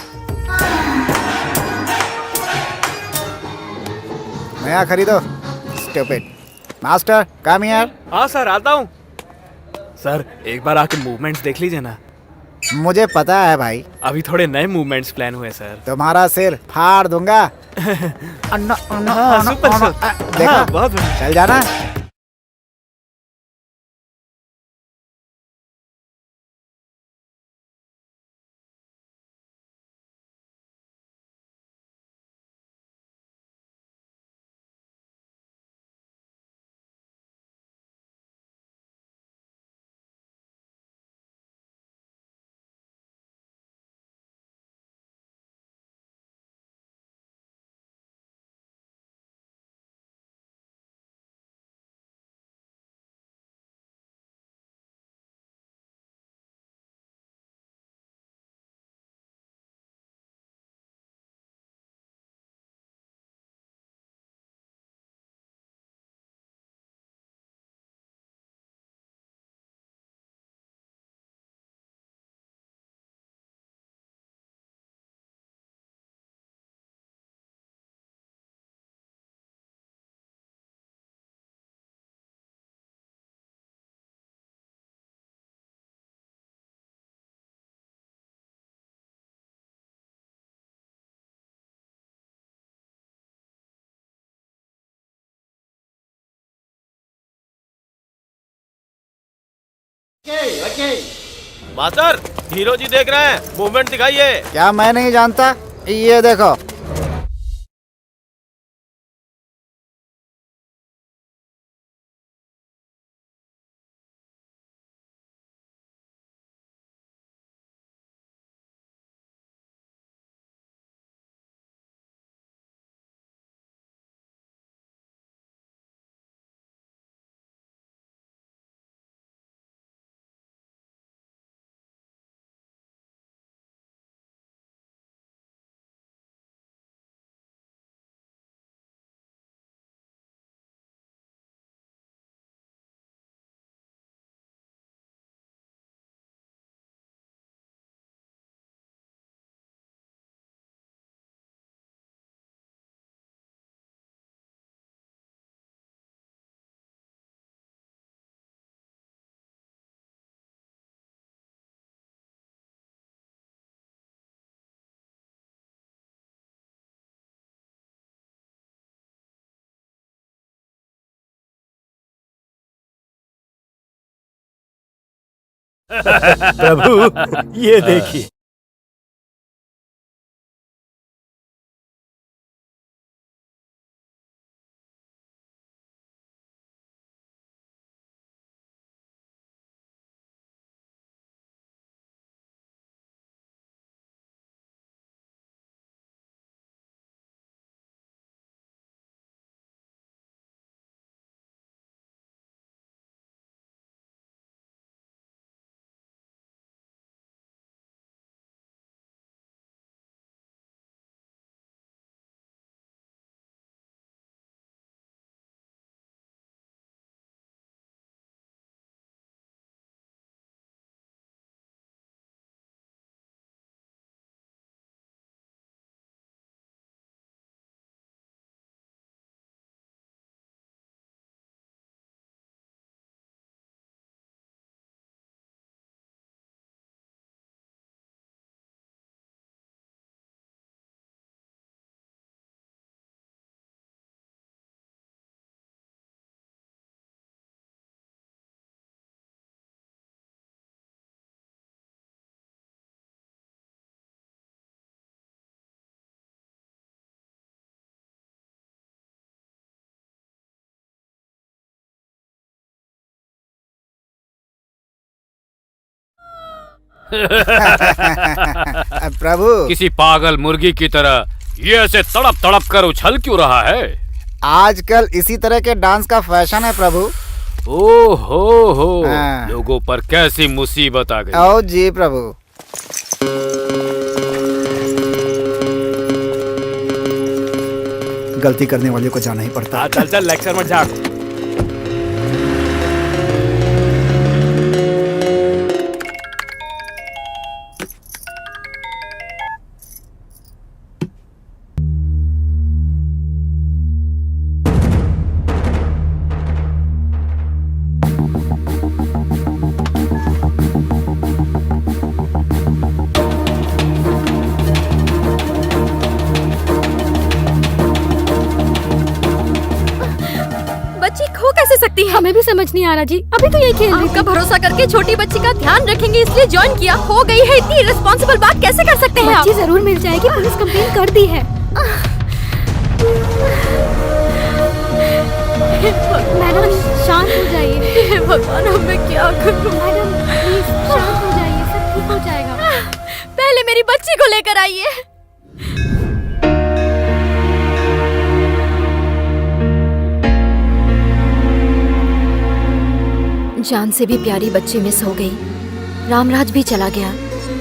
नया खरीदो। स्टूपिड। Master come here. हाँ सर, आता हूँ। सर एक बार आके मूवमेंट्स देख लीजिए ना। मुझे पता है भाई, अभी थोड़े नए मूवमेंट्स प्लान हुए सर। तुम्हारा सिर फाड़ दूंगा। Super sir. देखो, हाँ, बहुत बढ़िया। चल जाना। मास्टर, हीरो जी देख रहे हैं, मूवमेंट दिखाइए। क्या मैं नहीं जानता? ये देखो। प्रभु ये देखिए। प्रभु किसी पागल मुर्गी की तरह ये ऐसे तड़प तड़प कर उछल क्यों रहा है? आजकल इसी तरह के डांस का फैशन है प्रभु। ओ हो लोगों पर कैसी मुसीबत आ गई। आओ जी प्रभु। गलती करने वाले को जाना ही पड़ता। चल चल लेक्चर मत झाड़। हमें भी समझ नहीं आ रहा जी, अभी तो यही खेल रही आपका भरोसा करके छोटी बच्ची का ध्यान रखेंगे इसलिए ज्वाइन किया। हो गई है इतनी रिस्पॉन्सिबल बात कैसे कर सकते हैं आप? बच्ची जरूर मिल जाएगी, पुलिस कंप्लेन कर दी है। मैडम शांत हो जाइए। भगवान अब मैं क्या करूं? मैडम प्लीज शांत हो जाइए, सब ठीक हो जाएगा। पहले मेरी बच्ची को लेकर आइए। जान से भी प्यारी बच्ची मिस हो गई, रामराज भी चला गया।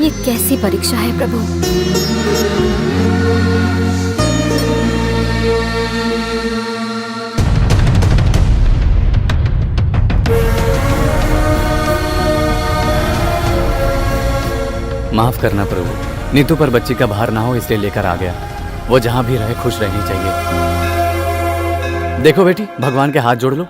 ये कैसी परीक्षा है प्रभु। माफ करना प्रभु, नीतू पर बच्ची का भार ना हो इसलिए लेकर आ गया। वो जहां भी रहे खुश रहनी चाहिए। देखो बेटी, भगवान के हाथ जोड़ लो।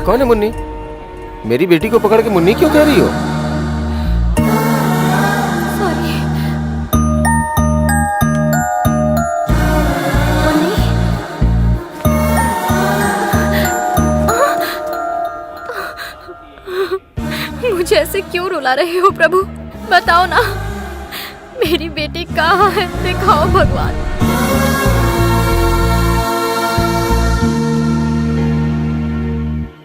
कौन है मुन्नी? मेरी बेटी को पकड़ के मुन्नी क्यों कह रही हो? मुझे ऐसे क्यों रुला रहे हो प्रभु? बताओ ना, मेरी बेटी कहाँ है? दिखाओ भगवान।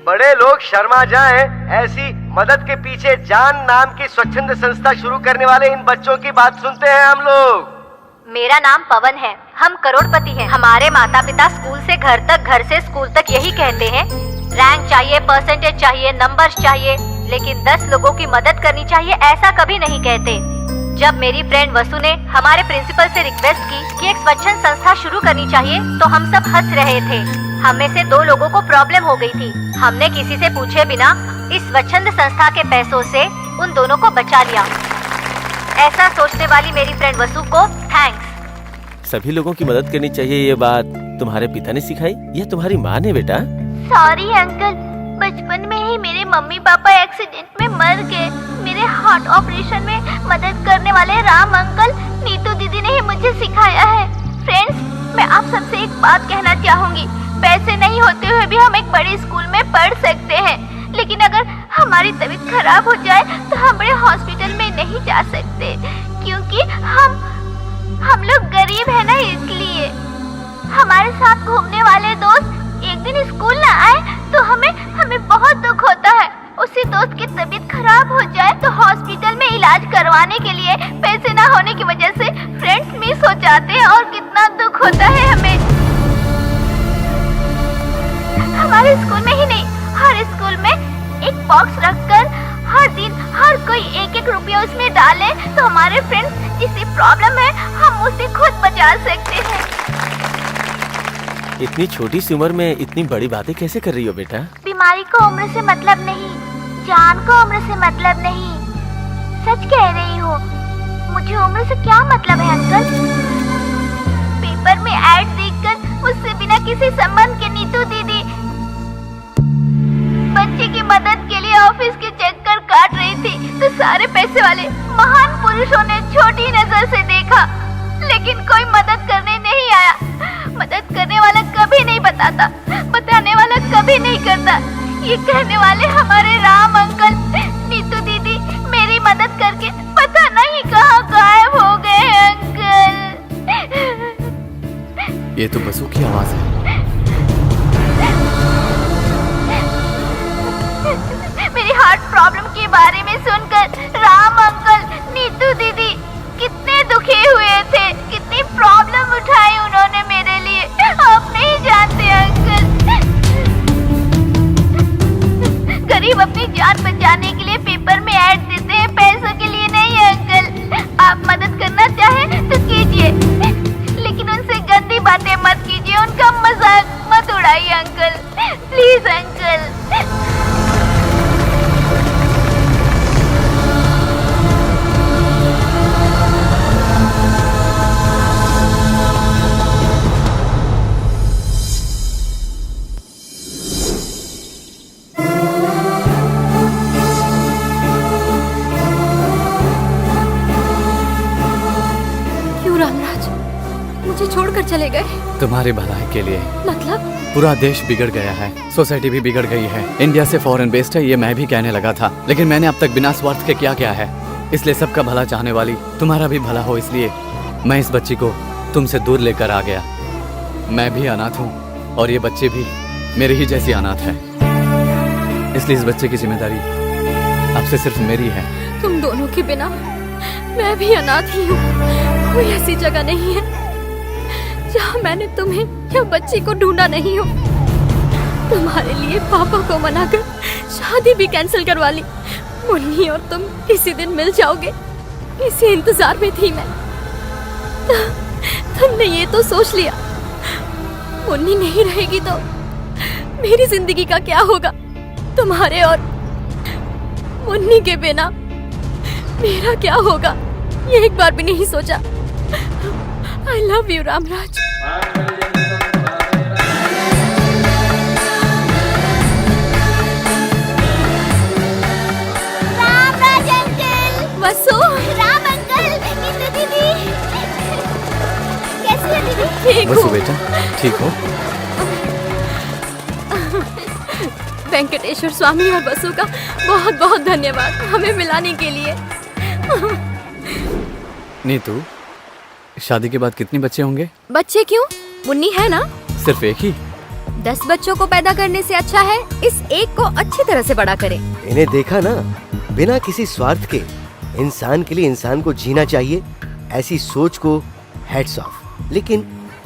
बड़े लोग शर्मा जाएं, ऐसी मदद के पीछे जान नाम की स्वच्छंद संस्था शुरू करने वाले इन बच्चों की बात सुनते हैं हम लोग। मेरा नाम पवन है, हम करोड़पति हैं। हमारे माता पिता स्कूल से घर तक, घर से स्कूल तक यही कहते हैं, रैंक चाहिए, परसेंटेज चाहिए, नंबर्स चाहिए, लेकिन 10 लोगों की मदद करनी चाहिए ऐसा कभी नहीं कहते। जब मेरी फ्रेंड वसु ने हमारे प्रिंसिपल से रिक्वेस्ट की कि एक स्वच्छंद संस्था शुरू करनी चाहिए तो हम सब हंस रहे थे। हम में से 2 लोगों को प्रॉब्लम हो गई थी। हमने किसी से पूछे बिना इस स्वच्छंद संस्था के पैसों से उन दोनों को बचा लिया। ऐसा सोचने वाली मेरी फ्रेंड वसु को थैंक्स। सभी लोगों की मदद करनी चाहिए, ये बात तुम्हारे पिता ने सिखाई या तुम्हारी माँ ने बेटा? सॉरी अंकल, बचपन में ही मेरे मम्मी पापा एक्सीडेंट में मर गए। मेरे हार्ट ऑपरेशन में मदद करने वाले राम अंकल, नीतू दीदी ने ही मुझे सिखाया है। फ्रेंड्स, मैं आप सबसे एक बात कहना चाहूँगी। पैसे नहीं होते हुए भी हम एक बड़े स्कूल में पढ़ सकते हैं, लेकिन अगर हमारी तबीयत खराब हो जाए तो हम बड़े हॉस्पिटल में नहीं जा सकते, क्योंकि हम लोग गरीब है ना। इसलिए हमारे साथ घूमने वाले दोस्त एक दिन स्कूल ना आए तो हमें बहुत दुख होता है। उसी दोस्त की तबीयत खराब हो जाए तो हॉस्पिटल में इलाज करवाने के लिए पैसे ना होने की वजह से फ्रेंड्स मिस हो जाते हैं और कितना दुख होता है हमें। हमारे स्कूल में ही नहीं, हर स्कूल में एक बॉक्स रखकर हर दिन हर कोई एक एक रुपया उसमें डाले तो हमारे फ्रेंड्स जिसे प्रॉब्लम है हम उसे खुद बचा सकते हैं। इतनी छोटी सी उम्र में इतनी बड़ी बातें कैसे कर रही हो बेटा? बीमारी को उम्र से मतलब नहीं, जान को उम्र से मतलब नहीं। सच कह रही हूँ, मुझे उम्र से क्या मतलब है अंकल। पेपर में ऐड देखकर मुझसे बिना किसी संबंध के नीतू दीदी बच्चे की मदद के लिए ऑफिस के चक्कर काट रही थी तो सारे पैसे वाले महान पुरुषों ने छोटी नजर से देखा, लेकिन कोई मदद करने नहीं आया। मदद करने वाला कभी नहीं बताता, बताने वाला कभी नहीं करता। ये कहने वाले हमारे राम अंकल, नीतू दीदी मेरी मदद करके पता नहीं कहाँ गायब हो गए अंकल। ये तो बसु की आवाज है। मेरी हार्ट प्रॉब्लम के बारे में सुनकर राम अंकल, नीतू दीदी कितने दुखी हुए थे, कितनी प्रॉब्लम उठाई उन्होंने मेरे लिए, आप नहीं जानते अंकल। गरीब अपनी जान बचाने के लिए पेपर में ऐड देते हैं, पैसों के लिए नहीं अंकल। आप मदद करना चाहें तो कीजिए, लेकिन उनसे गंदी बातें मत कीजिए, उनका मजाक मत उड़ाइए अंकल, प्लीज अंकल। छोड़कर चले गए? तुम्हारी भलाई के लिए। मतलब? पूरा देश बिगड़ गया है, सोसाइटी भी बिगड़ गई है, इंडिया से फॉरेन बेस्ड है, ये मैं भी कहने लगा था, लेकिन मैंने अब तक बिना स्वार्थ के क्या है। इसलिए सबका भला चाहने वाली तुम्हारा भी भला हो, इसलिए मैं इस बच्ची को तुमसे दूर लेकर आ गया। मैं भी अनाथ हूँ और ये बच्चे भी मेरी ही जैसी अनाथ है, इसलिए इस बच्चे की जिम्मेदारी अब से सिर्फ मेरी है। तुम दोनों के बिना मैं भी अनाथ ही हूँ। कोई ऐसी जगह नहीं है जहाँ मैंने तुम्हें या बच्ची को ढूंढा नहीं हो। तुम्हारे लिए पापा को मनाकर शादी भी कैंसिल करवा ली। मुन्नी और तुम किसी दिन मिल जाओगे, इसी इंतजार में थी मैं। तुमने ये तो सोच लिया मुन्नी नहीं रहेगी तो मेरी जिंदगी का क्या होगा। तुम्हारे और मुन्नी के बिना मेरा क्या होगा, ये एक बार भी नहीं सोचा। I love you, Ramraj. Ramraj uncle, Vasu, Ram uncle, Neetu दीदी, कैसी है दीदी? ठीक वसु हूँ। बेटा, ठीक हो? वेंकटेश्वर स्वामी और वसु का बहुत बहुत धन्यवाद हमें मिलाने के लिए। नीतू, शादी के बाद कितने बच्चे होंगे? बच्चे क्यों? मुन्नी है ना? सिर्फ एक ही? 10 बच्चों को पैदा करने से अच्छा है इस एक को अच्छी तरह से बड़ा करें। इन्हें देखा ना, बिना किसी स्वार्थ के इंसान के लिए इंसान को जीना चाहिए, ऐसी सोच को हैट्स ऑफ। लेकिन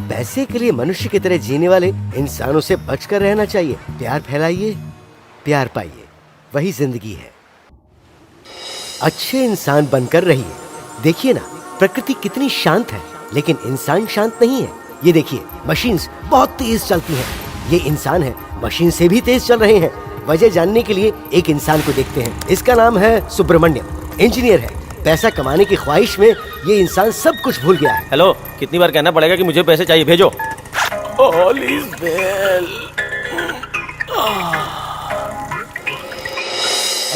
पैसे के लिए मनुष्य की तरह जीने वाले इंसानों से बचकर रहना चाहिए। प्यार फैलाइए, प्यार पाइए, वही जिंदगी है। अच्छे इंसान बनकर रहिए। देखिए ना, प्रकृति कितनी शांत है, लेकिन इंसान शांत नहीं है। ये देखिए, मशीन्स बहुत तेज चलती हैं, ये इंसान है मशीन से भी तेज चल रहे हैं। वजह जानने के लिए एक इंसान को देखते हैं। इसका नाम है सुब्रमण्यम, इंजीनियर है, पैसा कमाने की ख्वाहिश में ये इंसान सब कुछ भूल गया है। हेलो, कितनी बार कहना पड़ेगा कि मुझे पैसे चाहिए, भेजो। All is well.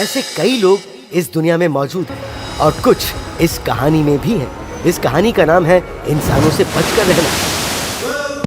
ऐसे कई लोग इस दुनिया में मौजूद हैं और कुछ इस कहानी में भी हैं। इस कहानी का नाम है इंसानों से बचकर रहना।